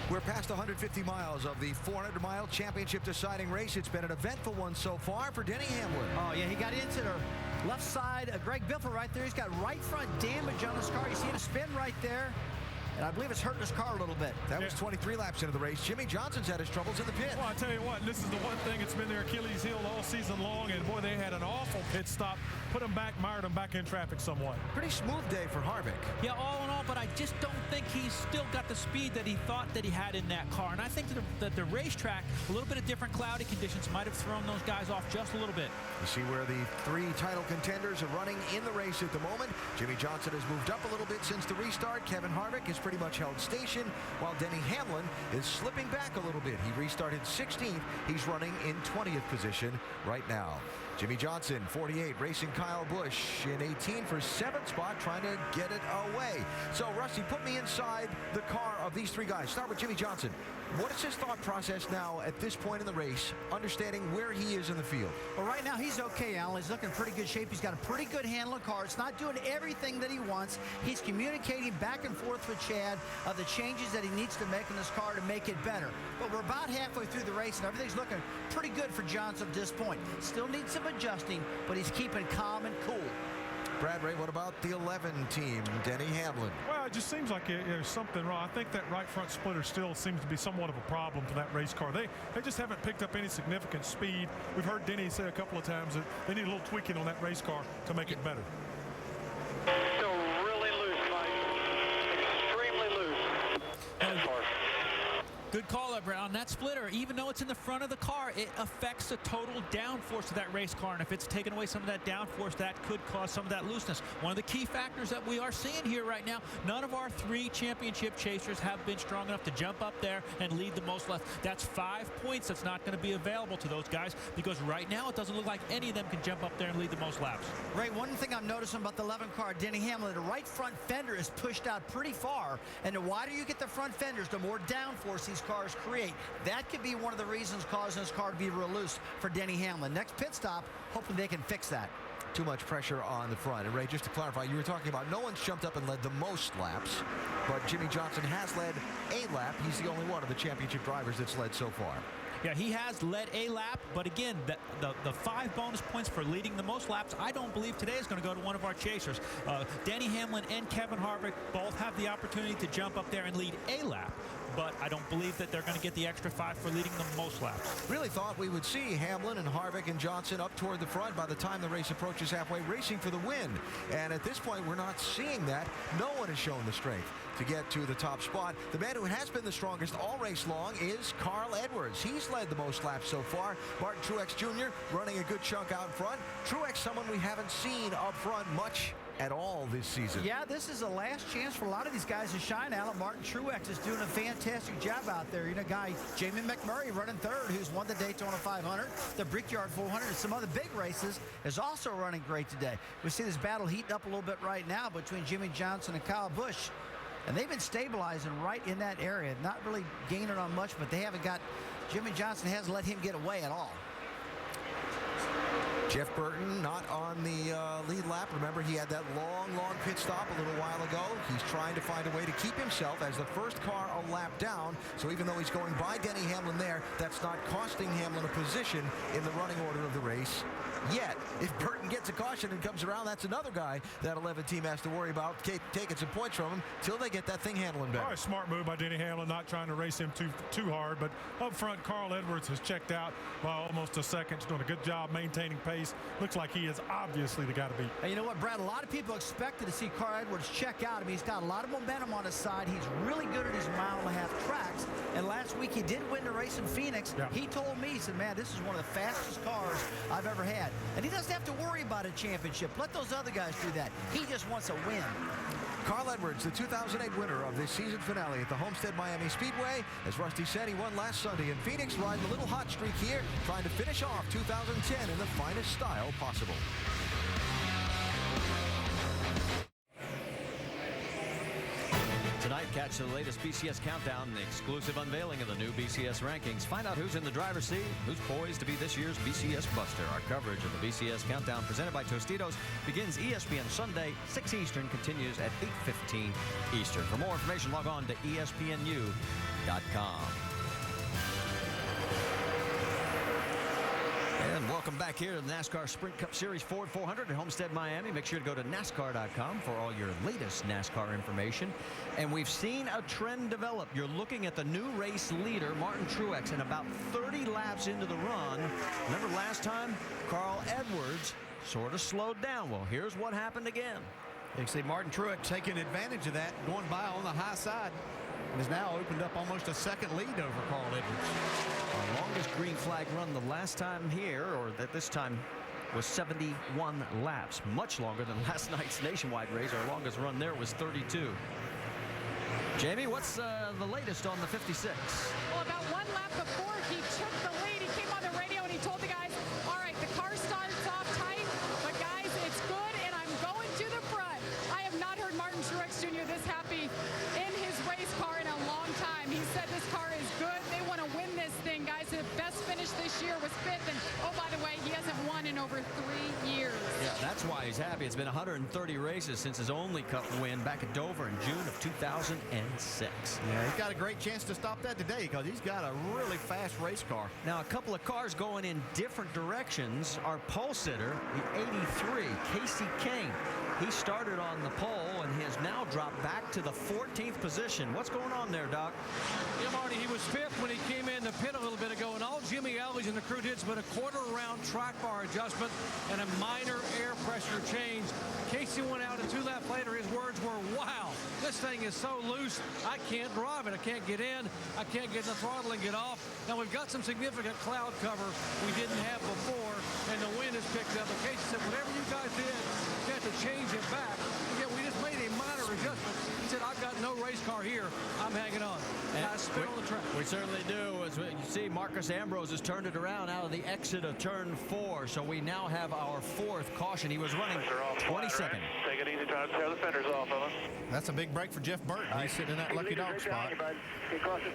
We're past 150 miles of the 400-mile championship deciding race. It's been an eventful one so far for Denny Hamlin. Oh, yeah, he got into the left side. Greg Biffle right there. He's got right front damage on his car. You see him spin right there. And I believe it's hurting his car a little bit. That was 23 laps into the race. Jimmy Johnson's had his troubles in the pit. Well, I tell you what, this is the one thing that's been their Achilles heel all season long. And, boy, they had an awful pit stop. Put them back, mired them back in traffic somewhat. Pretty smooth day for Harvick. Yeah, all in all, but I just don't think he's still got the speed that he thought that he had in that car. And I think that the racetrack, a little bit of different cloudy conditions might have thrown those guys off just a little bit. You see where the 3 title contenders are running in the race at the moment. Jimmy Johnson has moved up a little bit since the restart. Kevin Harvick has pretty much held station, while Denny Hamlin is slipping back a little bit. He restarted 16th. He's running in 20th position right now. Jimmy Johnson, 48, racing Kyle Busch in 18 for 7th spot, trying to get it away. So, Rusty, put me inside the car of these 3 guys. Start with Jimmy Johnson. What is his thought process now at this point in the race, understanding where he is in the field? Well, right now he's okay, Alan. He's looking in pretty good shape. He's got a pretty good handle of the car. It's not doing everything that he wants. He's communicating back and forth with Chad of the changes that he needs to make in this car to make it better. But we're about halfway through the race, and everything's looking pretty good for Johnson at this point. Still needs some adjusting, but he's keeping calm and cool. Brad Ray, what about the 11 team, Denny Hamlin? Well, it just seems like there's something wrong. I think that right front splitter still seems to be somewhat of a problem for that race car. They just haven't picked up any significant speed. We've heard Denny say a couple of times that they need a little tweaking on that race car to make it better. Still really loose, Mike. Extremely loose. Good call up, Brown. That splitter, even though it's in the front of the car, it affects the total downforce of that race car. And if it's taken away some of that downforce, that could cause some of that looseness. One of the key factors that we are seeing here right now, none of our 3 championship chasers have been strong enough to jump up there and lead the most laps. That's 5 points that's not going to be available to those guys, because right now it doesn't look like any of them can jump up there and lead the most laps. Ray, one thing I'm noticing about the 11 car, Denny Hamlin, the right front fender is pushed out pretty far. And the wider you get the front fenders, the more downforce these cars create. That could be one of the reasons causing this car to be real loose for Denny Hamlin. Next pit stop, hoping they can fix that. Too much pressure on the front. And Ray, just to clarify, you were talking about no one's jumped up and led the most laps, but Jimmy Johnson has led a lap. He's the only one of the championship drivers that's led so far. Yeah, he has led a lap, but again, the 5 bonus points for leading the most laps, I don't believe today is going to go to one of our chasers. Denny Hamlin and Kevin Harvick both have the opportunity to jump up there and lead a lap, but I don't believe that they're going to get the extra 5 for leading the most laps. Really thought we would see Hamlin and Harvick and Johnson up toward the front by the time the race approaches halfway, racing for the win. And at this point, we're not seeing that. No one has shown the strength to get to the top spot. The man who has been the strongest all race long is Carl Edwards. He's led the most laps so far. Martin Truex Jr. running a good chunk out front. Truex, someone we haven't seen up front much at all this season. Yeah, this is the last chance for a lot of these guys to shine out. Martin Truex is doing a fantastic job out there. You know, guy Jamie McMurray running third, who's won the Daytona 500, the Brickyard 400, and some other big races, is also running great today. We see this battle heating up a little bit right now between Jimmy Johnson and Kyle Busch. And they've been stabilizing right in that area. Not really gaining on much, but they haven't got, Jimmy Johnson hasn't let him get away at all. Jeff Burton not on the lead lap. Remember, he had that long pit stop a little while ago. He's trying to find a way to keep himself as the first car a lap down. So even though he's going by Denny Hamlin there, that's not costing Hamlin a position in the running order of the race yet. If Burton gets a caution and comes around, that's another guy that 11 team has to worry about taking some points from him till they get that thing handling better. All right, smart move by Denny Hamlin, not trying to race him too hard. But up front, Carl Edwards has checked out by almost a second. He's doing a good job maintaining pace. Looks like he is obviously the guy to beat. And you know what, Brad? A lot of people expected to see Carl Edwards check out. I mean, he's got a lot of momentum on his side. He's really good at his 1.5-mile tracks. And last week he did win the race in Phoenix. Yeah. He told me, he said, man, this is one of the fastest cars I've ever had. And he doesn't have to worry about a championship. Let those other guys do that. He just wants a win. Carl Edwards, the 2008 winner of this season finale at the Homestead-Miami Speedway. As Rusty said, he won last Sunday in Phoenix, riding a little hot streak here, trying to finish off 2010 in the finest style possible. Tonight, catch the latest BCS countdown and the exclusive unveiling of the new BCS rankings. Find out who's in the driver's seat, who's poised to be this year's BCS Buster. Our coverage of the BCS countdown presented by Tostitos begins ESPN Sunday, 6 Eastern, continues at 8:15 Eastern. For more information, log on to ESPNU.com. And welcome back here to the NASCAR Sprint Cup Series Ford 400 at Homestead-Miami. Make sure to go to NASCAR.com for all your latest NASCAR information. And we've seen a trend develop. You're looking at the new race leader, Martin Truex, and about 30 laps into the run. Remember last time, Carl Edwards sort of slowed down. Well, here's what happened again. You can see Martin Truex taking advantage of that, going by on the high side, and has now opened up almost a second lead over Carl Edwards. Our longest green flag run the last time here, or at this time, was 71 laps. Much longer than last night's nationwide race. Our longest run there was 32. Jamie, what's the latest on the 56? Well, about one lap before he took the lead, he came on the radio and he told the guys, all right, the car starts off tight, but guys, it's good, and I'm going to the front. I have not heard Martin Truex Jr. this happy in his race car in a long time. He said this car is good. They want to win this thing, guys. The best finish this year was 5th, and oh, by the way, he hasn't won in over 3 years. Yeah, that's why he's happy. It's been 130 races since his only Cup win back at Dover in June of 2006. Yeah, he's got a great chance to stop that today because he's got a really fast race car. Now, a couple of cars going in different directions. Our pole sitter, the 83, Casey Kane. He started on the pole and has now dropped back to the 14th position. What's going on there, Doc? Yeah, Marty, he was 5th when he came in the pit a little bit ago, and all Jimmy Elliott and the crew did was a quarter-round track bar adjustment and a minor air pressure change. Casey went out, and 2 laps later, his words were, wow, this thing is so loose, I can't drive it. I can't get in, I can't get in the throttle and get off. Now, we've got some significant cloud cover we didn't have before, and the wind has picked up. But Casey said, whatever you guys did, you have to change it back. Again, we just made a minor adjustment. He said, I've got no race car here. I'm hanging on. And I spit on the track. We certainly do. As you see, Marcus Ambrose has turned it around out of the exit of turn 4. So we now have our 4th caution. He was running 22nd. Right. Take it easy, trying to tear the fenders off of us. That's a big break for Jeff Burton. He's sitting in that lucky dog spot.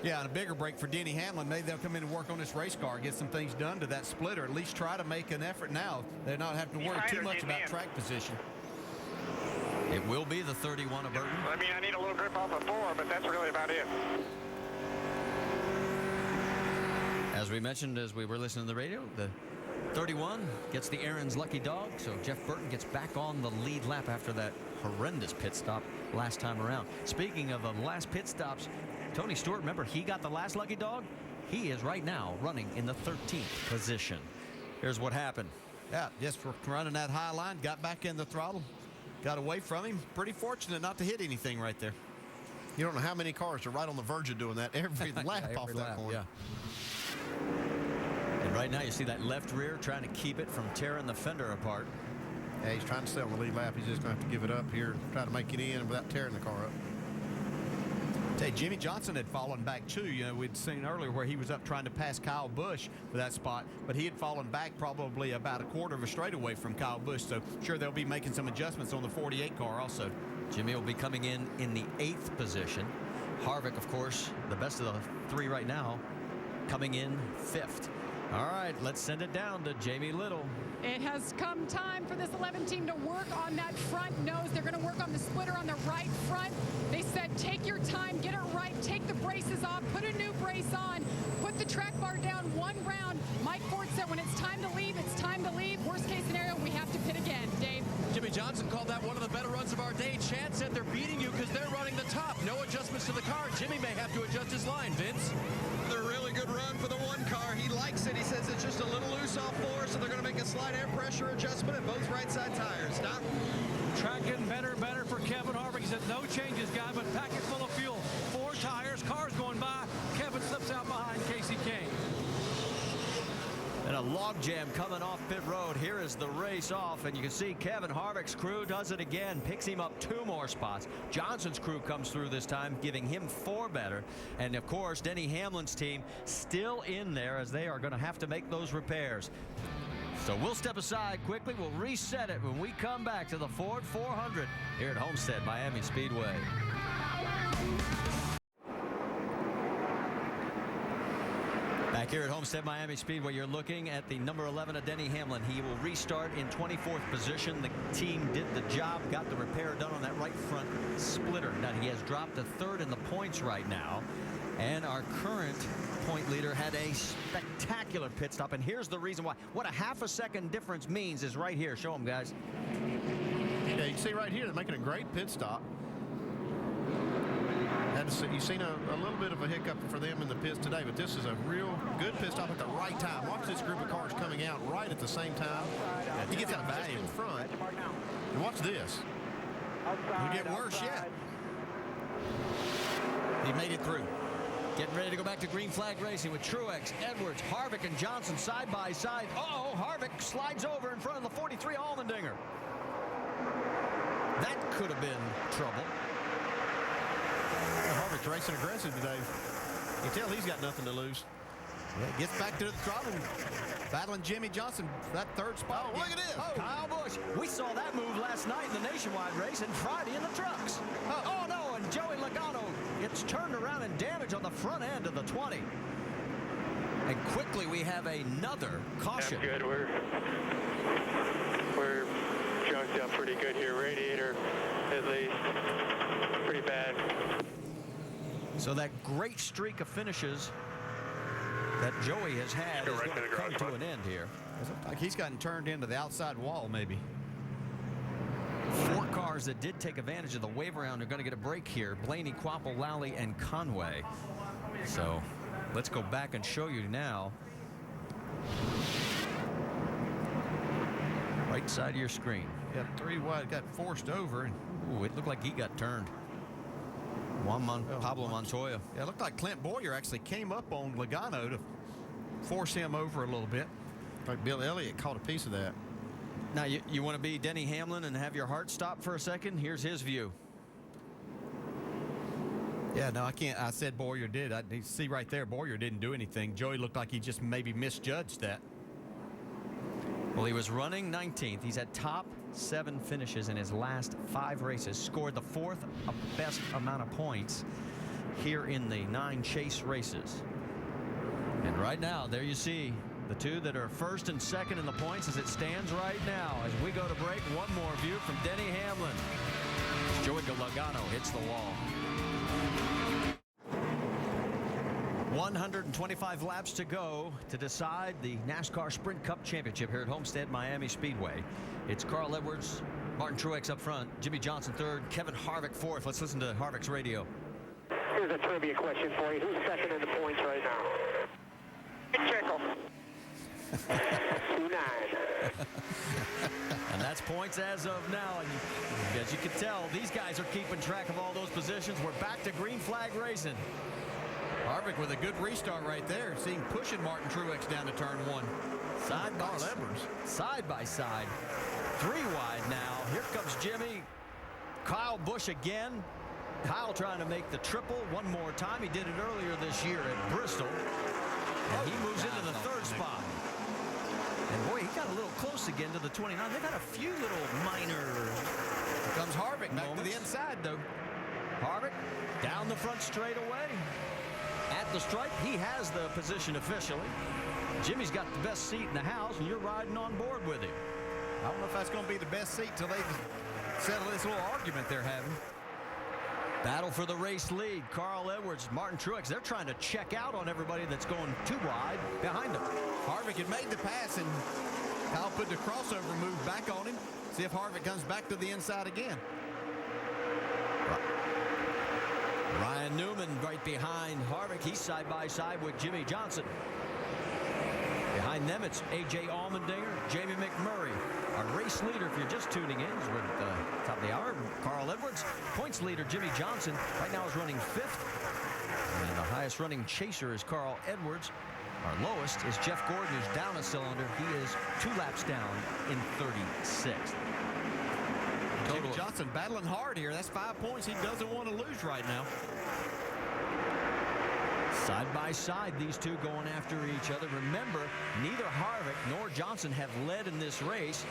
Yeah, and a bigger break for Denny Hamlin. Maybe they'll come in and work on this race car, get some things done to that splitter, at least try to make an effort now. They're not having to worry too much about track position. It will be the 31 of Burton. I mean, I need a little grip off of 4, but that's really about it. As we mentioned as we were listening to the radio, the 31 gets the Aaron's lucky dog, so Jeff Burton gets back on the lead lap after that horrendous pit stop last time around. Speaking of the last pit stops, Tony Stewart, remember, he got the last lucky dog? He is right now running in the 13th position. Here's what happened. Yeah, just for running that high line, got back in the throttle, got away from him. Pretty fortunate not to hit anything right there. You don't know how many cars are right on the verge of doing that every lap every off that lap, corner. yeah. And right now you see that left rear trying to keep it from tearing the fender apart. Yeah, he's trying to stay on the lead lap. He's just going to have to give it up here, try to make it in without tearing the car up. Jimmy Johnson had fallen back too. You know, we'd seen earlier where he was up trying to pass Kyle Busch for that spot, but he had fallen back probably about a quarter of a straightaway from Kyle Busch. So sure, they'll be making some adjustments on the 48 car also. Jimmy will be coming in the 8th position. Harvick, of course, the best of the 3 right now, coming in 5th. All right, let's send it down to Jamie Little. It has come time for this 11 team to work on that front nose. They're going to work on the splitter on the right front. They said take your time, get it right, take the braces off, put a new brace on, put the track bar down 1 round. Mike Ford said when it's time to leave, it's time to leave. Worst case scenario, we have to pit again. Dave? Jimmy Johnson called that one of the better runs of our day. Chad said they're beating you because they're running the top. No adjustments to the car. Jimmy may have to adjust his line, Vince. A really good run for the 1 car. He likes it. He says it's just a little loose off 4, so they're going to make a slight air pressure adjustment at both right side tires. Stop. Track getting better and better for Kevin Harvick. He said no changes, guy, but pack it full of fuel. 4 tires, cars going by. Kevin slips out behind Casey Kane. And a log jam coming off pit road. Here is the race off, and you can see Kevin Harvick's crew does it again, picks him up 2 more spots. Johnson's crew comes through this time, giving him 4 better. And of course, Denny Hamlin's team still in there as they are going to have to make those repairs. So we'll step aside quickly. We'll reset it when we come back to the Ford 400 here at Homestead-Miami Speedway. Back here at Homestead-Miami Speedway, you're looking at the number 11 of Denny Hamlin. He will restart in 24th position. The team did the job, got the repair done on that right front splitter. Now, he has dropped to 3rd in the points right now. And our current point leader had a spectacular pit stop. And here's the reason why. What a half a second difference means is right here. Show them, guys. Yeah, you can see right here, they're making a great pit stop. You've seen a little bit of a hiccup for them in the pits today, but this is a real good pit stop at the right time. Watch this group of cars coming out right at the same time. Yeah, he gets out back in front. And watch this. It'll get worse yet. He made it through. Getting ready to go back to green flag racing with Truex, Edwards, Harvick, and Johnson side by side. Uh-oh, Harvick slides over in front of the 43 Allmendinger. That could have been trouble. Harvick's racing aggressive today. You can tell he's got nothing to lose. Yeah, gets back to the throttle, battling Jimmy Johnson for that 3rd spot. Oh, look at this. Oh, Kyle Busch. We saw that move last night in the Nationwide race and Friday in the trucks. Oh no, and Joey Logano gets turned around and damaged on the front end of the 20. And quickly we have another caution. That's good. We're junked up pretty good here. Radiator, at least, pretty bad. So that great streak of finishes that Joey has had is going to come to an end here. It looks like he's gotten turned into the outside wall, maybe. 4 cars that did take advantage of the wave round are going to get a break here. Blaney, Quapple, Lally, and Conway. So let's go back and show you now. Right side of your screen. Yeah, 3 wide got forced over. And ooh, it looked like he got turned. Pablo Montoya. Yeah, it looked like Clint Boyer actually came up on Logano to force him over a little bit. Like Bill Elliott caught a piece of that. Now, you want to be Denny Hamlin and have your heart stop for a second? Here's his view. Yeah, no, I can't. I said Boyer did. I see right there, Boyer didn't do anything. Joey looked like he just maybe misjudged that. Well, he was running 19th. He's had top 7 finishes in his last 5 races. Scored the 4th best amount of points here in the 9 chase races. And right now, there you see the 2 that are 1st and 2nd in the points as it stands right now. As we go to break, one more view from Denny Hamlin. Joey Logano hits the wall. 125 laps to go to decide the NASCAR Sprint Cup Championship here at Homestead-Miami Speedway. It's Carl Edwards, Martin Truex up front, Jimmy Johnson 3rd, Kevin Harvick 4th. Let's listen to Harvick's radio. Here's a trivia question for you. Who's 2nd in the points right now? Checkle. 2-9. And that's points as of now. And as you can tell, these guys are keeping track of all those positions. We're back to green flag racing. Harvick with a good restart right there. Seeing pushing Martin Truex down to turn 1. Side by side. 3 wide now. Here comes Jimmy. Kyle Busch again. Kyle trying to make the triple one more time. He did it earlier this year at Bristol. And he moves into the 3rd spot. And boy, he got a little close again to the 29. They've had a few little minor. Here comes Harvick back to the inside, though. Harvick down the front straightaway. At the stripe, he has the position officially. Jimmy's got the best seat in the house, and you're riding on board with him. I don't know if that's going to be the best seat till they settle this little argument they're having. Battle for the race lead. Carl Edwards, Martin Truex, they're trying to check out on everybody that's going too wide behind them. Harvick had made the pass, and Kyle put the crossover move back on him. See if Harvick comes back to the inside again. Ryan Newman right behind Harvick. He's side by side with Jimmy Johnson. Behind them, it's A.J. Allmendinger, Jamie McMurray. Our race leader, if you're just tuning in, is with top of the hour, Carl Edwards. Points leader, Jimmy Johnson, right now is running 5th. And the highest running chaser is Carl Edwards. Our lowest is Jeff Gordon, who's down a cylinder. He is 2 laps down in 36th. Jimmy Johnson battling hard here. That's 5 points he doesn't want to lose right now. Side by side, these two going after each other. Remember, neither Harvick nor Johnson have led in this race.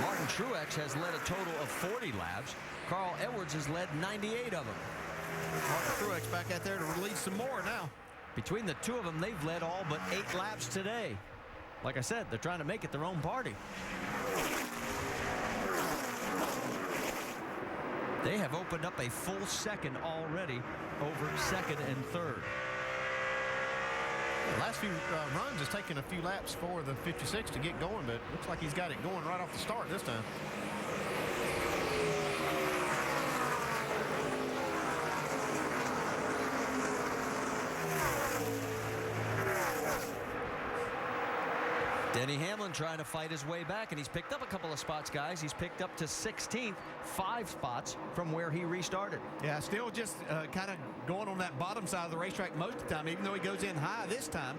Martin Truex has led a total of 40 laps. Carl Edwards has led 98 of them. Martin Truex back out there to release some more now. Between the two of them, they've led all but 8 laps today. Like I said, they're trying to make it their own party. They have opened up a full second already over 2nd and 3rd. The last few runs has taken a few laps for the 56 to get going, but it looks like he's got it going right off the start this time. Denny Hamlin trying to fight his way back, and he's picked up a couple of spots, guys. He's picked up to 16th, 5 spots from where he restarted. Yeah, still just kind of going on that bottom side of the racetrack most of the time, even though he goes in high this time.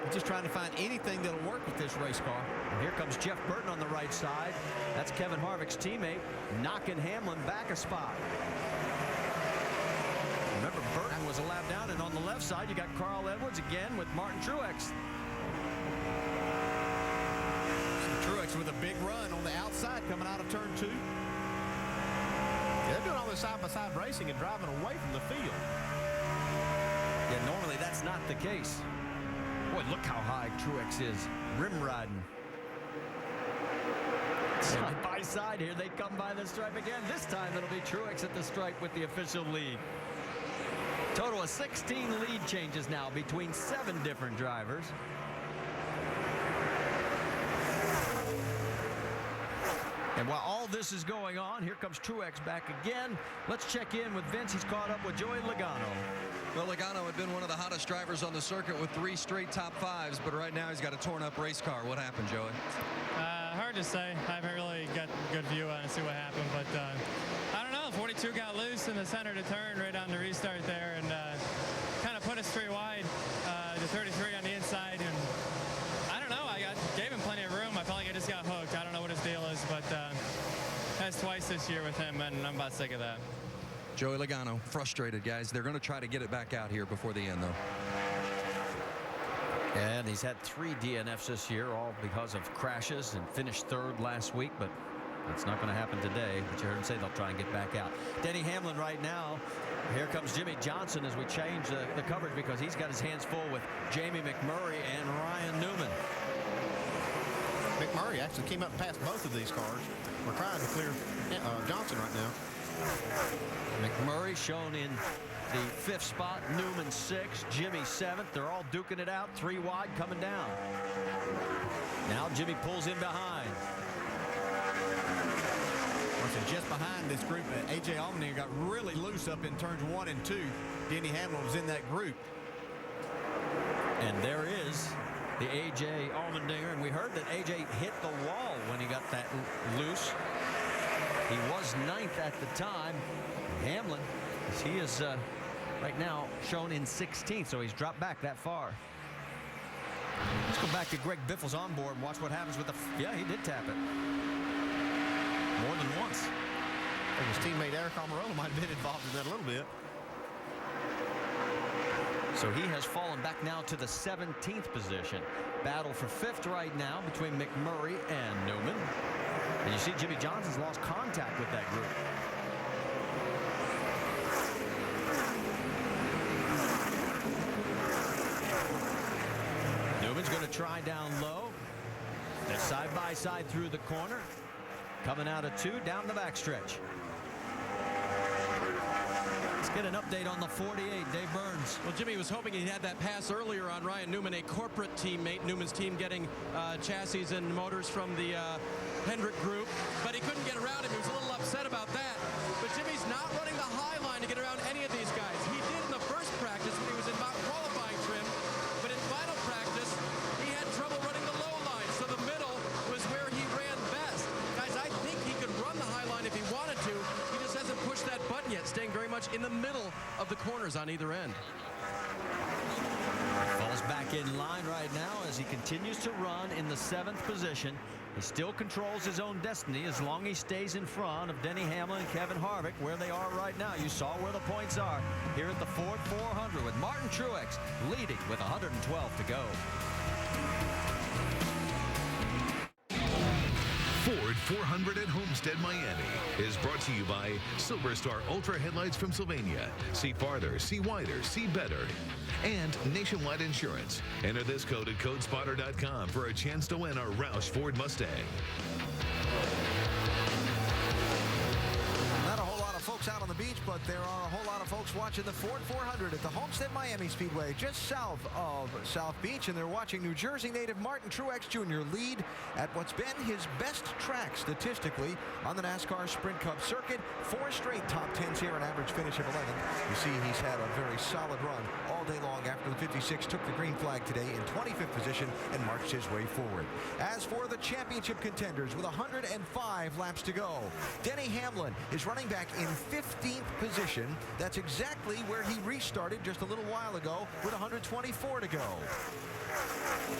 He's just trying to find anything that'll work with this race car. And here comes Jeff Burton on the right side. That's Kevin Harvick's teammate, knocking Hamlin back a spot. Remember, Burton was a lap down, and on the left side, you got Carl Edwards again with Martin Truex. Truex with a big run on the outside coming out of turn 2. Yeah, they're doing all this side-by-side racing and driving away from the field. Yeah, normally that's not the case. Boy, look how high Truex is. Rim riding. Side by side here. They come by the stripe again. This time it'll be Truex at the stripe with the official lead. Total of 16 lead changes now between 7 different drivers. And while all this is going on, here comes Truex back again. Let's check in with Vince. He's caught up with Joey Logano. Well, Logano had been one of the hottest drivers on the circuit with 3 straight top 5s, but right now he's got a torn-up race car. What happened, Joey? Hard to say. I haven't really got a good view on it to see what happened, but I don't know. 42 got loose in the center to turn right on the restart there, and kind of put us 3 wide. The 33 on the inside, and I don't know. Gave him plenty of room. I felt like I just got hooked. I don't know what his deal is, but that's twice this year with him, and I'm about sick of that. Joey Logano, frustrated, guys. They're going to try to get it back out here before the end, though. And he's had 3 DNFs this year, all because of crashes, and finished 3rd last week, but that's not going to happen today. But you heard him say they'll try and get back out. Denny Hamlin right now. Here comes Jimmy Johnson as we change the coverage because he's got his hands full with Jamie McMurray and Ryan Newman. McMurray actually came up past both of these cars. We're trying to clear Johnson right now. McMurray shown in the 5th spot, Newman 6th, Jimmy 7th. They're all duking it out, 3 wide coming down. Now Jimmy pulls in behind. Just behind this group, A.J. Allmendinger got really loose up in turns 1 and 2. Denny Hamlin was in that group. And there is the A.J. Allmendinger, and we heard that A.J. hit the wall when he got that loose. He was 9th at the time. Hamlin, he is right now shown in 16th, so he's dropped back that far. Let's go back to Greg Biffle's onboard and watch what happens with the... Yeah, he did tap it. More than once. I think his teammate Eric Almirola might have been involved in that a little bit. So he has fallen back now to the 17th position. Battle for 5th right now between McMurray and Newman. And you see Jimmy Johnson's lost contact with that group. Newman's going to try down low. They're side by side through the corner. Coming out of 2 down the backstretch. Let's get an update on the 48, Dave Burns. Well, Jimmy was hoping he had that pass earlier on Ryan Newman, a corporate teammate. Newman's team getting chassis and motors from the Hendrick group, but he couldn't get around him. He was a little upset about that. But Jimmy's not running the high line to get around any of these guys. He did in the first practice when he was in qualifying trim, but in final practice, he had trouble running the low line. So the middle was where he ran best. Guys, I think he could run the high line if he wanted to. He just hasn't pushed that button yet, staying very much in the middle of the corners on either end. Falls back in line right now as he continues to run in the 7th position. He still controls his own destiny as long as he stays in front of Denny Hamlin and Kevin Harvick where they are right now. You saw where the points are here at the Ford 400 with Martin Truex leading with 112 to go. Ford 400 at Homestead-Miami is brought to you by Silver Star Ultra Headlights from Sylvania. See farther, see wider, see better. And Nationwide Insurance. Enter this code at codespotter.com for a chance to win a Roush Ford Mustang. Not a whole lot of folks out on the beach, but there are a whole lot of folks watching the Ford 400 at the Homestead-Miami Speedway just south of South Beach, and they're watching New Jersey native Martin Truex Jr. lead at what's been his best track statistically on the NASCAR Sprint Cup circuit. 4 straight top 10s here, an average finish of 11. You see he's had a very solid run all day long after the 56 took the green flag today in 25th position and marched his way forward. As for the championship contenders with 105 laps to go, Denny Hamlin is running back in 15th position. That's exactly where he restarted just a little while ago with 124 to go.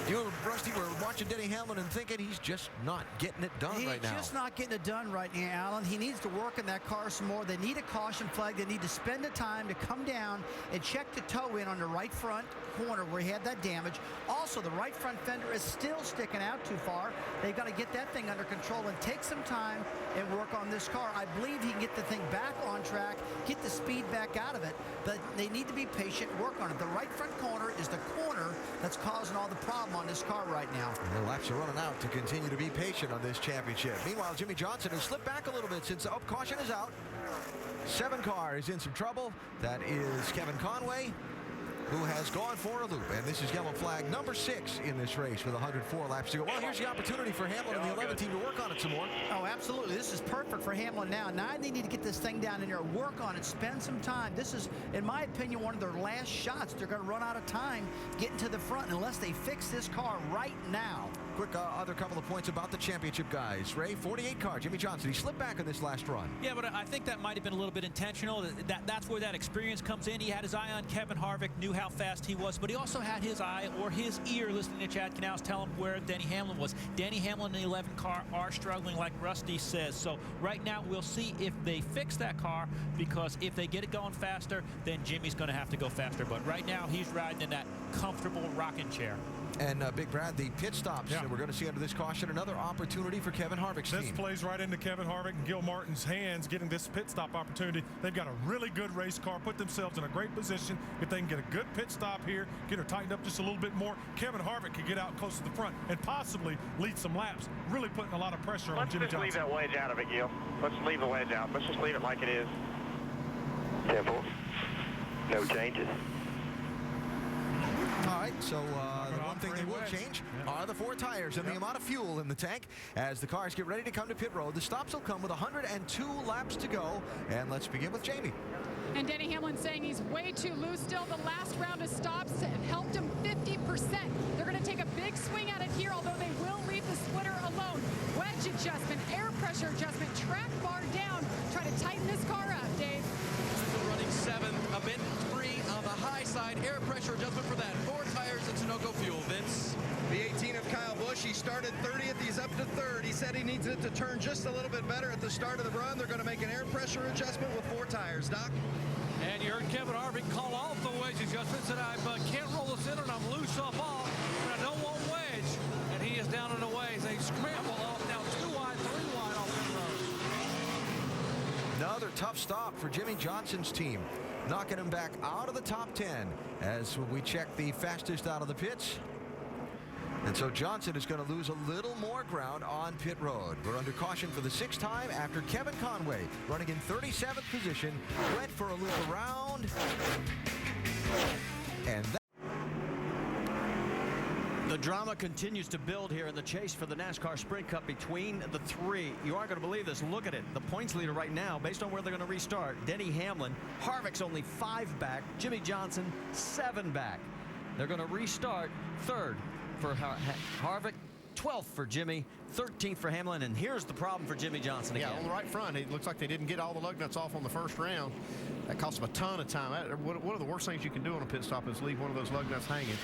You, Rusty, were watching Denny Hamlin and thinking he's just not getting it done right now. He's just not getting it done right now, Alan. He needs to work in that car some more. They need a caution flag. They need to spend the time to come down and check the toe in on the right front corner where he had that damage. Also, the right front fender is still sticking out too far. They've got to get that thing under control and take some time and work on this car. I believe he can get the thing back on track, get the speed back out of it, but they need to be patient and work on it. The right front corner is the corner that's causing all the problem on this car right now. And the laps are running out to continue to be patient on this championship. Meanwhile, Jimmy Johnson has slipped back a little bit since caution is out. 7 cars in some trouble. That is Kevin Conway, who has gone for a loop. And this is yellow flag number 6 in this race with 104 laps to go. Well, here's the opportunity for Hamlin and the 11 team to work on it some more. Oh, absolutely. This is perfect for Hamlin now. Now they need to get this thing down in there, work on it, spend some time. This is, in my opinion, one of their last shots. They're going to run out of time getting to the front unless they fix this car right now. Quick other couple of points about the championship guys. Ray, 48 car, Jimmy Johnson. He slipped back in this last run. Yeah, but I think that might have been a little bit intentional. That's where that experience comes in. He had his eye on Kevin Harvick, knew how fast he was, but he also had his eye or his ear listening to Chad Canals tell him where Denny Hamlin was. Denny Hamlin and the 11 car are struggling, like Rusty says. So right now we'll see if they fix that car, because if they get it going faster, then Jimmy's going to have to go faster. But right now he's riding in that comfortable rocking chair. And Big Brad, the pit stops that we're going to see under this caution, another opportunity for Kevin Harvick's team. This plays right into Kevin Harvick and Gil Martin's hands, getting this pit stop opportunity. They've got a really good race car, put themselves in a great position. If they can get a good pit stop here, get her tightened up just a little bit more, Kevin Harvick could get out close to the front and possibly lead some laps, really putting a lot of pressure on Jimmy Johnson. Let's just leave that wedge out of it, Gil. Let's leave the wedge out. Let's just leave it like it is. 10-4. No changes. All right, so the one thing they will change are the 4 tires and the amount of fuel in the tank as the cars get ready to come to pit road. The stops will come with 102 laps to go. And let's begin with Jamie. And Denny Hamlin saying he's way too loose still. The last round of stops have helped him 50%. They're going to take a big swing at it here, although they will leave the splitter alone. Wedge adjustment, air pressure adjustment, track bar down. Try to tighten this car up, Dave. Running 7th, a bit 3 on the high side. Air pressure adjustment for that. 4 tires and Sunoco fuel. Vince. The 18 of Kyle Busch, he started 30th, he's up to 3rd. He said he needs it to turn just a little bit better at the start of the run. They're going to make an air pressure adjustment with 4 tires. Doc? And you heard Kevin Harvick call off the wedge adjustment, said I can't roll the center and I'm loose off all, and I don't want wedge. And he is down and away. They scramble off now 2 wide, 3 wide off the road. Another tough stop for Jimmy Johnson's team, knocking him back out of the top 10 as we check the fastest out of the pits. And so Johnson is going to lose a little more ground on pit road. We're under caution for the 6th time after Kevin Conway, running in 37th position, went for a loop around. And the drama continues to build here in the chase for the NASCAR Sprint Cup between the 3. You aren't going to believe this. Look at it. The points leader right now, based on where they're going to restart, Denny Hamlin. Harvick's only 5 back. Jimmy Johnson, 7 back. They're going to restart 3rd for Harvick, 12th for Jimmy, 13th for Hamlin, and here's the problem for Jimmy Johnson again. Yeah, on the right front, it looks like they didn't get all the lug nuts off on the first round. That cost them a ton of time. One of the worst things you can do on a pit stop is leave one of those lug nuts hanging.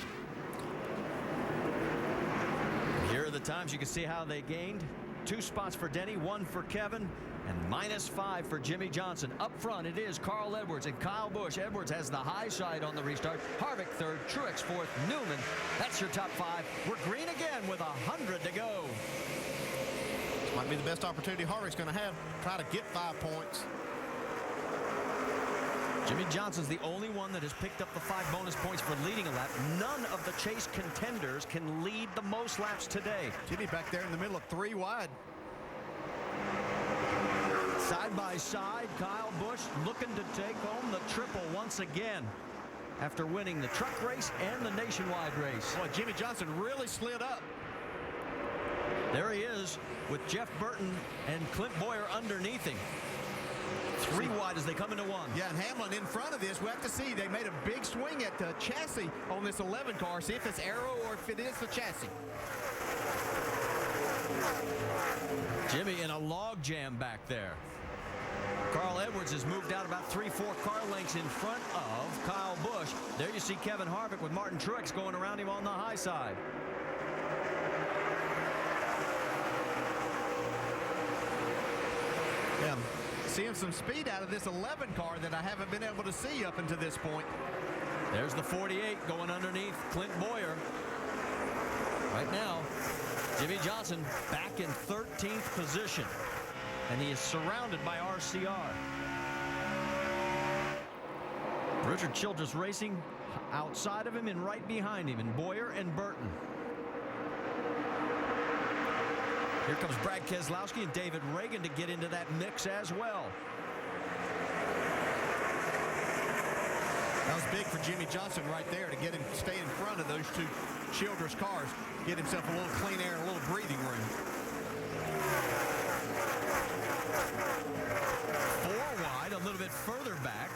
Here are the times. You can see how they gained. 2 spots for Denny, 1 for Kevin, and -5 for Jimmy Johnson. Up front, it is Carl Edwards and Kyle Busch. Edwards has the high side on the restart. Harvick 3rd, Truex 4th, Newman. That's your top 5. We're green again with 100 to go. This might be the best opportunity Harvick's going to have. Try to get 5 points. Jimmy Johnson's the only one that has picked up the 5 bonus points for leading a lap. None of the chase contenders can lead the most laps today. Jimmy back there in the middle of 3 wide. Side by side, Kyle Busch looking to take home the triple once again after winning the truck race and the nationwide race. Boy, Jimmy Johnson really slid up. There he is with Jeff Burton and Clint Boyer underneath him. 3 wide as they come into 1. Yeah, and Hamlin in front of this. We have to see. They made a big swing at the chassis on this 11 car. See if it's aero or if it is the chassis. Jimmy in a log jam back there. Carl Edwards has moved out about 3-4 car lengths in front of Kyle Busch. There you see Kevin Harvick with Martin Truex going around him on the high side. Yeah, seeing some speed out of this 11 car that I haven't been able to see up until this point. There's the 48 going underneath Clint Boyer. Right now, Jimmy Johnson back in 13th position. And he is surrounded by RCR. Richard Childress Racing outside of him and right behind him, and Boyer and Burton. Here comes Brad Keselowski and David Reagan to get into that mix as well. That was big for Jimmy Johnson right there to get him stay in front of those 2 Childress cars, get himself a little clean air and a little breathing room. 4 wide, a little bit further back.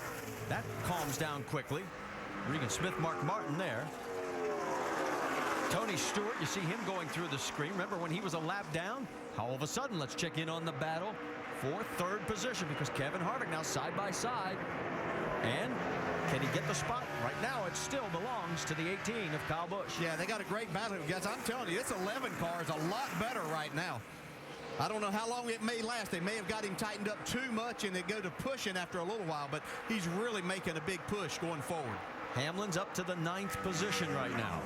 That calms down quickly. Regan Smith, Mark Martin there. Tony Stewart, you see him going through the screen. Remember when he was a lap down? All of a sudden, let's check in on the battle for 3rd position because Kevin Harvick now side by side. And can he get the spot? Right now, it still belongs to the 18 of Kyle Busch. Yeah, they got a great battle, guys. I'm telling you, this 11 car is a lot better right now. I don't know how long it may last. They may have got him tightened up too much and they go to pushing after a little while, but he's really making a big push going forward. Hamlin's up to the 9th position right now.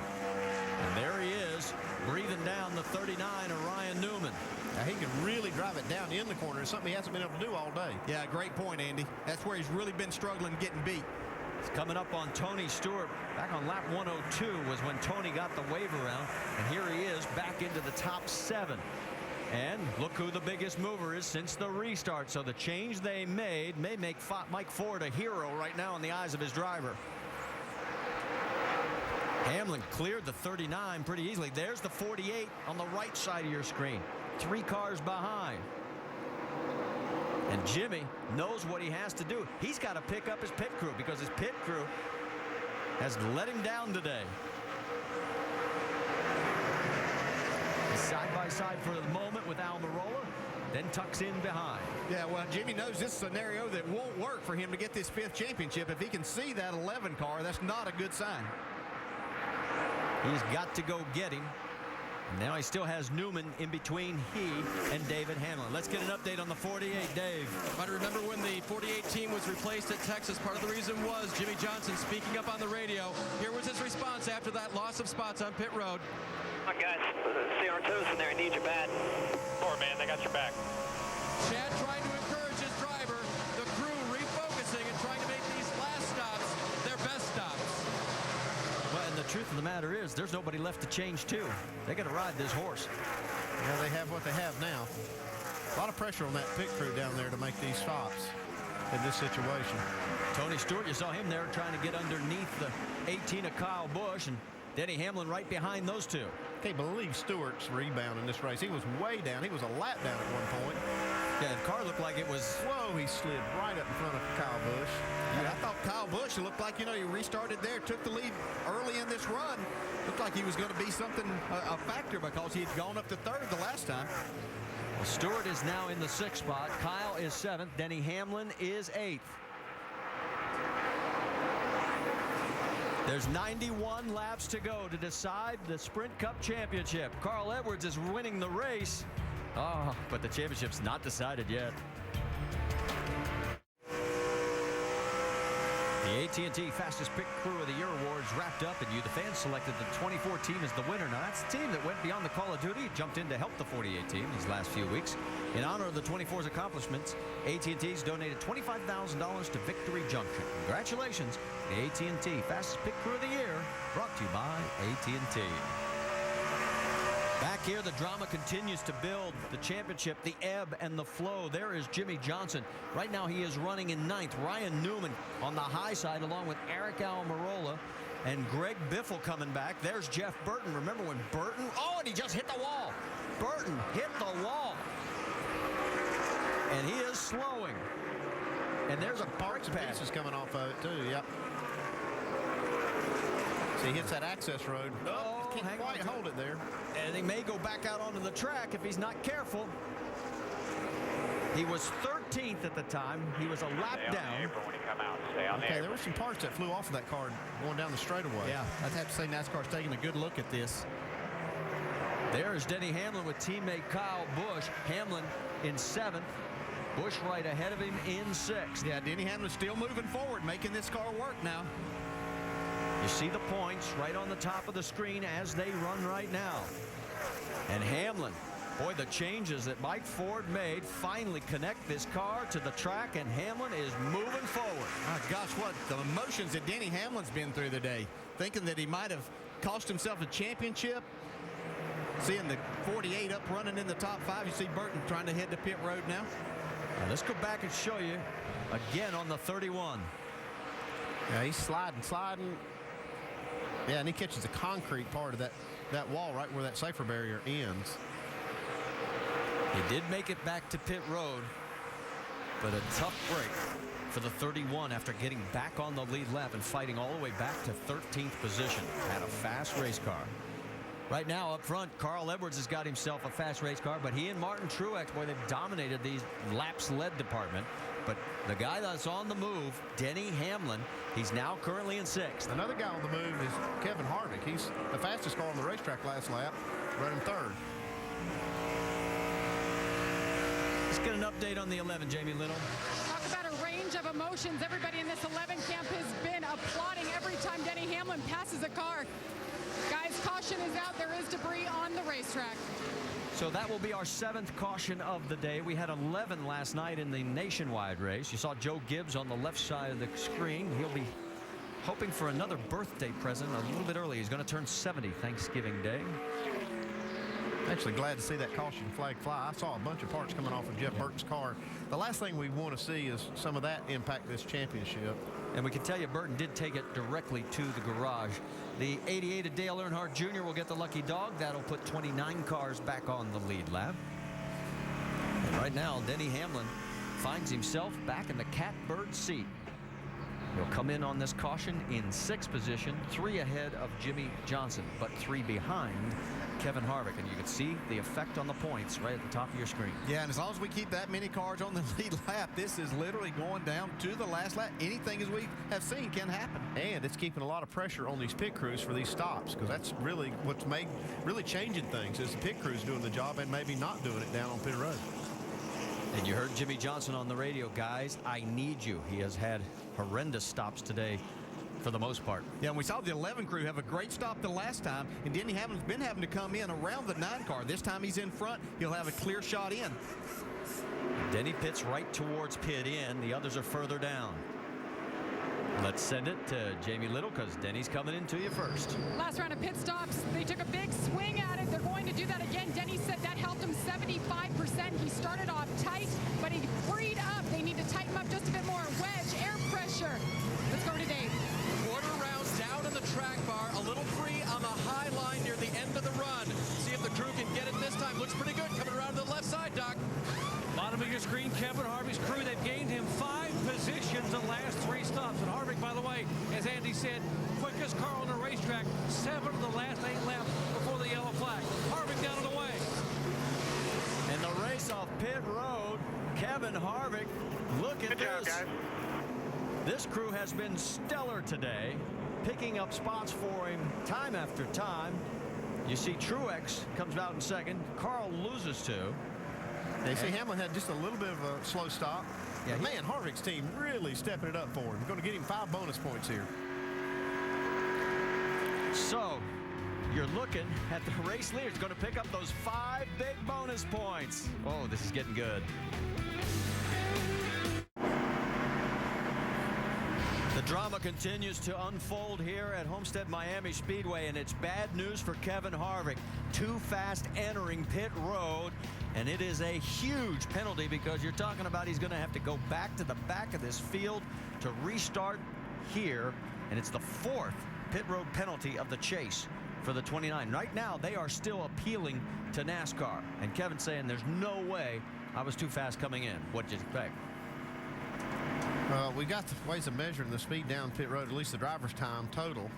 And there he is, breathing down the 39 of Ryan Newman. Now, he can really drive it down in the corner. It's something he hasn't been able to do all day. Yeah, great point, Andy. That's where he's really been struggling getting beat. It's coming up on Tony Stewart. Back on lap 102 was when Tony got the wave around. And here he is back into the top 7. And look who the biggest mover is since the restart. So the change they made may make Mike Ford a hero right now in the eyes of his driver. Hamlin cleared the 39 pretty easily. There's the 48 on the right side of your screen. 3 cars behind. And Jimmy knows what he has to do. He's got to pick up his pit crew because his pit crew has let him down today. He's side by side for the moment with Almirola, then tucks in behind. Yeah, well, Jimmy knows this scenario that won't work for him to get this 5th championship. If he can see that 11 car, that's not a good sign. He's got to go get him. Now he still has Newman in between he and David Hamlin. Let's get an update on the 48, Dave. Might remember when the 48 team was replaced at Texas. Part of the reason was Jimmy Johnson speaking up on the radio. Here was his response after that loss of spots on pit road. Come on, guys. See our toes in there. I need you bad. Poor man, they got your back. Chad trying to encourage his driver. The crew refocusing and trying to make these last stops their best stops. Well, and the truth of the matter is there's nobody left to change to. They got to ride this horse. Yeah, they have what they have now. A lot of pressure on that pit crew down there to make these stops in this situation. Tony Stewart, you saw him there trying to get underneath the 18 of Kyle Busch, and Denny Hamlin right behind those two. Can't believe Stewart's rebound in this race. He was way down. He was a lap down at one point. Yeah, the car looked like it was... Whoa, he slid right up in front of Kyle Busch. Yeah, I thought Kyle Busch looked like, you know, he restarted there, took the lead early in this run. Looked like he was going to be something, a factor, because he had gone up to 3rd the last time. Well, Stewart is now in the 6th spot. Kyle is 7th. Denny Hamlin is 8th. There's 91 laps to go to decide the Sprint Cup Championship. Carl Edwards is winning the race. Oh, but the championship's not decided yet. The AT&T Fastest Pit Crew of the Year Awards wrapped up, and the fans selected the 24 team as the winner. Now, that's the team that went beyond the call of duty, jumped in to help the 48 team these last few weeks. In honor of the 24's accomplishments, AT&T's donated $25,000 to Victory Junction. Congratulations, the AT&T Fastest Pit Crew of the Year, brought to you by AT&T. Back here, the drama continues to build. The championship, the ebb and the flow. There is Jimmy Johnson. Right now, he is running in 9th. Ryan Newman on the high side, along with Eric Almirola and Greg Biffle coming back. There's Jeff Burton. Remember when Burton... Oh, and he just hit the wall. Burton hit the wall. And he is slowing. And there's a parts and pieces coming off of it, too. Yep. So he hits that access road. Oh, can't quite hold it there. And he may go back out onto the track if he's not careful. He was 13th at the time. He was a lap down. Okay, there were some parts that flew off of that car going down the straightaway. Yeah, I'd have to say NASCAR's taking a good look at this. There's Denny Hamlin with teammate Kyle Busch. Hamlin in 7th. Busch right ahead of him in 6th. Yeah, Denny Hamlin's still moving forward, making this car work now. You see the points right on the top of the screen as they run right now. And Hamlin, boy, the changes that Mike Ford made finally connect this car to the track, and Hamlin is moving forward. Oh, gosh, what the emotions that Denny Hamlin's been through today. Thinking that he might have cost himself a championship. Seeing the 48 up running in the top 5. You see Burton trying to head to pit road now. Now let's go back and show you again on the 31. Yeah, he's sliding. Yeah, and he catches the concrete part of that wall right where that safer barrier ends. He did make it back to pit road, but a tough break for the 31 after getting back on the lead lap and fighting all the way back to 13th position. Had a fast race car. Right now up front, Carl Edwards has got himself a fast race car, but he and Martin Truex, boy, they've dominated these laps led department. But the guy that's on the move, Denny Hamlin, he's now currently in 6th. Another guy on the move is Kevin Harvick. He's the fastest car on the racetrack last lap, running 3rd. Let's get an update on the 11, Jamie Little. Talk about a range of emotions. Everybody in this 11 camp has been applauding every time Denny Hamlin passes a car. Guys, caution is out. There is debris on the racetrack. So that will be our 7th caution of the day. We had 11 last night in the nationwide race. You saw Joe Gibbs on the left side of the screen. He'll be hoping for another birthday present a little bit early. He's going to turn 70 Thanksgiving Day. Actually glad to see that caution flag fly. I saw a bunch of parts coming off of Jeff Burton's car. The last thing we want to see is some of that impact this championship. And we can tell you Burton did take it directly to the garage. The 88 of Dale Earnhardt Jr. will get the lucky dog. That'll put 29 cars back on the lead lap. And right now, Denny Hamlin finds himself back in the catbird seat. He'll come in on this caution in 6th position, 3 ahead of Jimmy Johnson, but 3 behind Kevin Harvick. And you can see the effect on the points right at the top of your screen. Yeah, and as long as we keep that many cars on the lead lap, this is literally going down to the last lap. Anything as we have seen can happen. And it's keeping a lot of pressure on these pit crews for these stops, because that's really what's really changing things is the pit crews doing the job and maybe not doing it down on pit road. And you heard Jimmy Johnson on the radio, guys, I need you. He has had horrendous stops today for the most part. Yeah, and we saw the 11 crew have a great stop the last time, and Denny Hamlin's been having to come in around the 9 car. This time he's in front. He'll have a clear shot in. Denny pits right towards pit in. The others are further down. Let's send it to Jamie Little, because Denny's coming into you first. Last round of pit stops, they took a big swing at it. They're going to do that again. Denny said that helped him 75%. He started off tight, but he freed up. They need to tighten up just a bit more. Wedge, air pressure. Let's go to Dave. Quarter rounds down in the track bar, a little free on the high line near the end of the run. See if the crew can get it this time. Looks pretty good coming around to the left side, Doc. Bottom of your screen, Kevin Harvick's crew. They've gained him 5 positions the last 3 stops. And Harvick, by the way, as Andy said, quickest car on the racetrack, 7 of the last 8 laps before the yellow flag. Harvick down and away. And the race off pit road, Kevin Harvick, look at Good job, this. guys. This crew has been stellar today, picking up spots for him time after time. You see Truex comes out in second. Carl loses 2. They see Hamlin had just a little bit of a slow stop. Yeah, man, Harvick's team really stepping it up for him. Going to get him 5 bonus points here. So you're looking at the race leader. He's going to pick up those 5 big bonus points. Oh, this is getting good. The drama continues to unfold here at Homestead-Miami Speedway, and it's bad news for Kevin Harvick. Too fast entering pit road, and it is a huge penalty, because you're talking about he's going to have to go back to the back of this field to restart here, and it's the 4th pit road penalty of the chase for the 29. Right now, they are still appealing to NASCAR, and Kevin's saying there's no way I was too fast coming in. What did you expect? We got the ways of measuring the speed down pit road, at least the driver's time total.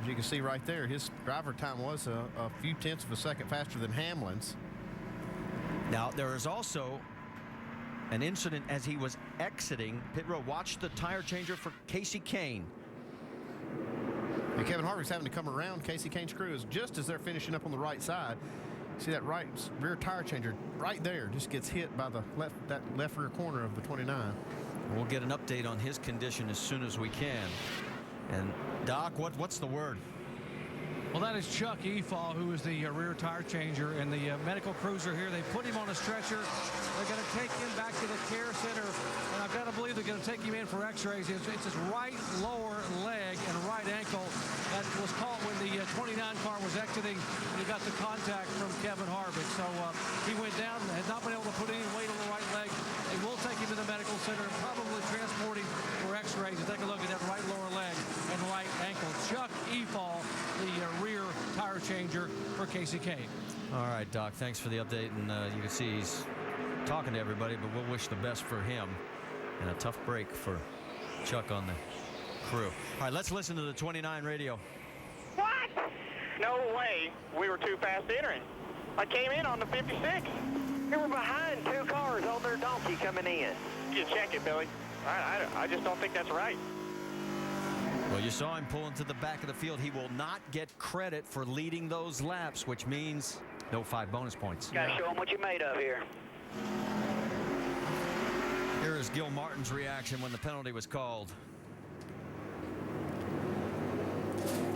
As you can see right there, his driver time was a few tenths of a second faster than Hamlin's. Now, there is also an incident as he was exiting pit road. Watch the tire changer for Casey Kane. And Kevin Harvick's having to come around Casey Kane's crew just as they're finishing up on the right side. See that right rear tire changer right there just gets hit by the left rear corner of the 29. We'll get an update on his condition as soon as we can. And Doc, what's the word? Well, that is Chuck Efall, who is the rear tire changer, and the medical crews are here. They put him on a stretcher. They're going to take him back to the care center, and I've got to believe they're going to take him in for x-rays. It's his right lower leg and right ankle that was caught when the 29 car was exiting, and he got the contact from Kevin Harvick. So he went down, had not been able to put any weight on the right leg. They will take him to the medical center and probably transport him for x-rays to take a look at that right lower leg and right ankle. Chuck Efall, the rear tire changer for Casey Kane. All right, Doc, thanks for the update. And you can see he's talking to everybody, but we'll wish the best for him. And a tough break for Chuck on the crew. All right, let's listen to the 29 radio. What? No way. We were too fast entering. I came in on the 56. We were behind 2 cars on their donkey coming in. You check it, Billy. I just don't think that's right. Well, you saw him pulling to the back of the field. He will not get credit for leading those laps, which means no 5 bonus points. Gotta show him what you made of here. Here is Gil Martin's reaction when the penalty was called.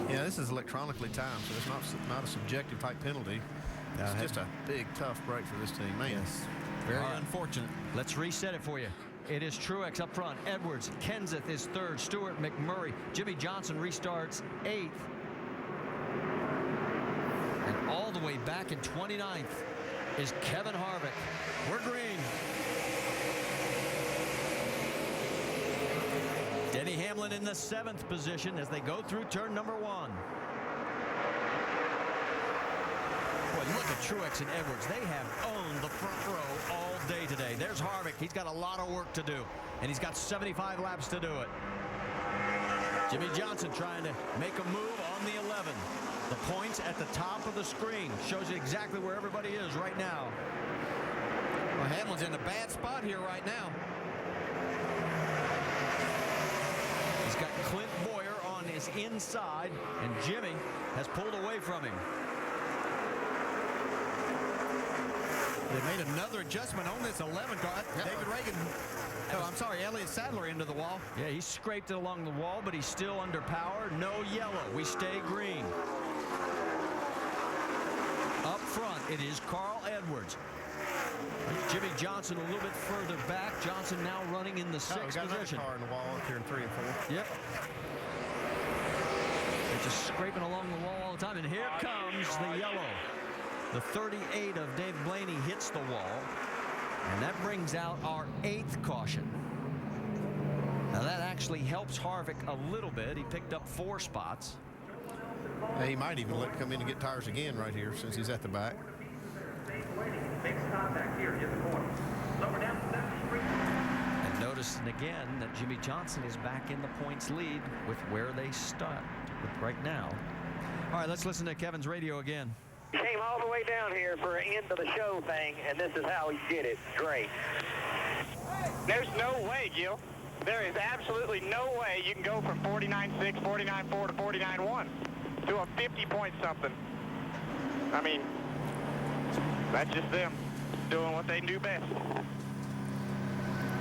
Yeah, this is electronically timed, so it's not a subjective type penalty. It's just a big, tough break for this team, man. Yes. Very unfortunate. Let's reset it for you. It is Truex up front. Edwards, Kenseth is 3rd. Stewart, McMurray. Jimmy Johnson restarts 8th. And all the way back in 29th is Kevin Harvick. We're green. Denny Hamlin in the 7th position as they go through turn number 1. Boy, look at Truex and Edwards. They have owned the front row all day today. There's Harvick. He's got a lot of work to do, and he's got 75 laps to do it. Jimmy Johnson trying to make a move on the 11. The points at the top of the screen shows you exactly where everybody is right now. Well, Hamlin's in a bad spot here right now. He's got Clint Boyer on his inside, and Jimmy has pulled away from him. They made another adjustment on this 11 car. David Reagan. Oh, I'm sorry, Elliott Sadler into the wall. Yeah, he scraped it along the wall, but he's still under power. No yellow. We stay green. Up front, it is Carl Edwards. Jimmy Johnson a little bit further back. Johnson now running in the sixth position. Car in the wall up here in 3 and 4. Yep. They're just scraping along the wall all the time. And here comes the yellow. The 38 of Dave Blaney hits the wall. And that brings out our 8th caution. Now that actually helps Harvick a little bit. He picked up 4 spots. He might even let him come in and get tires again right here since he's at the back. And notice again that Jimmy Johnson is back in the points lead with where they start with right now. All right, let's listen to Kevin's radio again. He came all the way down here for an end of the show thing, and this is how he did it. Great. There's no way, Gil. There is absolutely no way you can go from 49.6, 49.4 to 49.1 to a 50-point something. I mean, that's just them doing what they do best.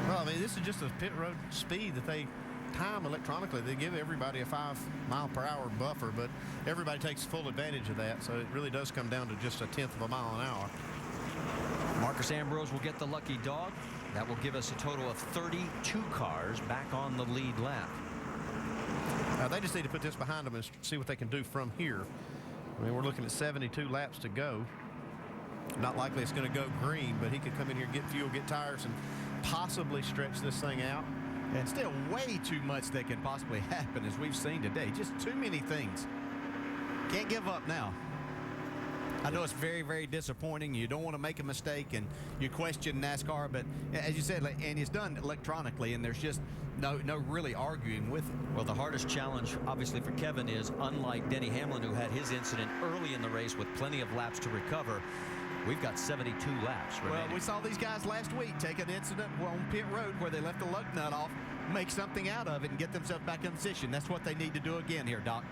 Well, I mean, this is just a pit road speed that they time electronically. They give everybody a 5-mile-per-hour buffer, but everybody takes full advantage of that, so it really does come down to just a 1/10 of a mile an hour. Marcus Ambrose will get the lucky dog. That will give us a total of 32 cars back on the lead lap. They just need to put this behind them and see what they can do from here. I mean, we're looking at 72 laps to go. Not likely it's going to go green, but he could come in here, get fuel, get tires, and possibly stretch this thing out. And still way too much that can possibly happen, as we've seen today. Just too many things. Can't give up now. I know it's very, very disappointing. You don't want to make a mistake, and you question NASCAR, but as you said, and it's done electronically, and there's just no really arguing with it. Well, the hardest challenge, obviously, for Kevin is, unlike Denny Hamlin, who had his incident early in the race with plenty of laps to recover, we've got 72 laps remaining. Well, we saw these guys last week take an incident on pit road where they left the lug nut off, make something out of it, and get themselves back in position. That's what they need to do again here, Doc.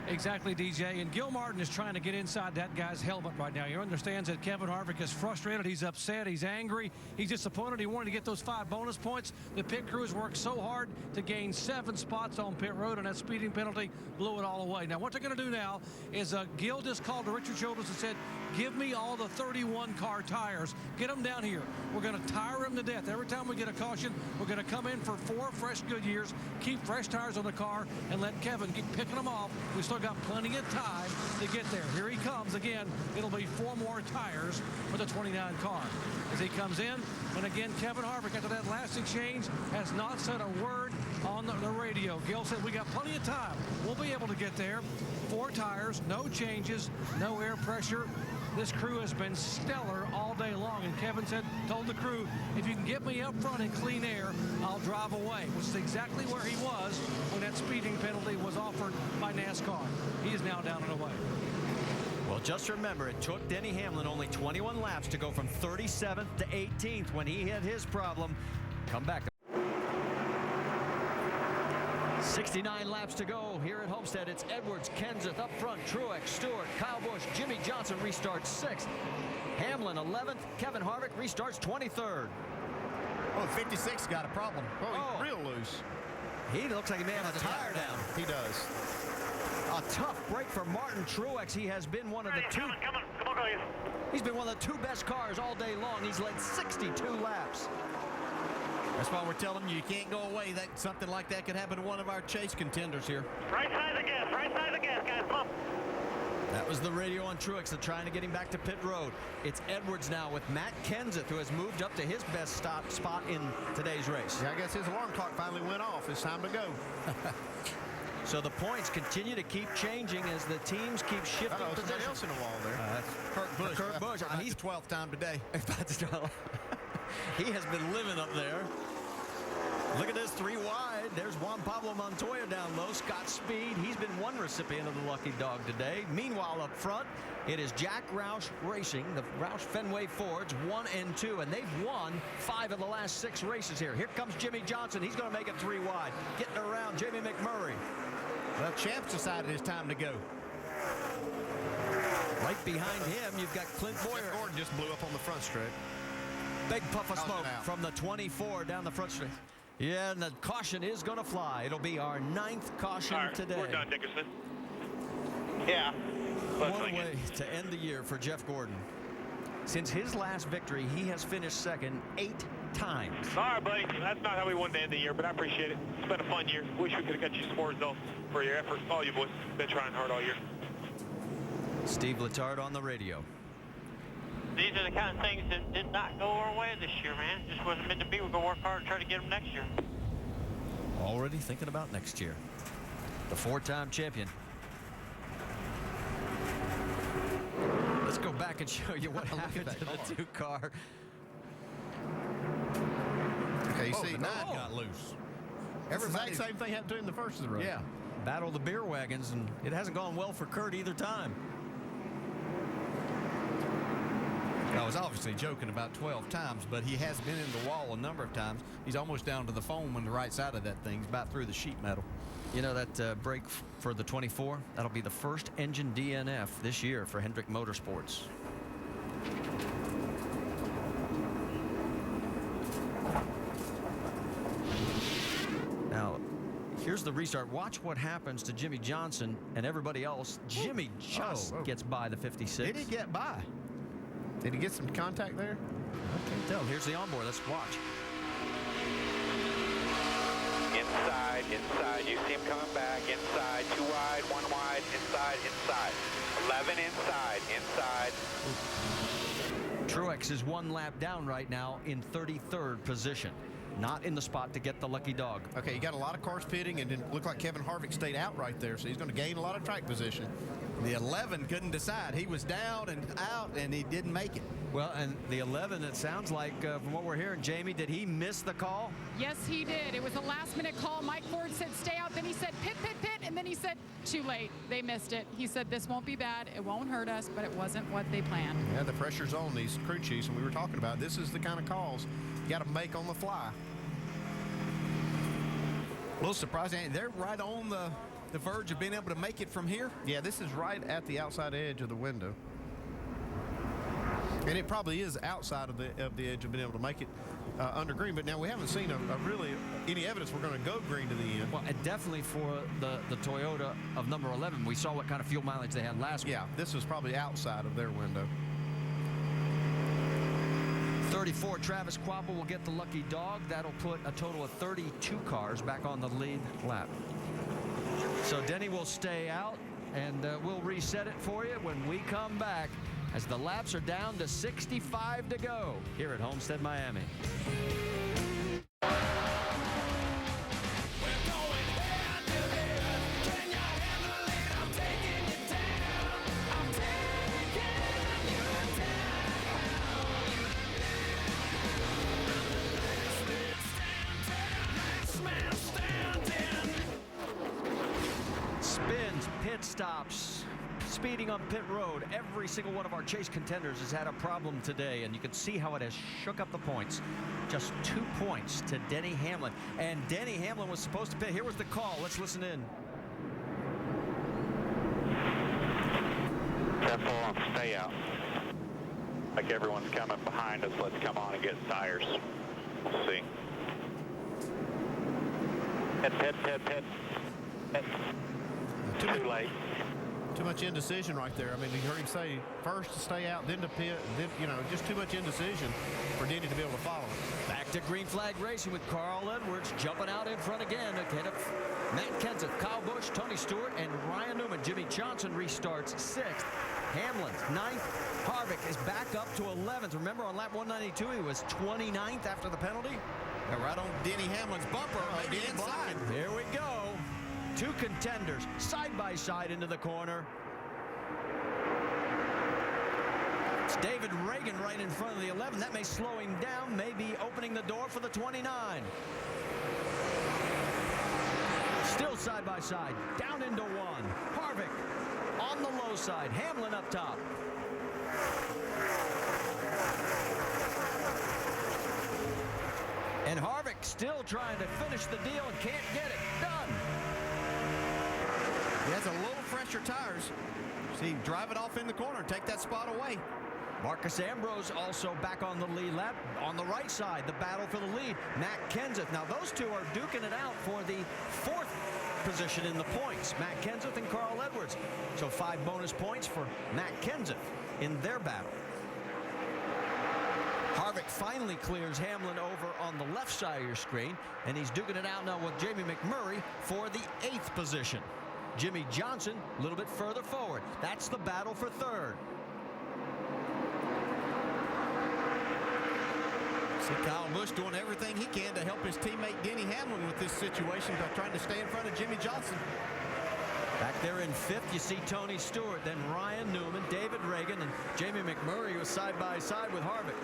Exactly, DJ. And Gil Martin is trying to get inside that guy's helmet right now. He understands that Kevin Harvick is frustrated. He's upset. He's angry. He's disappointed. He wanted to get those 5 bonus points. The pit crews worked so hard to gain 7 spots on pit road, and that speeding penalty blew it all away. Now, what they're going to do now is Gil just called to Richard Childress and said, give me all the 31 car tires. Get them down here. We're going to tire them to death. Every time we get a caution, we're going to come in for 4 fresh Goodyears, keep fresh tires on the car, and let Kevin keep picking them off. We still got plenty of time to get there. Here he comes again. It'll be 4 more tires for the 29 car as he comes in. And again, Kevin Harvick, after that last exchange, has not said a word on the radio. Gil said, we got plenty of time. We'll be able to get there. 4 tires, no changes, no air pressure. This crew has been stellar all day long, and Kevin told the crew, if you can get me up front in clean air, I'll drive away, which is exactly where he was when that speeding penalty was offered by NASCAR. He is now down and away. Well, just remember, it took Denny Hamlin only 21 laps to go from 37th to 18th when he had his problem. Come back. 69 laps to go here at Homestead. It's Edwards, Kenseth up front, Truex, Stewart, Kyle Busch, Jimmy Johnson restarts 6th. Hamlin 11th. Kevin Harvick restarts 23rd. Oh, 56 got a problem. Oh, he's real loose. He looks like he may have a tire down. He does. A tough break for Martin Truex. He has been one of the two. Come on, guys. He's been one of the 2 best cars all day long. He's led 62 laps. That's why we're telling you can't go away. That something like that could happen to one of our chase contenders here. Right side of the gas, guys, come on. That was the radio on Truex. They're trying to get him back to pit road. It's Edwards now with Matt Kenseth, who has moved up to his best spot in today's race. Yeah, I guess his alarm clock finally went off. It's time to go. So the points continue to keep changing as the teams keep shifting Somebody positions. else in the wall there. That's Kurt Busch. Kurt Busch. He's 12th time today. He has been living up there. Look at this, 3 wide. There's Juan Pablo Montoya down low. Scott Speed, he's been one recipient of the lucky dog today. Meanwhile, up front, it is Jack Roush Racing, the Roush Fenway Fords, 1 and 2, and they've won 5 of the last 6 races here. Here comes Jimmy Johnson. He's going to make it 3 wide. Getting around Jamie McMurray. Well, Champ's decided it's time to go. Right behind him, you've got Clint Boyer. Jeff Gordon just blew up on the front straight. Big puff of smoke from the 24 down the front straight. Yeah, and the caution is going to fly. It'll be our 9th caution today. We're done, Dickerson. Yeah. One way to end the year for Jeff Gordon. Since his last victory, he has finished second 8 times. All right, buddy. That's not how we wanted to end the year, but I appreciate it. It's been a fun year. Wish we could have got you some more results for your efforts. All you boys been trying hard all year. Steve Letard on the radio. These are the kind of things that did not go our way this year, man. It just wasn't meant to be. We're going to work hard and try to get them next year. Already thinking about next year. The 4-time champion. Let's go back and show you what happened to the 2-car. Okay, you see, the 9 got loose. Everybody, same thing happened to him the first of the road. Yeah. Battle the beer wagons, and it hasn't gone well for Kurt either time. I was obviously joking about 12 times, but he has been in the wall a number of times. He's almost down to the foam on the right side of that thing. He's about through the sheet metal. You know, that break for the 24, that'll be the first engine DNF this year for Hendrick Motorsports. Now, here's the restart. Watch what happens to Jimmy Johnson and everybody else. Jimmy just gets by the 56. Did he get by? Did he get some contact there? I can't tell. Here's the onboard. Let's watch. Inside, inside. You see him coming back. Inside, 2 wide, 1 wide. Inside, inside. 11 inside, inside. Truex is 1 lap down right now in 33rd position. Not in the spot to get the lucky dog. Okay, you got a lot of cars pitting, and it looked like Kevin Harvick stayed out right there, so he's going to gain a lot of track position. The 11 couldn't decide. He was down and out, and he didn't make it. Well, and the 11, it sounds like, from what we're hearing, Jamie, did he miss the call? Yes, he did. It was a last-minute call. Mike Ford said stay out. Then he said pit, pit, pit. And then he said too late. They missed it. He said this won't be bad. It won't hurt us, but it wasn't what they planned. Yeah, the pressure's on these crew chiefs, and we were talking about this is the kind of calls you got to make on the fly. A little surprising. They're right on the verge of being able to make it from here. Yeah, this is right at the outside edge of the window. And it probably is outside of the edge of being able to make it under green. But now we haven't seen really any evidence we're going to go green to the end. Well, and definitely for the Toyota of number 11. We saw what kind of fuel mileage they had last week. Yeah, this was probably outside of their window. 34, Travis Kvapil will get the lucky dog. That'll put a total of 32 cars back on the lead lap. So Denny will stay out, and we'll reset it for you when we come back as the laps are down to 65 to go here at Homestead-Miami. Spins, pit stops, speeding on pit road. Every single one of our chase contenders has had a problem today, and you can see how it has shook up the points. Just 2 points to Denny Hamlin. And Denny Hamlin was supposed to pit. Here was the call. Let's listen in. 10-4 on stay out. Like everyone's coming behind us, let's come on and get tires. We'll see. Pit. Too late. Too much indecision right there. I mean, you heard him say first to stay out, then to pit, then, just too much indecision for Denny to be able to follow. Back to green flag racing with Carl Edwards jumping out in front again. Matt Kenseth, Kyle Busch, Tony Stewart, and Ryan Newman. Jimmy Johnson restarts 6th. Hamlin's 9th. Harvick is back up to 11th. Remember on lap 192, he was 29th after the penalty. They're right on Denny Hamlin's bumper, maybe inside. Here we go. 2 contenders. contenders side by side into the corner. It's David Reagan right in front of the 11. That may slow him down, maybe opening the door for the 29. Still side by side, down into one. Harvick on the low side, Hamlin up top. And Harvick still trying to finish the deal and can't get it done. He has a little fresher tires. See him drive it off in the corner and take that spot away. Marcus Ambrose also back on the lead lap. On the right side, the battle for the lead. Matt Kenseth. Now those two are duking it out for the 4th position in the points. Matt Kenseth and Carl Edwards. So 5 bonus points for Matt Kenseth in their battle. Harvick finally clears Hamlin over on the left side of your screen, and he's duking it out now with Jamie McMurray for the 8th position. Jimmy Johnson a little bit further forward. That's the battle for 3rd. See Kyle Busch doing everything he can to help his teammate Denny Hamlin with this situation by trying to stay in front of Jimmy Johnson. Back there in 5th, you see Tony Stewart, then Ryan Newman, David Reagan, and Jamie McMurray was side by side with Harvick.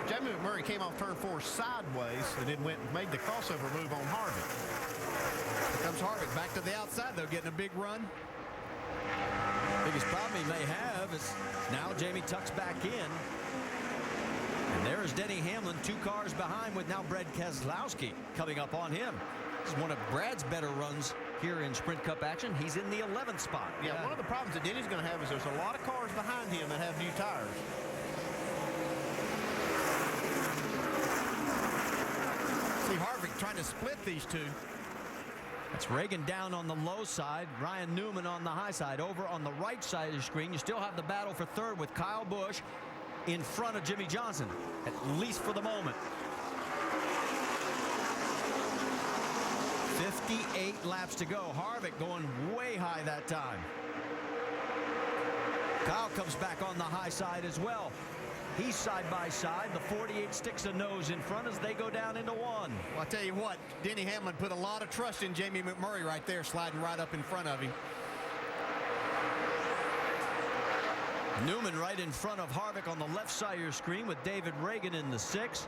Jamie McMurray came off turn 4 sideways and then went and made the crossover move on Harvick. Here comes Harvick back to the outside, though, getting a big run. Biggest problem he may have is now Jamie tucks back in. And there is Denny Hamlin, 2 cars behind with now Brad Keselowski coming up on him. This is one of Brad's better runs here in Sprint Cup action. He's in the 11th spot. Yeah, one of the problems that Denny's going to have is there's a lot of cars behind him that have new tires. See Harvick trying to split these two. That's Reagan down on the low side, Ryan Newman on the high side. Over on the right side of the screen, you still have the battle for 3rd with Kyle Busch in front of Jimmy Johnson, at least for the moment. 58 laps to go. Harvick going way high that time. Kyle comes back on the high side as well. He's side by side. The 48 sticks a nose in front as they go down into 1. Well, I'll tell you what, Denny Hamlin put a lot of trust in Jamie McMurray right there, sliding right up in front of him. Newman right in front of Harvick on the left side of your screen with David Reagan in the 6th.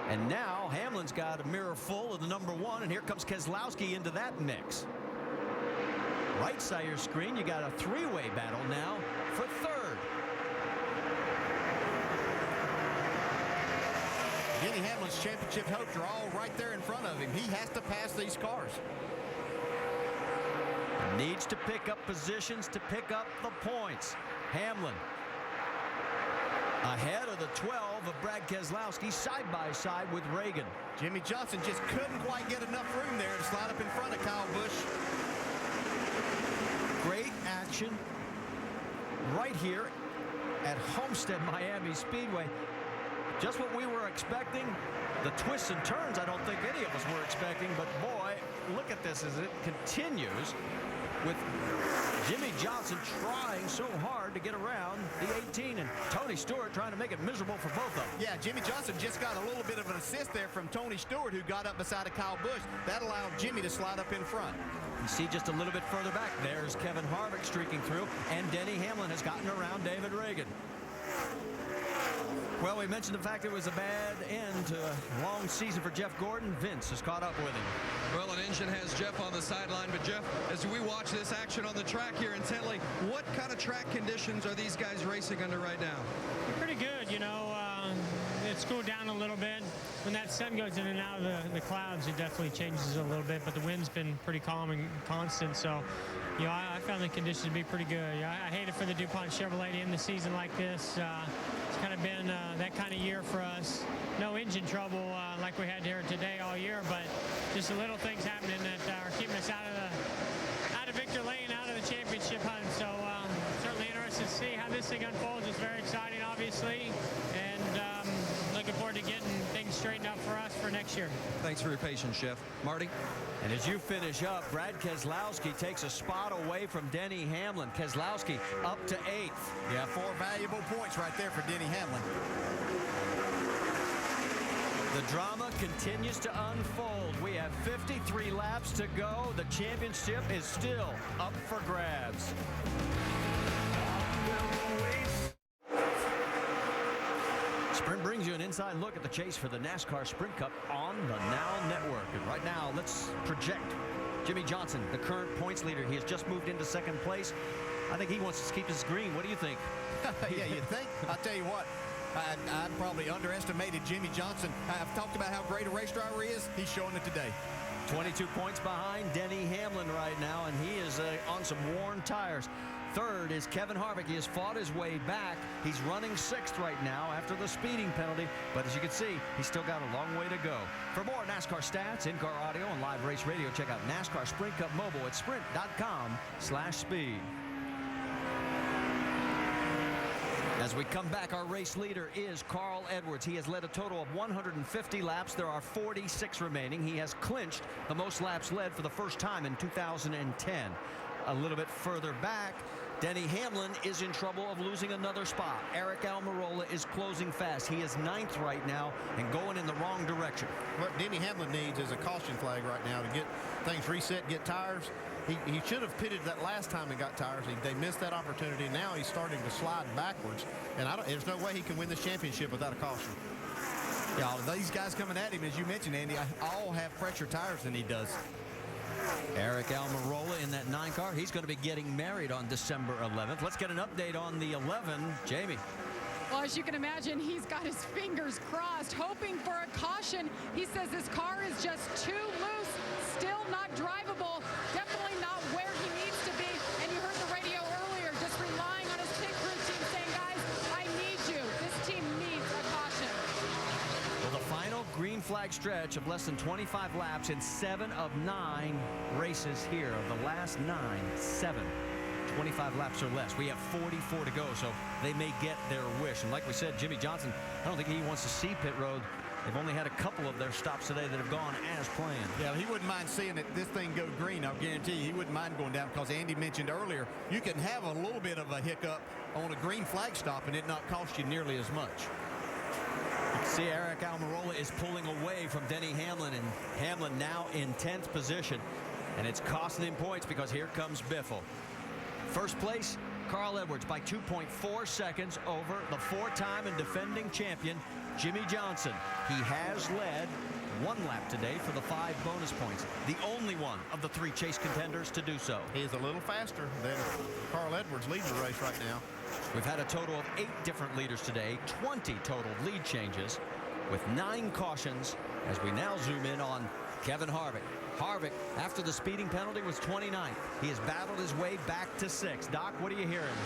And now Hamlin's got a mirror full of the number 1, and here comes Keselowski into that mix. Right side of your screen, you got a 3-way battle now for 3rd. Denny Hamlin's championship hopes are all right there in front of him. He has to pass these cars. Needs to pick up positions to pick up the points. Hamlin ahead of the 12 of Brad Keselowski, side by side with Reagan. Jimmy Johnson just couldn't quite get enough room there to slide up in front of Kyle Busch. Great action right here at Homestead-Miami Speedway. Just what we were expecting. The twists and turns I don't think any of us were expecting, but boy, look at this as it continues with Jimmy Johnson trying so hard to get around the 18, and Tony Stewart trying to make it miserable for both of them. Yeah, Jimmy Johnson just got a little bit of an assist there from Tony Stewart, who got up beside of Kyle Busch. That allowed Jimmy to slide up in front. You see just a little bit further back, there's Kevin Harvick streaking through, and Denny Hamlin has gotten around David Reagan. Well, we mentioned the fact it was a bad end to a long season for Jeff Gordon. Vince has caught up with him. Well, an engine has Jeff on the sideline, but Jeff, as we watch this action on the track here intently, what kind of track conditions are these guys racing under right now? Pretty good, you know. It's cooled down a little bit. When that sun goes in and out of the clouds, it definitely changes a little bit, but the wind's been pretty calm and constant, so you know, I found the conditions to be pretty good. I hate it for the DuPont Chevrolet to end the season like this. It's kind of been that kind of year for us. No engine trouble like we had here today all year, but just the little things happening that are keeping us out of Victor Lane, out of the championship hunt. So certainly interested to see how this thing unfolds. It's very exciting, obviously, and looking forward to getting things straightened up for us for next year. Thanks for your patience, Chef. Marty? And as you finish up, Brad Keselowski takes a spot away from Denny Hamlin. Keselowski up to 8th. Yeah, 4 valuable points right there for Denny Hamlin. The drama continues to unfold. We have 53 laps to go. The championship is still up for grabs. Sprint brings you an inside look at the chase for the NASCAR Sprint Cup on the Now Network. And right now, let's project Jimmie Johnson, the current points leader. He has just moved into second place. I think he wants to keep his green. What do you think? Yeah, you think? I'll tell you what. I probably underestimated Jimmie Johnson. I've talked about how great a race driver he is. He's showing it today. 22 points behind Denny Hamlin right now, and he is on some worn tires. Third is Kevin Harvick. He has fought his way back. He's running sixth right now after the speeding penalty, but as you can see, he's still got a long way to go. For more NASCAR stats, in-car audio, and live race radio, check out NASCAR Sprint Cup Mobile at sprint.com/speed. As we come back, our race leader is Carl Edwards. He has led a total of 150 laps. There are 46 remaining. He has clinched the most laps led for the first time in 2010. A little bit further back, Denny Hamlin is in trouble of losing another spot. Eric Almirola is closing fast. He is ninth right now and going in the wrong direction. What Denny Hamlin needs is a caution flag right now to get things reset, get tires. He should have pitted that last time and got tires. They missed that opportunity. Now he's starting to slide backwards, and there's no way he can win this championship without a caution. Yeah, these guys coming at him, as you mentioned, Andy, all have fresher tires than he does. Eric Almirola in that 9 car. He's going to be getting married on December 11th. Let's get an update on the 11. Jamie. Well, as you can imagine, he's got his fingers crossed, hoping for a caution. He says this car is just too loose, still not drivable, definitely not where he needs to be. And you heard the radio earlier, just relying on his pit crew team saying, guys, I need you. This team needs a caution. Well, the final green flag stretch of less than 25 laps in 7 of 9 races here. Of the last 9, 7. 25 laps or less. We have 44 to go, so they may get their wish. And like we said, Jimmie Johnson, I don't think he wants to see pit road. They've only had a couple of their stops today that have gone as planned. Yeah, he wouldn't mind seeing this thing go green. I'll guarantee you he wouldn't mind going down, because Andy mentioned earlier, you can have a little bit of a hiccup on a green flag stop and it not cost you nearly as much. You can see Eric Almirola is pulling away from Denny Hamlin, and Hamlin now in 10th position. And it's costing him points because here comes Biffle. First place, Carl Edwards by 2.4 seconds over the 4-time and defending champion, Jimmie Johnson. He has led 1 lap today for the 5 bonus points. The only one of the 3 chase contenders to do so. He is a little faster than Carl Edwards leading the race right now. We've had a total of 8 different leaders today, 20 total lead changes, with 9 cautions, as we now zoom in on Kevin Harvick. Harvick, after the speeding penalty, was 29th. He has battled his way back to 6th. Doc, what are you hearing?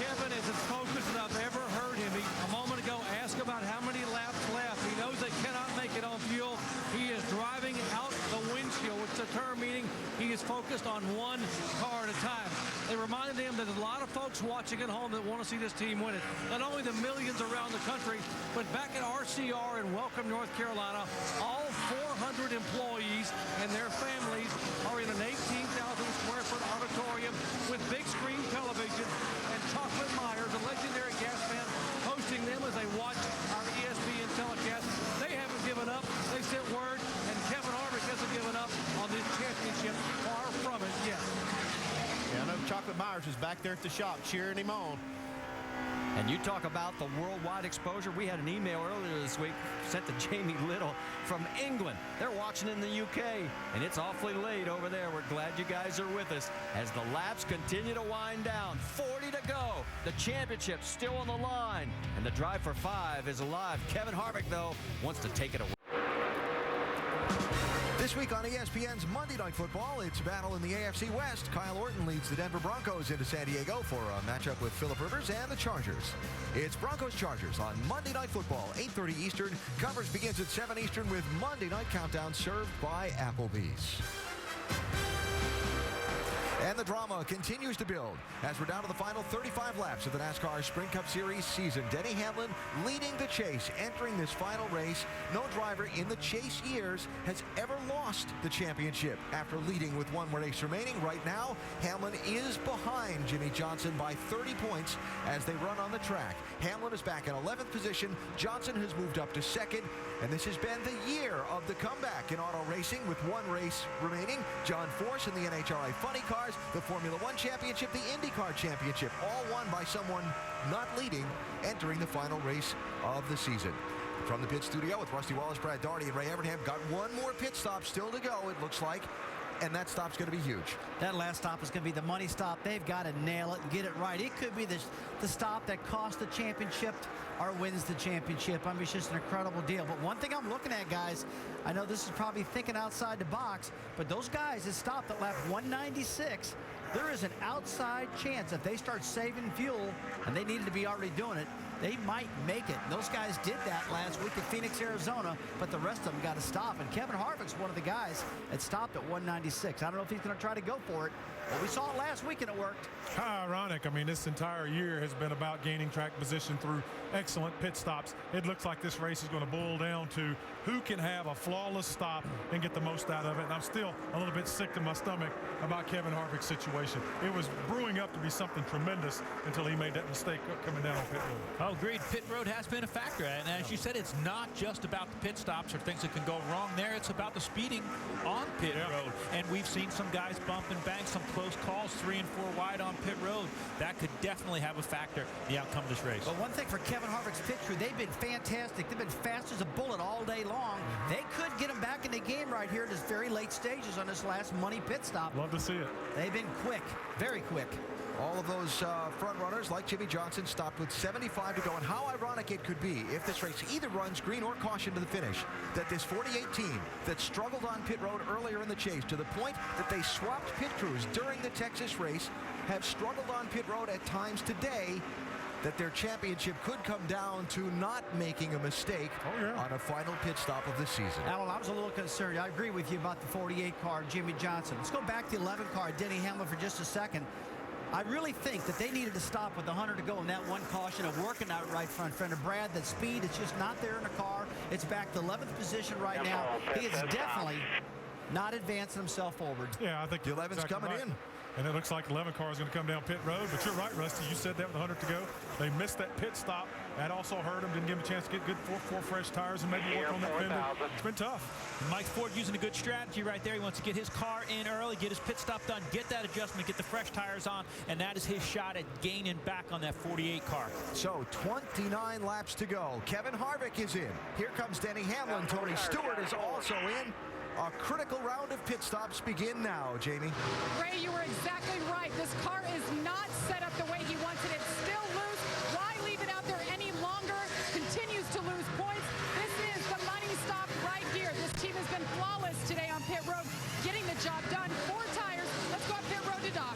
Kevin is as focused as I've ever heard him. A moment ago asked about how many laps left. He knows they cannot make it on fuel. He is driving out the windshield, which is a term meaning he is focused on 1 car at a time. They reminded him that there's a lot of folks watching at home that want to see this team win it. Not only the millions around the country, but back at RCR in Welcome, North Carolina, all 400 employees and their families are in an 18,000 square foot auditorium with big screen television, and Chocolate Myers, a legendary gas man, hosting them as they watch our ESPN telecast. They haven't given up. They sent word, and Kevin Harvick hasn't given up on this championship. Far from it yet. Yeah, I know Chocolate Myers is back there at the shop cheering him on. And you talk about the worldwide exposure. We had an email earlier this week sent to Jamie Little from England. They're watching in the UK, and it's awfully late over there. We're glad you guys are with us as the laps continue to wind down. 40 to go. The championship still on the line, and the drive for 5 is alive. Kevin Harvick, though, wants to take it away. This week on ESPN's Monday Night Football, it's battle in the AFC West. Kyle Orton leads the Denver Broncos into San Diego for a matchup with Phillip Rivers and the Chargers. It's Broncos-Chargers on Monday Night Football, 8:30 Eastern. Coverage begins at 7 Eastern with Monday Night Countdown served by Applebee's. And the drama continues to build as we're down to the final 35 laps of the NASCAR Sprint Cup Series season. Denny Hamlin leading the chase, entering this final race. No driver in the chase years has ever lost the championship after leading with one race remaining. Right now, Hamlin is behind Jimmy Johnson by 30 points as they run on the track. Hamlin is back in 11th position. Johnson has moved up to second, and this has been the year of the comeback in auto racing with one race remaining. John Force in the NHRA Funny Cars, the Formula One Championship, the IndyCar Championship, all won by someone not leading, entering the final race of the season. From the pit studio with Rusty Wallace, Brad Daugherty, and Ray Evernham, got one more pit stop still to go, it looks like. And that stop's going to be huge. That last stop is going to be the money stop. They've got to nail it and get it right. It could be the stop that costs the championship or wins the championship. I mean, it's just an incredible deal. But one thing I'm looking at, guys, I know this is probably thinking outside the box, but those guys that stopped at lap 196, there is an outside chance if they start saving fuel, and they needed to be already doing it, they might make it. And those guys did that last week at Phoenix, Arizona, but the rest of them got to stop. And Kevin Harvick's one of the guys that stopped at 196. I don't know if he's going to try to go for it, but we saw it last week and it worked. How ironic. I mean, this entire year has been about gaining track position through excellent pit stops. It looks like this race is going to boil down to who can have a flawless stop and get the most out of it. And I'm still a little bit sick to my stomach about Kevin Harvick's situation. It was brewing up to be something tremendous until he made that mistake coming down on pit road. Oh, agreed. Pit road has been a factor. And as you said, it's not just about the pit stops or things that can go wrong there. It's about the speeding on pit road. And we've seen some guys bump and bang, some close calls, 3 and 4 wide on pit road. That could definitely have a factor in the outcome of this race. But one thing for Kevin Harvick's pit crew, they've been fantastic. They've been fast as a bullet all day long. They could get them back in the game right here at this very late stages on this last money pit stop. Love to see it. They've been quick, very quick. All of those front runners, like Jimmy Johnson, stopped with 75 to go. And how ironic it could be if this race either runs green or caution to the finish, that this 48 team that struggled on pit road earlier in the chase to the point that they swapped pit crews during the Texas race have struggled on pit road at times today, that their championship could come down to not making a mistake on a final pit stop of the season. Alan, I was a little concerned. I agree with you about the 48 car, Jimmy Johnson. Let's go back to the 11 car, Denny Hamlin, for just a second. I really think that they needed to stop with 100 to go in that one caution of working out right front fender. Brad, that speed is just not there in the car. It's back to 11th position right now. He is definitely not advancing himself forward. Yeah, I think the 11's coming in. And it looks like 11 car is going to come down pit road. But you're right, Rusty. You said that with 100 to go. They missed that pit stop. That also hurt them. Didn't give them a chance to get good four fresh tires and maybe work on that fender. It's been tough. Mike Ford using a good strategy right there. He wants to get his car in early, get his pit stop done, get that adjustment, get the fresh tires on, and that is his shot at gaining back on that 48 car. So 29 laps to go. Kevin Harvick is in. Here comes Denny Hamlin. Tony Stewart is also in. A critical round of pit stops begin now, Jamie. Ray, you were exactly right. This car is not set up the way he wants it. It's still loose. Why leave it out there any longer? Continues to lose points. This is the money stop right here. This team has been flawless today on pit road, getting the job done. 4 tires. Let's go up pit road to Doc.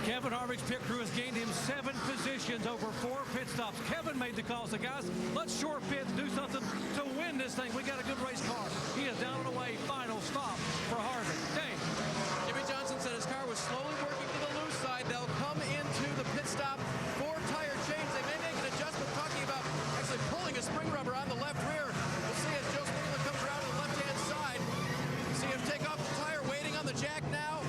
Kevin Harvick's pit crew has gained him 7 positions over 4 pit stops. Kevin made the call. So, guys, let's short pit, do something to win this thing. We got a good race car. He is down and away. Final stop for Harvick. Dave. Jimmy Johnson said his car was slowly working to the loose side. They'll come into the pit stop. 4 tire change. They may make an adjustment, talking about actually pulling a spring rubber on the left rear. We'll see as Joe Springler comes around to the left-hand side. See him take off the tire, waiting on the jack now.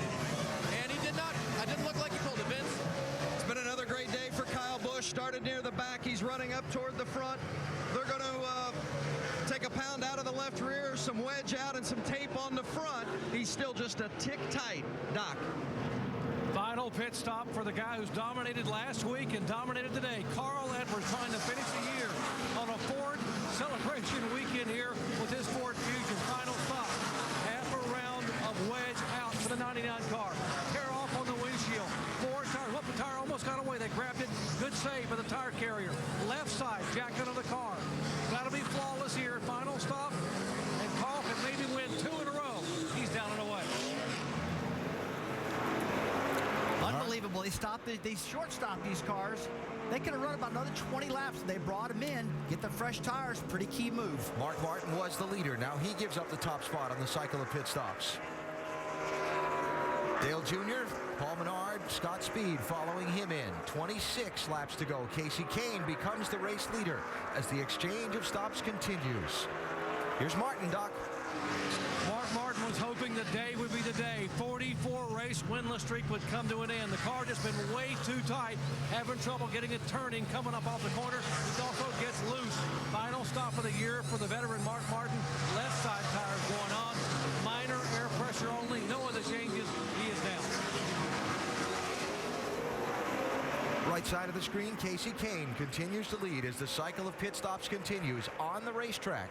And he did not. It didn't look like he pulled it, Vince. It's been another great day for Kyle Busch. Started near the back. He's running up toward the front. They're going to take a pound out of the left rear, some wedge out, and some tape on the front. He's still just a tick tight. Doc. Final pit stop for the guy who's dominated last week and dominated today. Carl Edwards trying to finish the year on a Ford celebration weekend here with his Ford Fusion. Final stop. Half a round of wedge out for the 99 car. Tear off on the windshield. 4 tires. Well, the tire almost got away. They grabbed it. Good save by the tire carrier. Left side, jacked under the car. Got to be flawless here. Final stop. And Carl can maybe win 2 in a row. He's down and away. Unbelievable. They short-stopped these cars. They could have run about another 20 laps. They brought him in, get the fresh tires. Pretty key move. Mark Martin was the leader. Now he gives up the top spot on the cycle of pit stops. Dale Jr. Paul Menard, Scott Speed following him in. 26 laps to go. Casey Kane becomes the race leader as the exchange of stops continues. Here's Martin, Doc. Mark Martin was hoping the day would be the day. 44-race winless streak would come to an end. The car just been way too tight, having trouble getting it turning, coming up off the corner. It also gets loose. Final stop of the year for the veteran Mark Martin. Left side tires going on. Minor air pressure only. No other changes. He is down. Right side of the screen, Casey Kane continues to lead as the cycle of pit stops continues on the racetrack.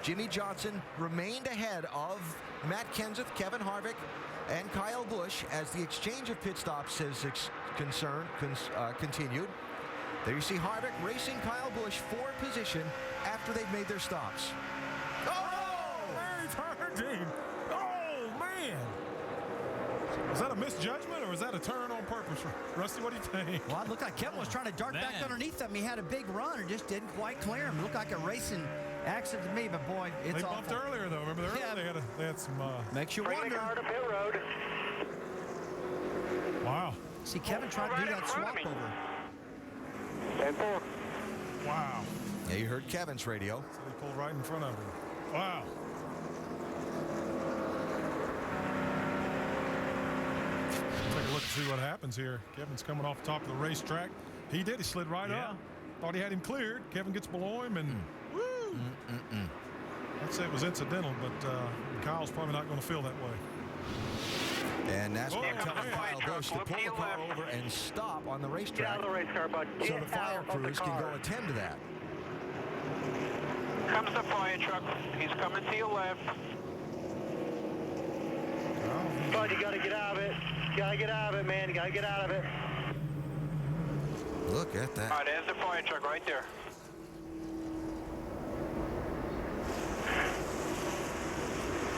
Jimmy Johnson remained ahead of Matt Kenseth, Kevin Harvick, and Kyle Busch as the exchange of pit stops has continued. There you see Harvick racing Kyle Busch for position after they've made their stops. Oh, Larry Tardine. Oh, man. Is that a misjudgment or is that a turn on purpose? Rusty, what do you think? Well, it looked like Kevin was trying to dart back underneath him. He had a big run and just didn't quite clear him. It looked like a racing accident to me, but boy, it's they awful. bumped earlier, though. Remember, they had some... Makes you wonder. Bring the car to pit road. Wow. See, Kevin tried to do that swap over. 10-4. Wow. Yeah, you heard Kevin's radio. So they pulled right in front of him. Wow. Take a look and see what happens here. Kevin's coming off the top of the racetrack. He did. He slid right up. Thought he had him cleared. Kevin gets below him, and woo! I'd say it was incidental, but Kyle's probably not going to feel that way. And NASCAR telling Kyle Busch to pull the car over and stop on the racetrack. Get out of the race car, bud. So the fire crews can go attend to that. Comes the fire truck. He's coming to your left. Bud, you got to get out of it. You got to get out of it, man. You got to get out of it. Look at that. All right, there's the fire truck right there.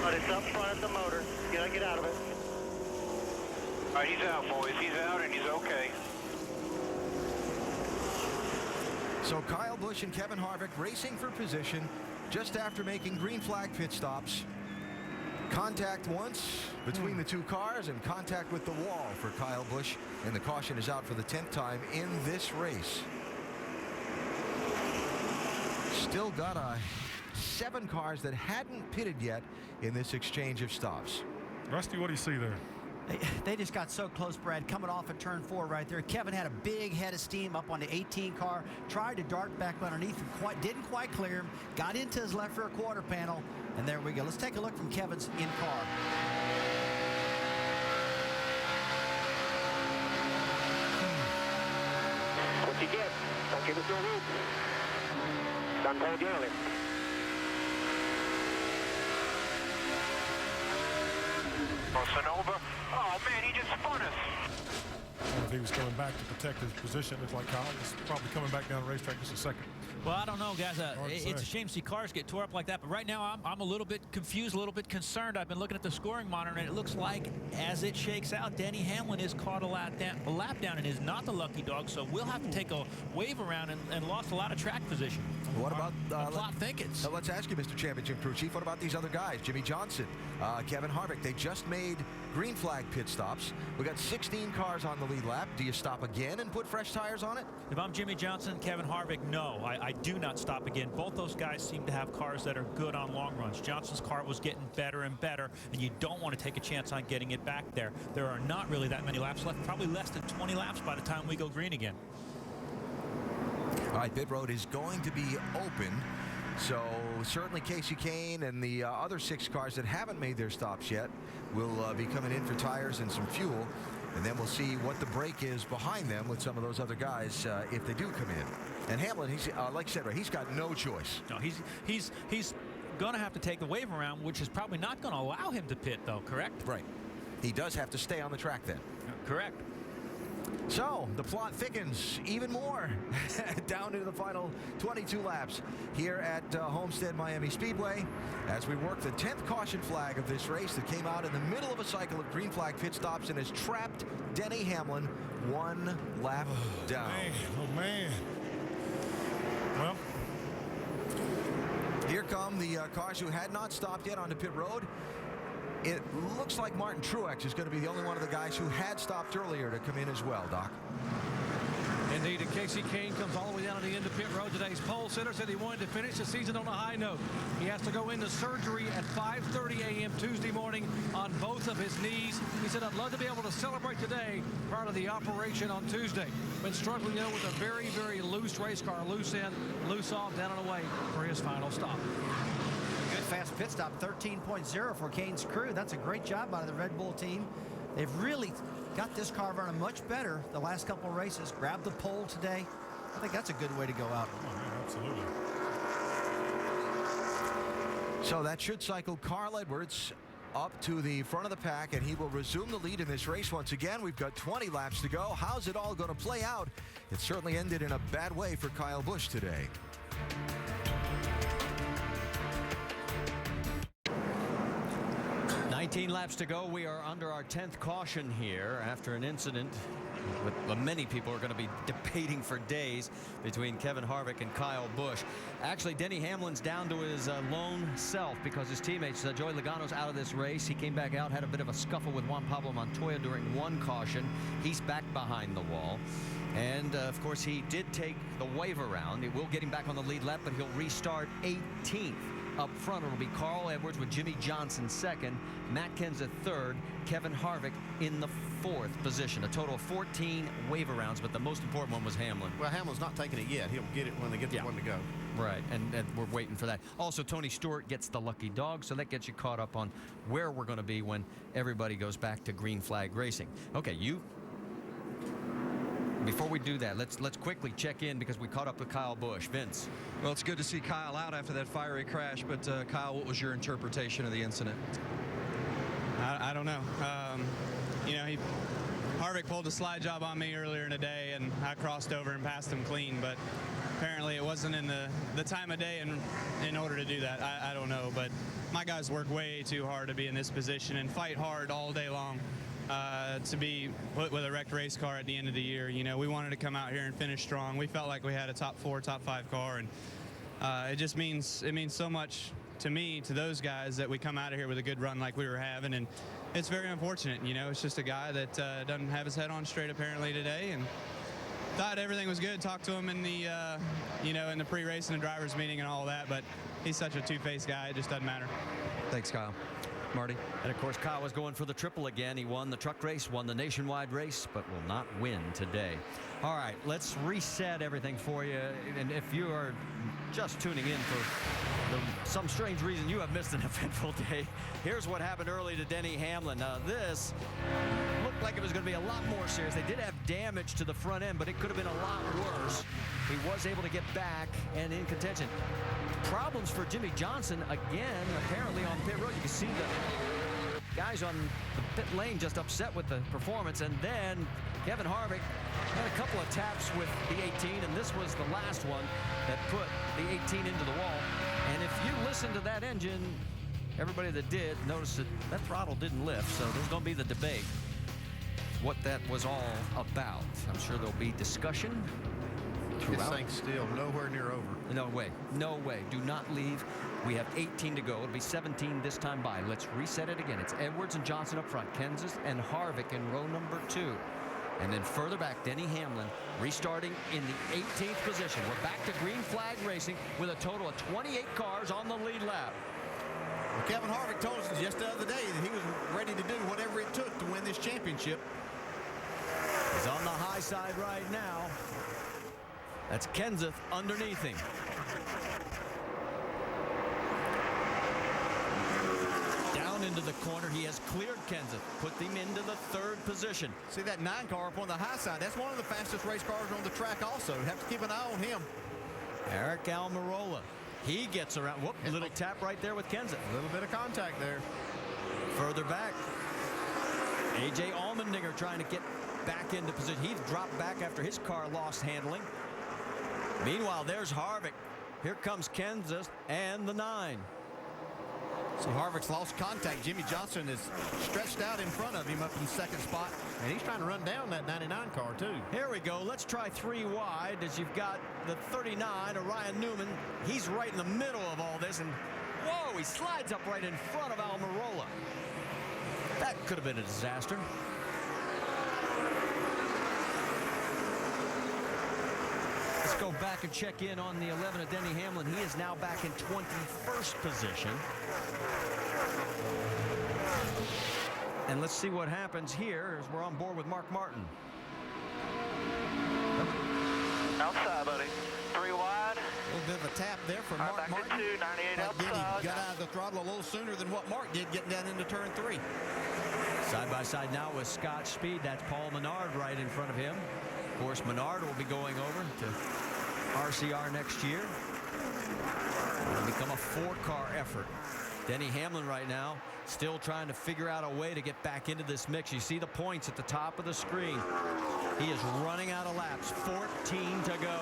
But it's up front of the motor. You got to get out of it. All right, he's out, boys. He's out, and he's okay. So Kyle Busch and Kevin Harvick racing for position just after making green flag pit stops. Contact once between the two cars and contact with the wall for Kyle Busch, and the caution is out for the 10th time in this race. Still got 7 cars that hadn't pitted yet in this exchange of stops. Rusty, what do you see there? They just got so close, Brad, coming off at turn 4 right there. Kevin had a big head of steam up on the 18 car, tried to dart back underneath him, didn't quite clear him, got into his left rear quarter panel, and there we go. Let's take a look from Kevin's in-car. What you get? Don't give us no room. Done told you earlier. Sonova. Oh, man, he just spun us. If he was coming back to protect his position, it's like Kyle was probably coming back down the racetrack just a second. Well, I don't know, guys. It's a shame to see cars get tore up like that. But right now, I'm a little bit confused, a little bit concerned. I've been looking at the scoring monitor, and it looks like, as it shakes out, Denny Hamlin is caught a lap down and is not the lucky dog. So we'll have to take a wave around and lost a lot of track position. What about plot thickets? Let's ask you, Mr. Championship Crew Chief, what about these other guys? Jimmy Johnson, Kevin Harvick, they just made green flag pit stops. We got 16 cars on the lead lap. Do you stop again and put fresh tires on it? If I'm Jimmy Johnson, Kevin Harvick, no, I do not stop again. Both those guys seem to have cars that are good on long runs. Johnson's car was getting better and better, and you don't want to take a chance on getting it back there. There are not really that many laps left, probably less than 20 laps by the time we go green again. All right, pit road is going to be open. So certainly Casey Kane and the other 6 cars that haven't made their stops yet will be coming in for tires and some fuel. And then we'll see what the break is behind them with some of those other guys if they do come in. And Hamlin, he's like I said, right, he's got no choice. No, he's going to have to take the wave around, which is probably not going to allow him to pit, though, correct? Right. He does have to stay on the track then. Correct. So the plot thickens even more down into the final 22 laps here at Homestead-Miami Speedway as we work the 10th caution flag of this race that came out in the middle of a cycle of green flag pit stops and has trapped Denny Hamlin 1 lap down. Oh, man. Well, here come the cars who had not stopped yet onto pit road. it looks like Martin Truex is going to be the only one of the guys who had stopped earlier to come in as well, Doc. Indeed, and Casey Kane comes all the way down to the end of pit road. Today's pole sitter said he wanted to finish the season on a high note. He has to go into surgery at 5:30 a.m. Tuesday morning on both of his knees. He said, I'd love to be able to celebrate today prior to the operation on Tuesday. Been struggling, though, with a very, very loose race car, loose in, loose off, down and away for his final stop. Good fast pit stop, 13.0 for Kane's crew. That's a great job by the Red Bull team. They've really got this car running much better the last couple of races. Grabbed the pole today. I think that's a good way to go out. Oh, yeah, absolutely. So that should cycle Carl Edwards up to the front of the pack, and he will resume the lead in this race once again. We've got 20 laps to go. How's it all going to play out? It certainly ended in a bad way for Kyle Busch today. Laps to go. We are under our 10th caution here after an incident with many people are going to be debating for days between Kevin Harvick and Kyle Busch. Actually, Denny Hamlin's down to his lone self because his teammates, Joey Logano's out of this race. He came back out, had a bit of a scuffle with Juan Pablo Montoya during one caution. He's back behind the wall. And, of course, he did take the wave around. It will get him back on the lead lap, but he'll restart 18th. Up front, it'll be Carl Edwards with Jimmy Johnson second, Matt Kenseth third, Kevin Harvick in the fourth position. A total of 14 wave rounds, but the most important one was Hamlin. Well, Hamlin's not taking it yet. He'll get it when they get the one to go. Right, and we're waiting for that. Also, Tony Stewart gets the lucky dog, so that gets you caught up on where we're going to be when everybody goes back to green flag racing. Okay, before we do that, let's quickly check in because we caught up with Kyle Busch. Vince. Well, it's good to see Kyle out after that fiery crash, but Kyle, what was your interpretation of the incident? I don't know. Harvick pulled a slide job on me earlier in the day, and I crossed over and passed him clean, but apparently it wasn't in the time of day in order to do that. I don't know, but my guys work way too hard to be in this position and fight hard all day long. To be put with a wrecked race car at the end of the year. We wanted to come out here and finish strong. We felt like we had a top 4, top 5 car, and it means so much to me, to those guys, that we come out of here with a good run like we were having, and it's very unfortunate. It's just a guy that doesn't have his head on straight apparently today, and thought everything was good. Talked to him in the in the pre-race and the drivers meeting and all that, but he's such a two-faced guy, it just doesn't matter. Thanks, Kyle. Marty. And of course, Kyle was going for the triple again. He won the truck race, won the nationwide race, but will not win today. All right, let's reset everything for you. And if you are just tuning in for some strange reason you have missed an eventful day, here's what happened early to Denny Hamlin. This looked like it was going to be a lot more serious. They did have damage to the front end, but it could have been a lot worse. He was able to get back and in contention. Problems for Jimmy Johnson again, apparently on pit road. You can see the guys on the pit lane just upset with the performance. And then Kevin Harvick had a couple of taps with the 18, and this was the last one that put the 18 into the wall. And if you listen to that engine, everybody that did noticed that throttle didn't lift. So there's going to be the debate what that was all about. I'm sure there'll be discussion. This thing's still nowhere near over. No way. No way. Do not leave. We have 18 to go. It'll be 17 this time by. Let's reset it again. It's Edwards and Johnson up front. Kenseth and Harvick in row number 2. And then further back, Denny Hamlin restarting in the 18th position. We're back to green flag racing with a total of 28 cars on the lead lap. Well, Kevin Harvick told us just the other day that he was ready to do whatever it took to win this championship. He's on the high side right now. That's Kenseth underneath him. Down into the corner. He has cleared Kenseth. Put him into the 3rd position. See that 9 car up on the high side? That's one of the fastest race cars on the track also. You have to keep an eye on him. Eric Almirola. He gets around. Whoop, a little tap right there with Kenseth. A little bit of contact there. Further back. A.J. Allmendinger trying to get back into position. He dropped back after his car lost handling. Meanwhile, there's Harvick. Here comes Kenseth and the 9. So Harvick's lost contact. Jimmy Johnson is stretched out in front of him up in 2nd spot, and he's trying to run down that 99 car too. Here we go. Let's try 3 wide as you've got the 39, Ryan Newman. He's right in the middle of all this, and whoa, he slides up right in front of Almirola. could have been a disaster. Let's go back and check in on the 11 of Denny Hamlin. He is now back in 21st position. And let's see what happens here as we're on board with Mark Martin. Outside, buddy. 3 wide. A little bit of a tap there for Mark back Martin. to 2, 98 Like Denny outside. got out of the throttle a little sooner than what Mark did getting down into turn 3. Side by side now with Scott Speed. That's Paul Menard right in front of him. Of course, Menard will be going over to RCR next year. It'll become a 4-car effort. Denny Hamlin right now still trying to figure out a way to get back into this mix. You see the points at the top of the screen. He is running out of laps. 14 to go.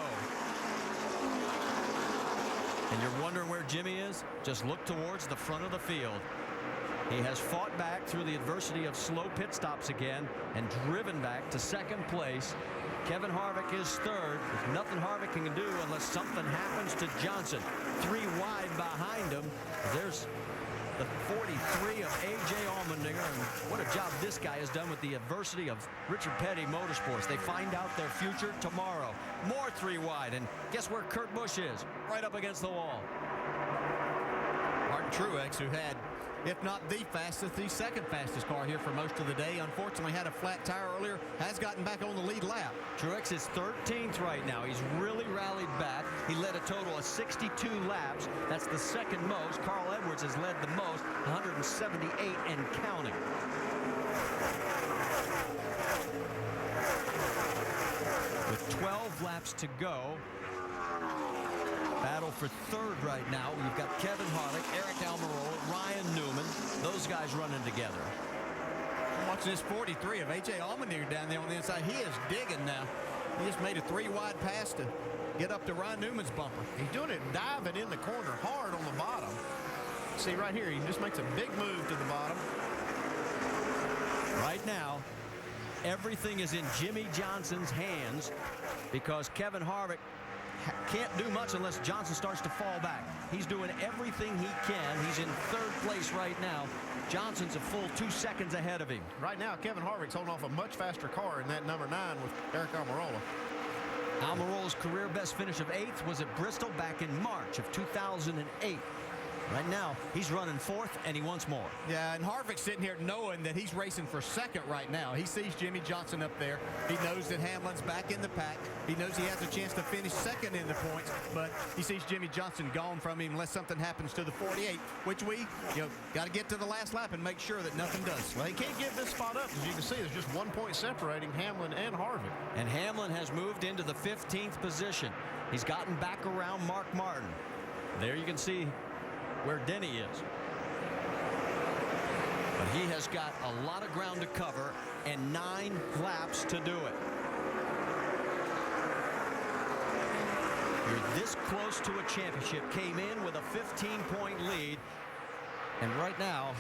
And you're wondering where Jimmy is? Just look towards the front of the field. He has fought back through the adversity of slow pit stops again and driven back to second place. Kevin Harvick is third. There's nothing Harvick can do unless something happens to Johnson. 3 wide behind him. There's the 43 of A.J. Allmendinger. And what a job this guy has done with the adversity of Richard Petty Motorsports. They find out their future tomorrow. More 3 wide. And guess where Kurt Busch is? Right up against the wall. Martin Truex, who had, if not the fastest, the second fastest car here for most of the day. Unfortunately had a flat tire earlier, has gotten back on the lead lap. Truex is 13th right now. He's really rallied back. He led a total of 62 laps. That's the second most. Carl Edwards has led the most, 178 and counting. With 12 laps to go, battle for third right now. You've got Kevin Harvick, Eric Almirola, Ryan Newman. Those guys running together. I'm watching this 43 of A.J. Allmendinger down there on the inside. He is digging now. He just made a 3 wide pass to get up to Ryan Newman's bumper. He's doing it diving in the corner hard on the bottom. See right here, he just makes a big move to the bottom. Right now, everything is in Jimmy Johnson's hands because Kevin Harvick can't do much unless Johnson starts to fall back. He's doing everything he can. He's in third place right now. Johnson's a full 2 seconds ahead of him. Right now, Kevin Harvick's holding off a much faster car in that number 9 with Eric Almirola. Almirola's career best finish of 8th was at Bristol back in March of 2008. Right now, he's running 4th, and he wants more. Yeah, and Harvick's sitting here knowing that he's racing for 2nd right now. He sees Jimmy Johnson up there. He knows that Hamlin's back in the pack. He knows he has a chance to finish 2nd in the points, but he sees Jimmy Johnson gone from him unless something happens to the 48, which we, got to get to the last lap and make sure that nothing does. Well, he can't give this spot up. As you can see, there's just 1 point separating Hamlin and Harvick. And Hamlin has moved into the 15th position. He's gotten back around Mark Martin. There you can see where Denny is. But he has got a lot of ground to cover and 9 laps to do it. You're this close to a championship. Came in with a 15-point lead. And right now,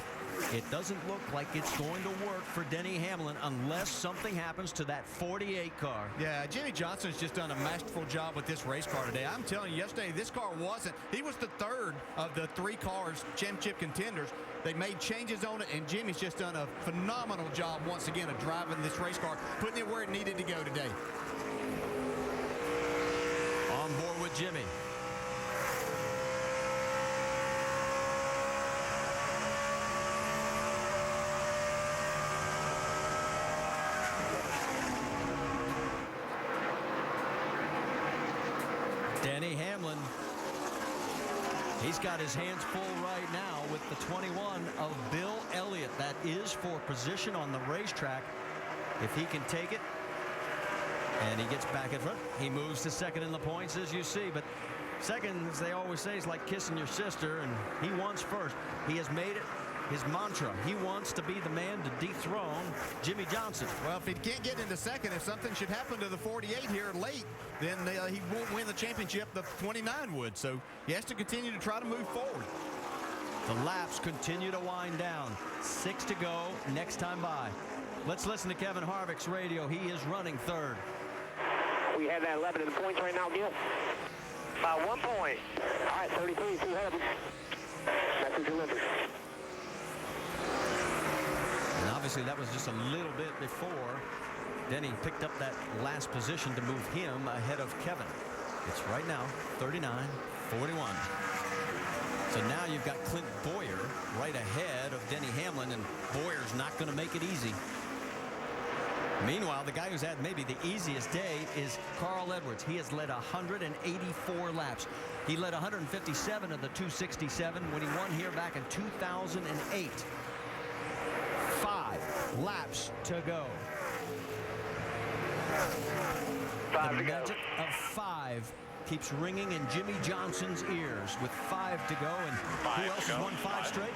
it doesn't look like it's going to work for Denny Hamlin unless something happens to that 48 car. Yeah, Jimmy Johnson's just done a masterful job with this race car today. I'm telling you, yesterday, this car wasn't. He was the 3rd of the 3 cars, championship contenders. They made changes on it, and Jimmy's just done a phenomenal job once again of driving this race car, putting it where it needed to go today. On board with Jimmy. Denny Hamlin, he's got his hands full right now with the 21 of Bill Elliott. That is for position on the racetrack. If he can take it, and he gets back in front, he moves to 2nd in the points, as you see. But 2nd, as they always say, is like kissing your sister, and he wants 1st. He has made it his mantra. He wants to be the man to dethrone Jimmy Johnson. Well, if he can't get into 2nd, if something should happen to the 48 here late, then he won't win the championship. The 29 would. So he has to continue to try to move forward. The laps continue to wind down. 6 to go next time by. Let's listen to Kevin Harvick's radio. He is running 3rd. We have that 11 in the points right now, Gil. By 1 point. All right, 33, 200. Message delivered. Now obviously that was just a little bit before Denny picked up that last position to move him ahead of Kevin. It's right now 39-41. So now you've got Clint Boyer right ahead of Denny Hamlin, and Boyer's not going to make it easy. Meanwhile, the guy who's had maybe the easiest day is Carl Edwards. He has led 184 laps. He led 157 of the 267 when he won here back in 2008. 5 laps to go. The magic of 5 keeps ringing in Jimmy Johnson's ears with 5 to go. And who else has won 5 straight?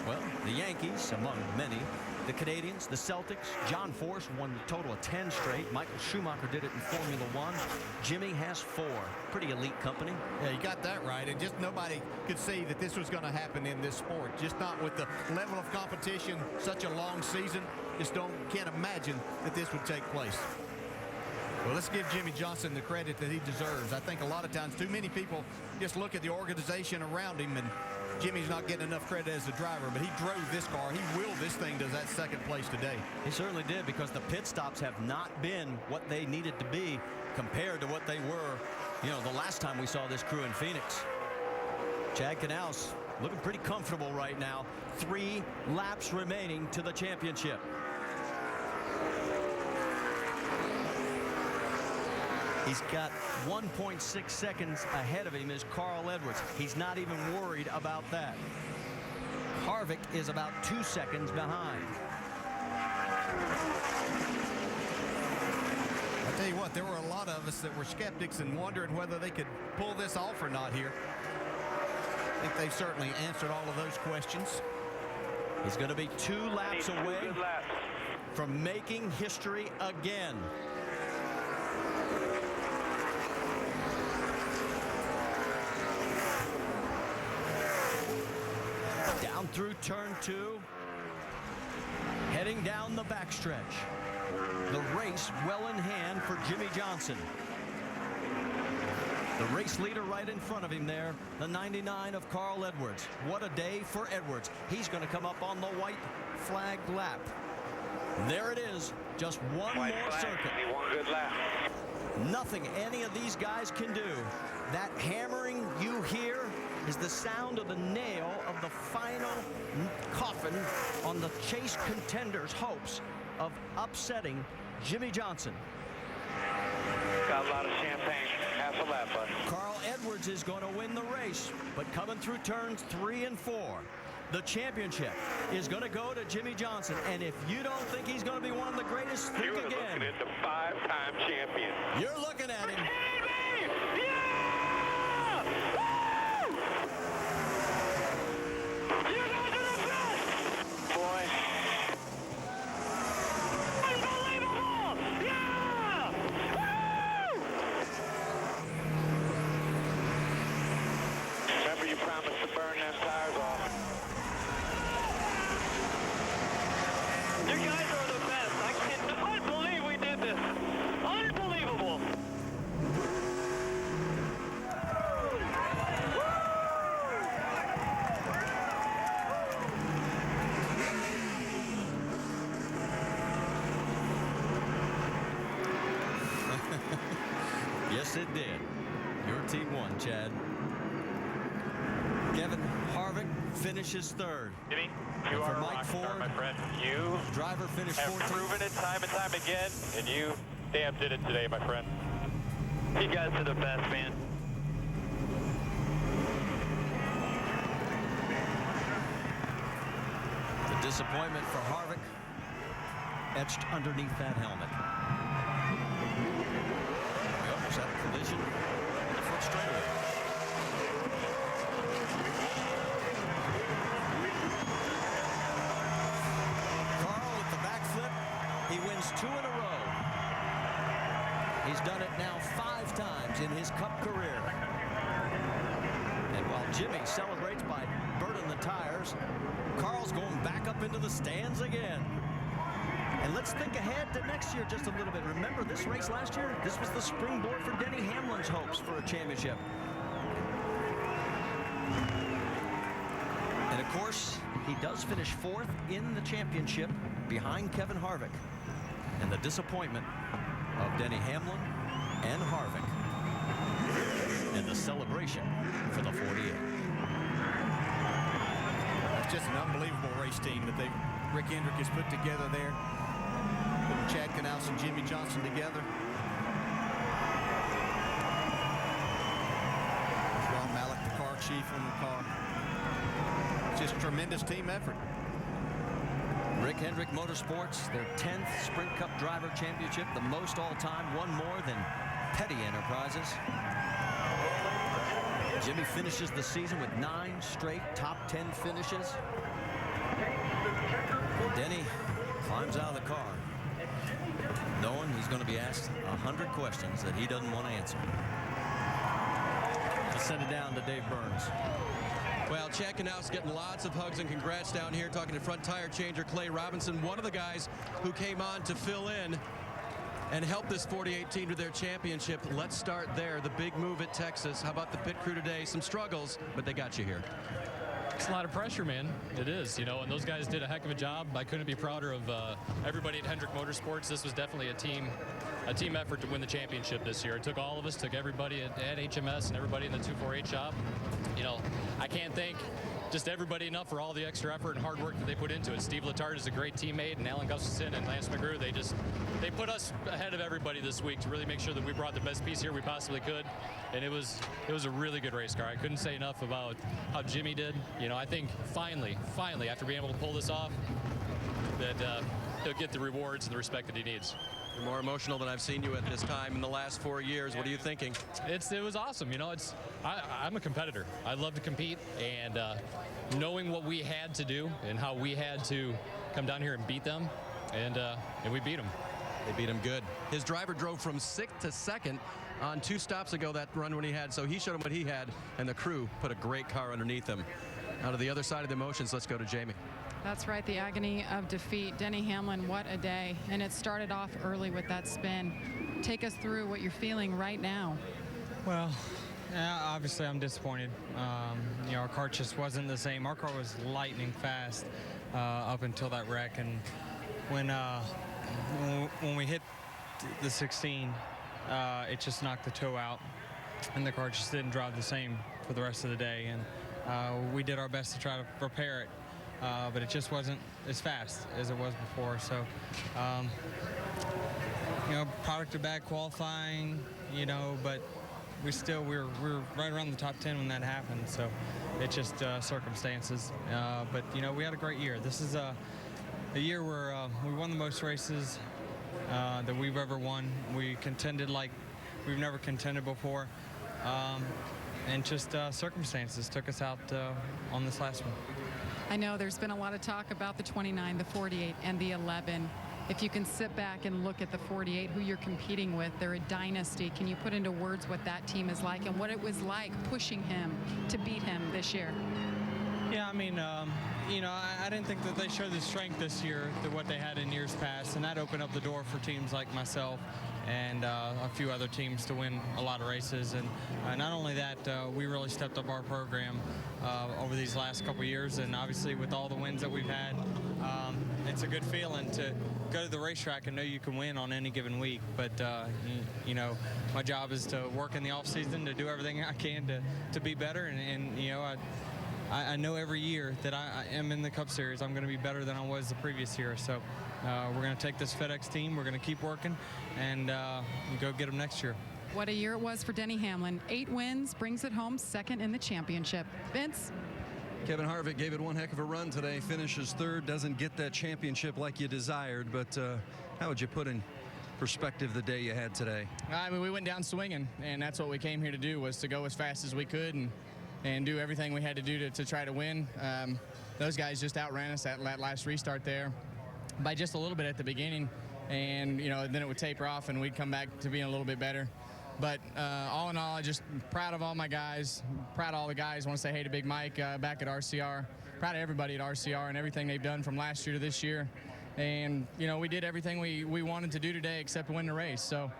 Well, the Yankees, among many. The Canadians, the Celtics. John Force won a total of 10 straight. Michael Schumacher did it in Formula 1. Jimmy has 4. Pretty elite company. Yeah, you got that right. And just nobody could see that this was going to happen in this sport. Just not with the level of competition, such a long season. Just can't imagine that this would take place. Well, let's give Jimmy Johnson the credit that he deserves. I think a lot of times too many people just look at the organization around him, and Jimmy's not getting enough credit as a driver, but he drove this car. He willed this thing to that second place today. He certainly did, because the pit stops have not been what they needed to be compared to what they were, the last time we saw this crew in Phoenix. Chad Canals looking pretty comfortable right now. 3 laps remaining to the championship. He's got 1.6 seconds ahead of him is Carl Edwards. He's not even worried about that. Harvick is about 2 seconds behind. I'll tell you what, there were a lot of us that were skeptics and wondering whether they could pull this off or not here. I think they've certainly answered all of those questions. He's going to be 2 laps away from making history again. Down through turn 2, heading down the backstretch. The race well in hand for Jimmy Johnson. The race leader right in front of him there, the 99 of Carl Edwards. What a day for Edwards. He's going to come up on the white flag lap. There it is, just one more circuit. One good lap. Nothing any of these guys can do. That hammering you hear is the sound of the nail of the final coffin on the Chase contenders' hopes of upsetting Jimmy Johnson. Got a lot of champagne, half a lap left. Carl Edwards is going to win the race, but coming through turns 3 and 4, the championship is going to go to Jimmy Johnson. And if you don't think he's going to be one of the greatest, think again. You're looking at the 5-time champion. You're looking at him. Yes, it did. Your team won, Chad. Kevin Harvick finishes 3rd. Jimmy, you are a rock star, my friend. You driver finished have 14th. proven it time and time again, and you damn did it today, my friend. You guys are the best, man. The disappointment for Harvick etched underneath that helmet. We almost had a collision in the front straightaway. Carl with the backflip. He wins 2 in a row. He's done it now 5 times in his Cup career. And while Jimmy celebrates by burning the tires, Carl's going back up into the stands again. And let's think ahead to next year just a little bit. Remember this race last year? This was the springboard for Denny Hamlin's hopes for a championship. And of course, he does finish 4th in the championship behind Kevin Harvick. And the disappointment of Denny Hamlin and Harvick. And the celebration for the 48. It's just an unbelievable race team that Rick Hendrick has put together there. Putting Chad Knaus and Jimmy Johnson together. Ron Malik, the car chief on the car. Just tremendous team effort. Rick Hendrick Motorsports, their 10th Sprint Cup Driver Championship, the most all-time, one more than Petty Enterprises. Jimmy finishes the season with 9 straight top 10 finishes. Denny climbs out of the car, knowing he's going to be asked 100 questions that he doesn't want to answer. To send it down to Dave Burns. Well, Chad Knaus getting lots of hugs and congrats down here, talking to front tire changer Clay Robinson, one of the guys who came on to fill in and help this 48 team to their championship. Let's start there. The big move at Texas. How about the pit crew today? Some struggles, but they got you here. It's a lot of pressure, man. It is, you know, and those guys did a heck of a job. I couldn't be prouder of everybody at Hendrick Motorsports. This was definitely a team effort to win the championship this year. It took all of us, took everybody at HMS and everybody in the 248 shop. You know, I can't thank just everybody enough for all the extra effort and hard work that they put into it. Steve Letarte is a great teammate, and Alan Gustafson and Lance McGrew, they put us ahead of everybody this week to really make sure that we brought the best piece here we possibly could. And it was a really good race car. I couldn't say enough about how Jimmy did. You know, I think finally, after being able to pull this off, that he'll get the rewards and the respect that he needs. You're more emotional than I've seen you at this time in the last 4 years. What are you thinking? It was awesome. You know, I'm a competitor. I love to compete, and knowing what we had to do and how we had to come down here and beat them, and we beat them. They beat him good. His driver drove from 6th to 2nd on 2 stops ago, that run when he had, so he showed him what he had, and the crew put a great car underneath him. Now to the other side of the emotions, let's go to Jamie. That's right, the agony of defeat. Denny Hamlin, what a day. And it started off early with that spin. Take us through what you're feeling right now. Well, yeah, obviously I'm disappointed. You know, our car just wasn't the same. Our car was lightning fast up until that wreck. And when we hit the 16, it just knocked the toe out. And the car just didn't drive the same for the rest of the day. And we did our best to try to repair it. But it just wasn't as fast as it was before. So, you know, product of bad qualifying, you know, but we're right around the top 10 when that happened. So it's just circumstances. But, you know, we had a great year. This is a year where we won the most races that we've ever won. We contended like we've never contended before. And just circumstances took us out on this last one. I know there's been a lot of talk about the 29, the 48, and the 11. If you can sit back and look at the 48, who you're competing with, they're a dynasty. Can you put into words what that team is like and what it was like pushing him to beat him this year? Yeah, I mean, you know, I didn't think that they showed the strength this year to what they had in years past, and that opened up the door for teams like myself and a few other teams to win a lot of races. And not only that, we really stepped up our program over these last couple of years, and obviously with all the wins that we've had, it's a good feeling to go to the racetrack and know you can win on any given week. But you know, my job is to work in the off season to do everything I can to be better, and you know, I know every year that I am in the Cup Series, I'm going to be better than I was the previous year. So we're going to take this FedEx team, we're going to keep working, and go get them next year. What a year it was for Denny Hamlin. 8 wins, brings it home, 2nd in the championship. Vince? Kevin Harvick gave it one heck of a run today, finishes 3rd, doesn't get that championship like you desired, but how would you put in perspective the day you had today? I mean, we went down swinging, and that's what we came here to do, was to go as fast as we could and do everything we had to do to try to win. Those guys just outran us at that last restart there by just a little bit at the beginning, and you know, then it would taper off and we'd come back to being a little bit better. But all in all, I'm just proud of all my guys, proud of all the guys. I want to say hey to Big Mike back at RCR, proud of everybody at RCR and everything they've done from last year to this year. And you know, we did everything we wanted to do today except win the race. So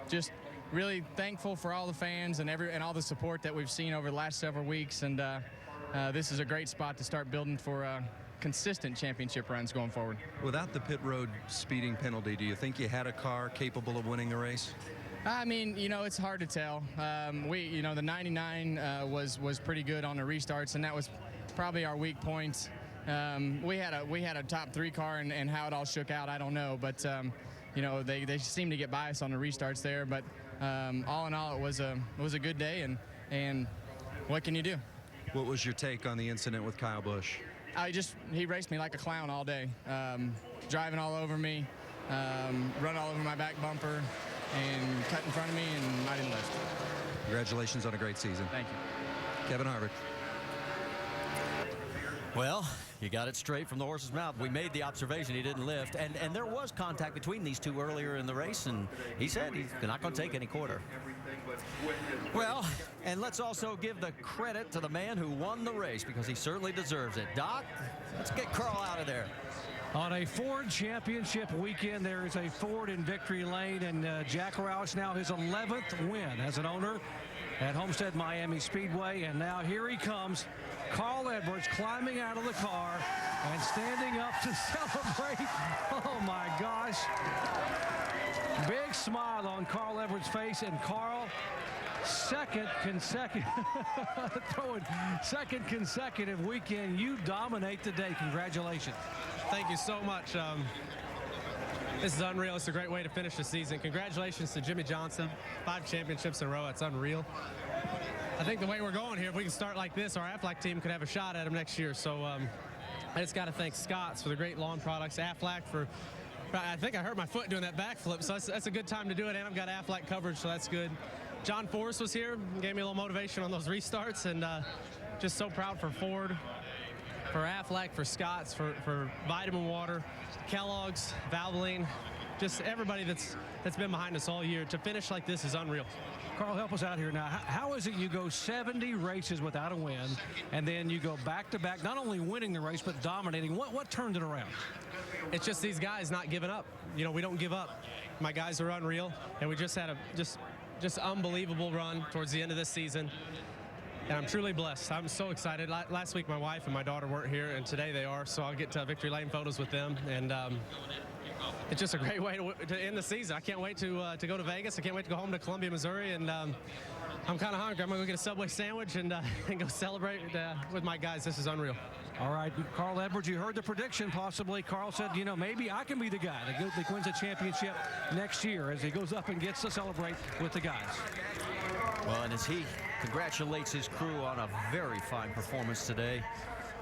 just really thankful for all the fans and all the support that we've seen over the last several weeks, and this is a great spot to start building for consistent championship runs going forward. Without the pit road speeding penalty, do you think you had a car capable of winning the race? I mean, you know, it's hard to tell. The 99 was pretty good on the restarts, and that was probably our weak point. We had a top 3 car, and how it all shook out, I don't know. But they seem to get biased on the restarts there. But all in all, it was a good day, and what can you do? What was your take on the incident with Kyle Busch? He raced me like a clown all day, driving all over me, run all over my back bumper, and cut in front of me, and I didn't lift. Congratulations on a great season. Thank you. Kevin Harvick. Well, you got it straight from the horse's mouth. We made the observation he didn't lift, and there was contact between these two earlier in the race, and he said he's not going to take any quarter. Well, and let's also give the credit to the man who won the race, because he certainly deserves it. Doc, let's get Carl out of there. On a Ford Championship weekend, there is a Ford in victory lane, and Jack Roush now his 11th win as an owner at Homestead-Miami Speedway. And now here he comes, Carl Edwards, climbing out of the car and standing up to celebrate. Oh, my gosh. Big smile on Carl Edwards' face, and Carl, second consecutive weekend. You dominate the day. Congratulations. Thank you so much. This is unreal. It's a great way to finish the season. Congratulations to Jimmy Johnson. 5 championships in a row. That's unreal. I think the way we're going here, if we can start like this, our Aflac team could have a shot at him next year. So I just got to thank Scott's for the great lawn products, Aflac for, I think I hurt my foot doing that backflip, so that's a good time to do it, and I've got Aflac coverage, so that's good. John Forrest was here, gave me a little motivation on those restarts, and just so proud for Ford, for Aflac, for Scott's, for Vitamin Water, Kellogg's, Valvoline, just everybody that's been behind us all year. To finish like this is unreal. Carl, help us out here now. How is it you go 70 races without a win, and then you go back-to-back, not only winning the race, but dominating? What turned it around? It's just these guys not giving up. You know, we don't give up. My guys are unreal, and we just had a just unbelievable run towards the end of this season. And I'm truly blessed. I'm so excited. Last week, my wife and my daughter weren't here, and today they are, so I'll get victory lane photos with them. And it's just a great way to end the season. I can't wait to go to Vegas. I can't wait to go home to Columbia, Missouri, and I'm kind of hungry. I'm going to go get a Subway sandwich and go celebrate with my guys. This is unreal. All right, Carl Edwards, you heard the prediction possibly. Carl said, you know, maybe I can be the guy that wins a championship next year as he goes up and gets to celebrate with the guys. Well, and as he congratulates his crew on a very fine performance today,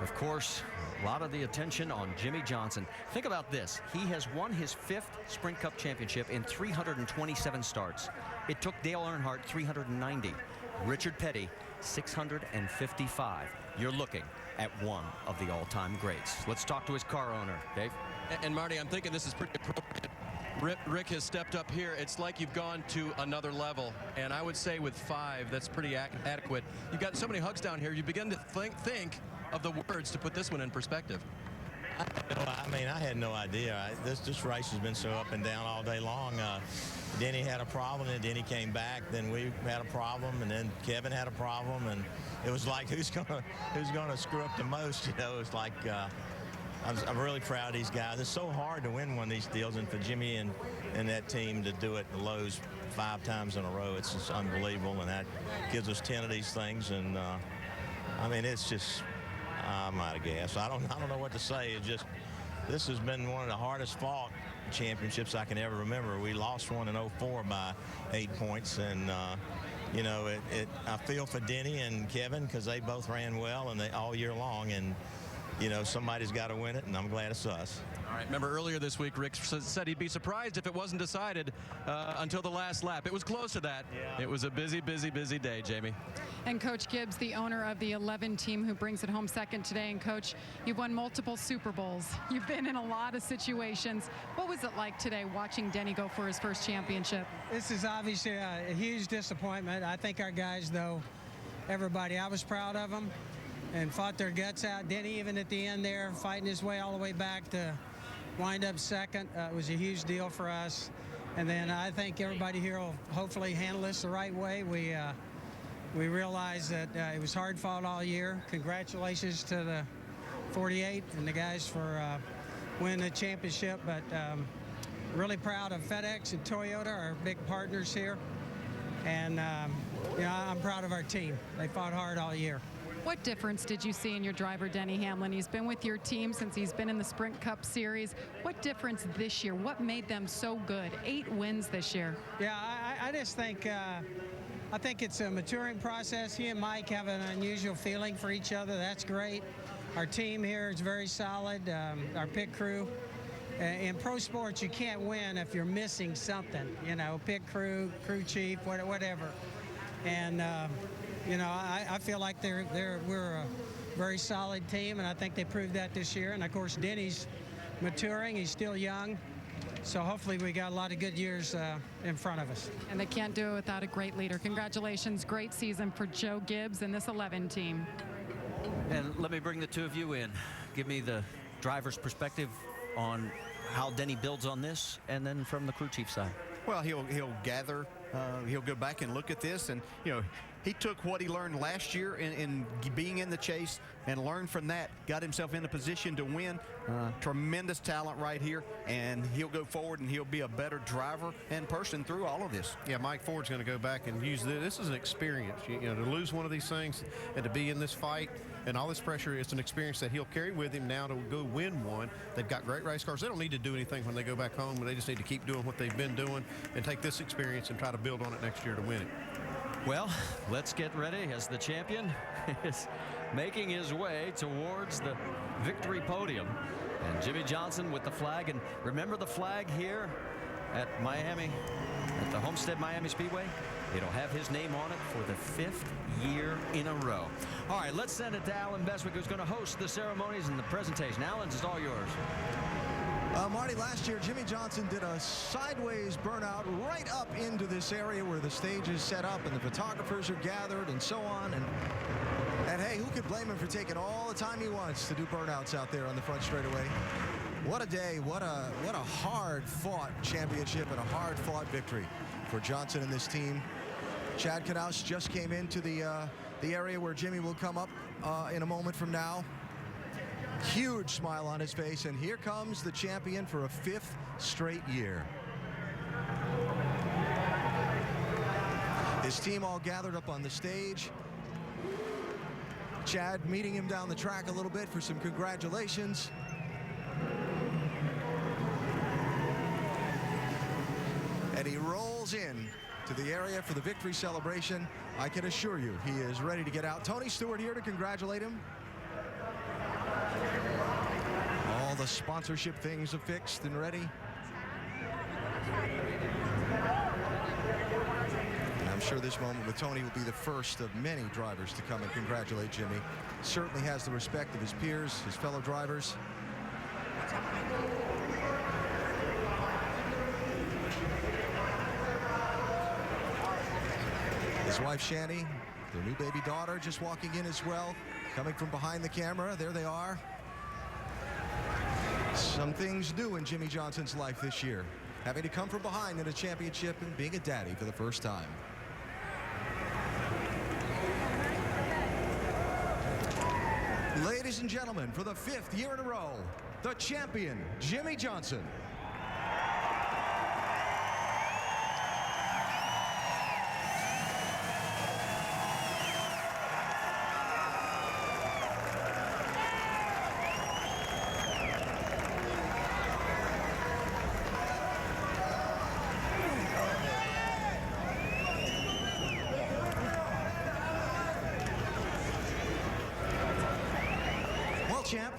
of course, a lot of the attention on Jimmy Johnson. Think about this. He has won his 5th Sprint Cup championship in 327 starts. It took Dale Earnhardt 390. Richard Petty, 655. You're looking at one of the all-time greats. Let's talk to his car owner, Dave. And Marty, I'm thinking this is pretty appropriate. Rick has stepped up here. It's like you've gone to another level. And I would say with 5, that's pretty adequate. You've got so many hugs down here, you begin to think of the words to put this one in perspective. I mean, I had no idea. This race has been so up and down all day long. Denny had a problem, and Denny came back. Then we had a problem, and then Kevin had a problem, and it was like who's gonna screw up the most? You know, it's like I'm really proud of these guys. It's so hard to win one of these deals, and for Jimmy and that team to do it the Lowe's 5 times in a row, it's just unbelievable, and that gives us 10 of these things. And I mean, it's just. I'm out of gas. I don't know what to say. It's just this has been one of the hardest fought championships I can ever remember. We lost one in 04 by 8 points, and you know, I feel for Denny and Kevin because they both ran well and they all year long, and you know, somebody's got to win it, and I'm glad it's us. All right, remember earlier this week, Rick said he'd be surprised if it wasn't decided until the last lap. It was close to that. Yeah. It was a busy day, Jamie. And Coach Gibbs, the owner of the 11 team who brings it home second today. And Coach, you've won multiple Super Bowls. You've been in a lot of situations. What was it like today watching Denny go for his first championship? This is obviously a huge disappointment. I think our guys, though, everybody, I was proud of them and fought their guts out. Denny, even at the end there, fighting his way all the way back to wind up second. It was a huge deal for us. And then I think everybody here will hopefully handle this the right way. We realized that it was hard fought all year. Congratulations to the 48 and the guys for winning the championship, but really proud of FedEx and Toyota, our big partners here. And I'm proud of our team. They fought hard all year. What difference did you see in your driver, Denny Hamlin? He's been with your team since he's been in the Sprint Cup Series. What difference this year? What made them so good? 8 wins this year. Yeah, I just think I think it's a maturing process. He and Mike have an unusual feeling for each other. That's great. Our team here is very solid. Our pit crew. In pro sports, you can't win if you're missing something. Pit crew, crew chief, whatever. And I feel like we're a very solid team, and I think they proved that this year. And of course, Denny's maturing. He's still young. So hopefully we got a lot of good years in front of us. And they can't do it without a great leader. Congratulations, great season for Joe Gibbs and this 11 team. And let me bring the two of you in. Give me the driver's perspective on how Denny builds on this, and then from the crew chief side. Well, he'll gather. He'll go back and look at this, and he took what he learned last year in being in the chase and learned from that, got himself in a position to win. Tremendous talent right here, and he'll go forward and he'll be a better driver and person through all of this. Yeah, Mike Ford's going to go back and use this. This is an experience. To lose one of these things and to be in this fight and all this pressure, it's an experience that he'll carry with him now to go win one. They've got great race cars. They don't need to do anything when they go back home. They just need to keep doing what they've been doing and take this experience and try to build on it next year to win it. Well, let's get ready as the champion is making his way towards the victory podium. And Jimmy Johnson with the flag. And remember the flag here at Miami, at the Homestead-Miami Speedway? It'll have his name on it for the 5th year in a row. All right, let's send it to Alan Bestwick, who's going to host the ceremonies and the presentation. Alan, it's all yours. Marty, last year, Jimmy Johnson did a sideways burnout right up into this area where the stage is set up and the photographers are gathered and so on. And hey, who could blame him for taking all the time he wants to do burnouts out there on the front straightaway? What a day, what a hard-fought championship and a hard-fought victory for Johnson and this team. Chad Knaus just came into the area where Jimmy will come up in a moment from now. Huge smile on his face, and here comes the champion for a 5th straight year. His team all gathered up on the stage. Chad meeting him down the track a little bit for some congratulations. And he rolls in to the area for the victory celebration. I can assure you he is ready to get out. Tony Stewart here to congratulate him. All the sponsorship things are fixed and ready. And I'm sure this moment with Tony will be the first of many drivers to come and congratulate Jimmy. Certainly has the respect of his peers, his fellow drivers. His wife Shani, their new baby daughter, just walking in as well, coming from behind the camera. There they are. Some things new in Jimmy Johnson's life this year, having to come from behind in a championship and being a daddy for the first time. Ladies and gentlemen, for the 5th year in a row, the champion, Jimmy Johnson. Champ,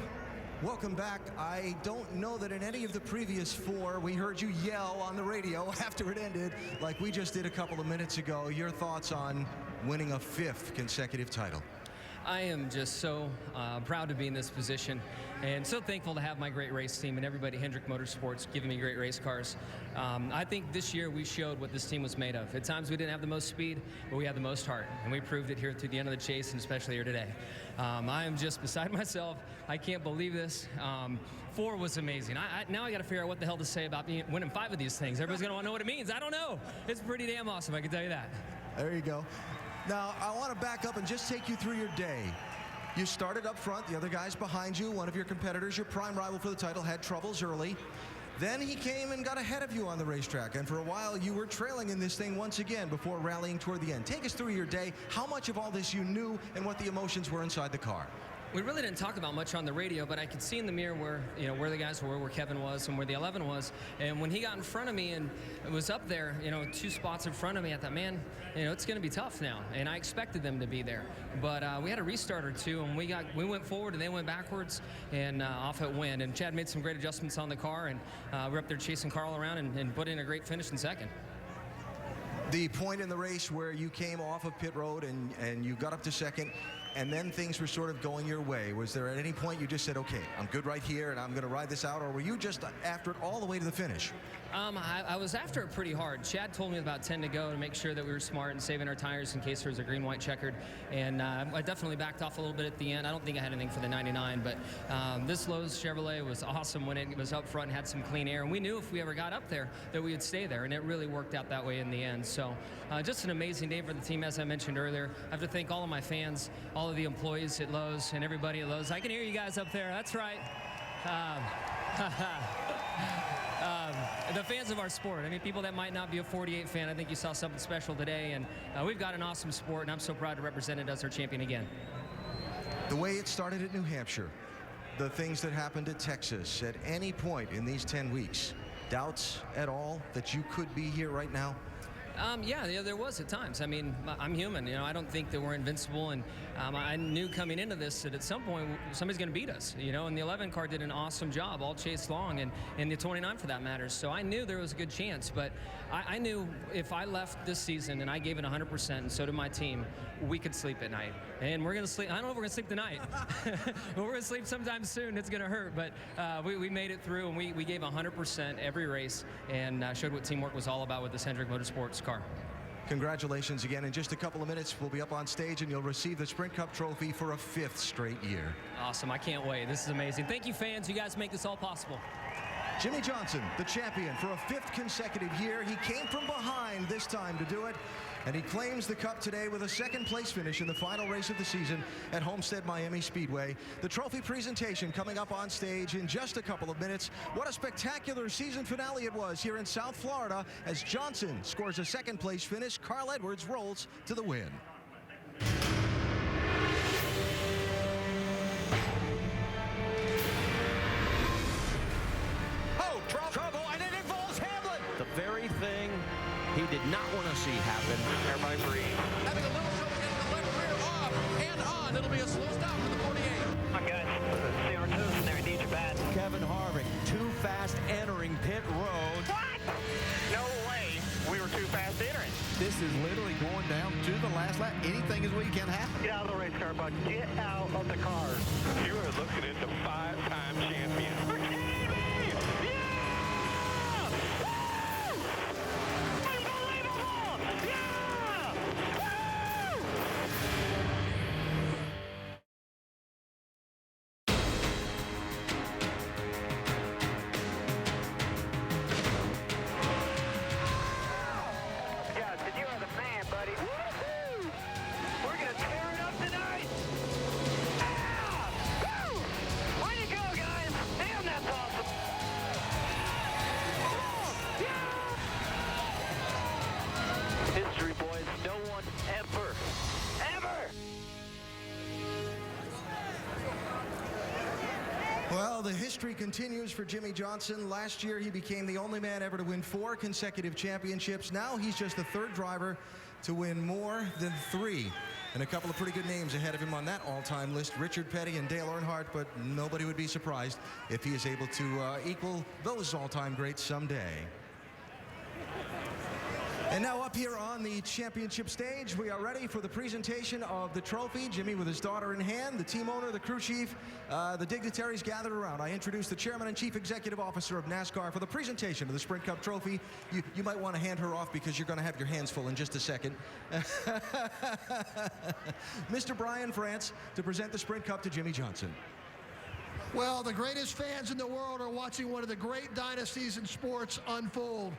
welcome back. I don't know that in any of the previous 4 we heard you yell on the radio after it ended like we just did a couple of minutes ago. Your thoughts on winning a 5th consecutive title? I am just so proud to be in this position and so thankful to have my great race team and everybody at Hendrick Motorsports giving me great race cars. I think this year we showed what this team was made of. At times we didn't have the most speed, but we had the most heart, and we proved it here through the end of the chase, and especially here today. I am just beside myself. I can't believe this. 4 was amazing. Now I got to figure out what the hell to say about winning 5 of these things. Everybody's going to want to know what it means. I don't know. It's pretty damn awesome, I can tell you that. There you go. Now, I want to back up and just take you through your day. You started up front, the other guys behind you. One of your competitors, your prime rival for the title, had troubles early. Then he came and got ahead of you on the racetrack, and for a while you were trailing in this thing once again before rallying toward the end. Take us through your day, how much of all this you knew and what the emotions were inside the car. We really didn't talk about much on the radio, but I could see in the mirror where the guys were, where Kevin was, and where the 11 was. And when he got in front of me and was up there, 2 spots in front of me, I thought, man, it's going to be tough now. And I expected them to be there. But we had a restart or two, and we went forward and they went backwards, and off it went. And Chad made some great adjustments on the car, and we're up there chasing Carl around and put in a great finish in second. The point in the race where you came off of pit road and you got up to second, and then things were sort of going your way. Was there at any point you just said, okay, I'm good right here and I'm going to ride this out, or were you just after it all the way to the finish? I was after it pretty hard. Chad told me about 10 to go to make sure that we were smart and saving our tires in case there was a green-white checkered. And I definitely backed off a little bit at the end. I don't think I had anything for the 99, but this Lowe's Chevrolet was awesome when it was up front and had some clean air. And we knew if we ever got up there that we would stay there, and it really worked out that way in the end. So just an amazing day for the team, as I mentioned earlier. I have to thank all of my fans, all of the employees at Lowe's, and everybody at Lowe's. I can hear you guys up there. That's right. The fans of our sport. I mean, people that might not be a 48 fan, I think you saw something special today, and we've got an awesome sport, and I'm so proud to represent it as our champion again. The way it started at New Hampshire, the things that happened at Texas, at any point in these 10 weeks, doubts at all that you could be here right now? Yeah, there was at times. I mean, I'm human. I don't think that we're invincible, and I knew coming into this that at some point somebody's going to beat us. And the 11 car did an awesome job all chase long, and the 29 for that matter. So I knew there was a good chance, but I knew if I left this season and I gave it 100%, and so did my team, we could sleep at night. And we're going to sleep. I don't know if we're going to sleep tonight, but we're going to sleep sometime soon. It's going to hurt, but we made it through, and we gave 100% every race, and showed what teamwork was all about with this Hendrick Motorsports car. Congratulations again. In just a couple of minutes, we'll be up on stage and you'll receive the Sprint Cup trophy for a 5th straight year. Awesome. I can't wait. This is amazing. Thank you, fans. You guys make this all possible. Jimmie Johnson, the champion for a 5th consecutive year. He came from behind this time to do it, and he claims the cup today with a 2nd place finish in the final race of the season at Homestead-Miami Speedway. The trophy presentation coming up on stage in just a couple of minutes. What a spectacular season finale it was here in South Florida as Johnson scores a 2nd place finish. Carl Edwards rolls to the win. Trouble, and it involves Hamlin. The very thing he did not want to see happen. Everybody breathe. Having a little trouble getting the left rear off and on. It'll be a slow stop for the 48. Come on, guys. Stay on toes in there. Need you bad. Kevin Harvick, too fast entering pit road. What? No way. We were too fast entering. This is literally going down to the last lap. Anything is what can happen. Get out of the race car, bud. Get out of the car. You are looking at the 5-time champion. We're kidding me! Well, the history continues for Jimmie Johnson. Last year, he became the only man ever to win 4 consecutive championships. Now he's just the 3rd driver to win more than 3. And a couple of pretty good names ahead of him on that all-time list, Richard Petty and Dale Earnhardt, but nobody would be surprised if he is able to equal those all-time greats someday. And now up here on the championship stage, we are ready for the presentation of the trophy. Jimmy with his daughter in hand, the team owner, the crew chief, the dignitaries gathered around. I introduce the chairman and chief executive officer of NASCAR for the presentation of the Sprint Cup trophy. You might want to hand her off because you're going to have your hands full in just a second. Mr. Brian France to present the Sprint Cup to Jimmie Johnson. Well, the greatest fans in the world are watching one of the great dynasties in sports unfold.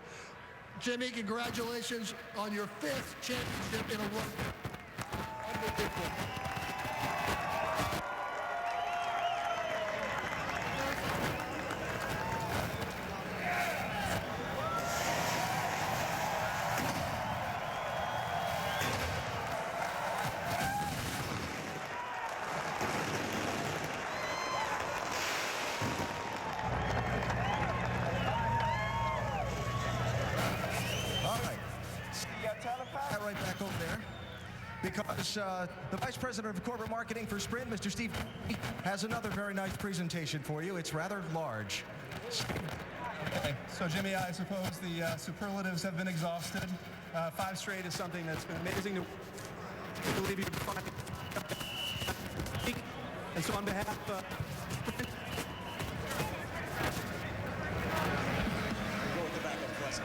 Jimmy, congratulations on your 5th championship in a row. Right back over there, because the Vice President of Corporate Marketing for Sprint, Mr. Steve, has another very nice presentation for you. It's rather large. Okay. So, Jimmy, I suppose the superlatives have been exhausted. 5 straight is something that's been amazing to believe you could find. And so on behalf of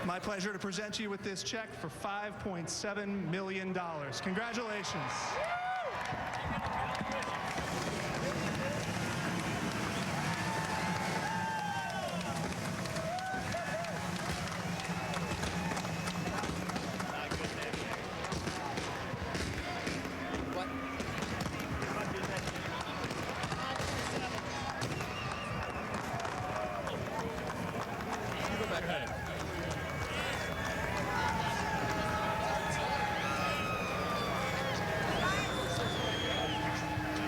my pleasure to present you with this check for $5.7 million. Congratulations.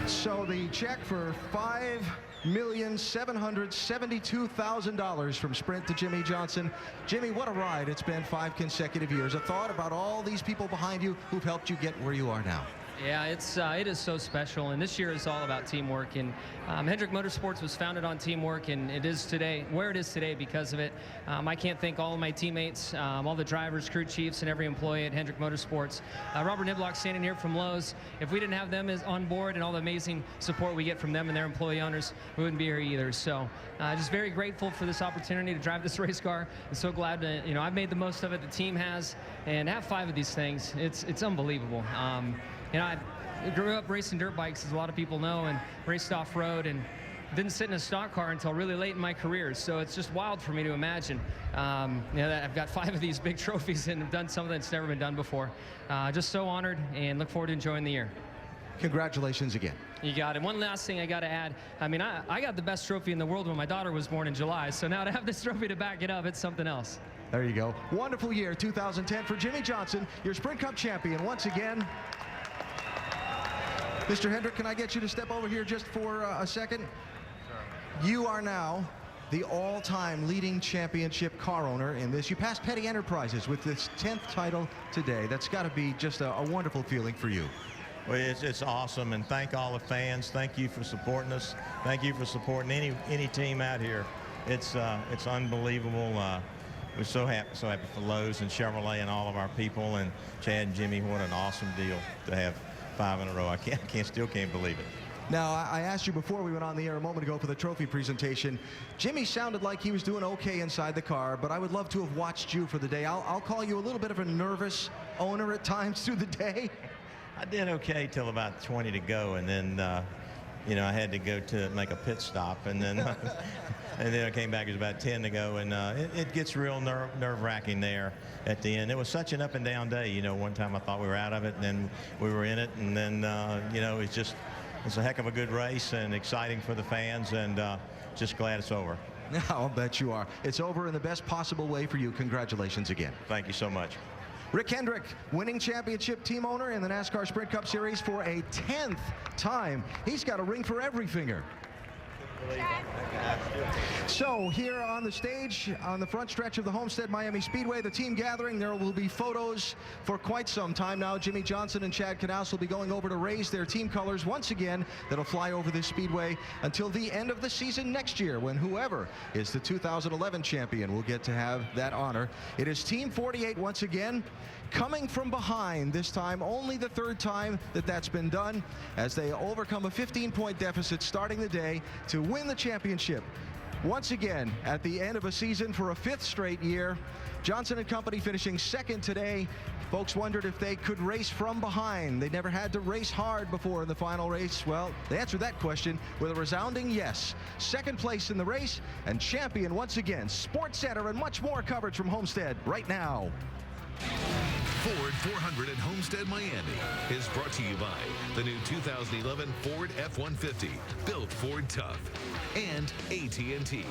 So the check for $5,772,000 from Sprint to Jimmy Johnson. Jimmy, what a ride it's been 5 consecutive years. A thought about all these people behind you who've helped you get where you are now. Yeah, it is so special, and this year is all about teamwork. And Hendrick Motorsports was founded on teamwork, and it is today where it is today because of it. I can't thank all of my teammates, all the drivers, crew chiefs, and every employee at Hendrick Motorsports. Robert Niblock standing here from Lowe's. If we didn't have them on board and all the amazing support we get from them and their employee owners, we wouldn't be here either. So just very grateful for this opportunity to drive this race car. I'm so glad that I've made the most of it. The team has, and have 5 of these things. It's unbelievable. I grew up racing dirt bikes, as a lot of people know, and raced off-road, and didn't sit in a stock car until really late in my career. So it's just wild for me to imagine that I've got 5 of these big trophies and have done something that's never been done before. Just so honored, and look forward to enjoying the year. Congratulations again. You got it. One last thing I got to add. I got the best trophy in the world when my daughter was born in July. So now to have this trophy to back it up, it's something else. There you go. Wonderful year, 2010 for Jimmy Johnson, your Sprint Cup champion once again. Mr. Hendrick, can I get you to step over here just for a second? Sure. You are now the all-time leading championship car owner in this. You passed Petty Enterprises with this 10th title today. That's got to be just a wonderful feeling for you. Well, it's awesome, and thank all the fans. Thank you for supporting us. Thank you for supporting any team out here. It's unbelievable. We're so happy for Lowe's and Chevrolet and all of our people, and Chad and Jimmy. What an awesome deal to have 5 in a row. I still can't believe it. Now, I asked you before we went on the air a moment ago for the trophy presentation. Jimmy sounded like he was doing okay inside the car, but I would love to have watched you for the day. I'll call you a little bit of a nervous owner at times through the day. I did okay till about 20 to go, and then I had to go to make a pit stop, and then and then I came back. It was about 10 to go, and it gets real nerve-wracking there at the end. It was such an up and down day. One time I thought we were out of it, and then we were in it, and then it's a heck of a good race and exciting for the fans, and just glad it's over. I'll bet you are. It's over in the best possible way for you. Congratulations again. Thank you so much. Rick Hendrick, winning championship team owner in the NASCAR Sprint Cup Series for a 10th time. He's got a ring for every finger. So here on the stage, on the front stretch of the Homestead-Miami Speedway, the team gathering. There will be photos for quite some time now. Jimmy Johnson and Chad Knaus will be going over to raise their team colors once again. That'll fly over this speedway until the end of the season next year, when whoever is the 2011 champion will get to have that honor. It is Team 48 once again, coming from behind, this time only the 3rd time that that's been done, as they overcome a 15-point deficit starting the day to win the championship. Once again, at the end of a season for a 5th straight year, Johnson and Company finishing 2nd today. Folks wondered if they could race from behind. They never had to race hard before in the final race. Well, they answered that question with a resounding yes. 2nd place in the race and champion once again. Sports Center and much more coverage from Homestead right now. Ford 400 at Homestead-Miami is brought to you by the new 2011 Ford F-150, built Ford tough, and AT&T.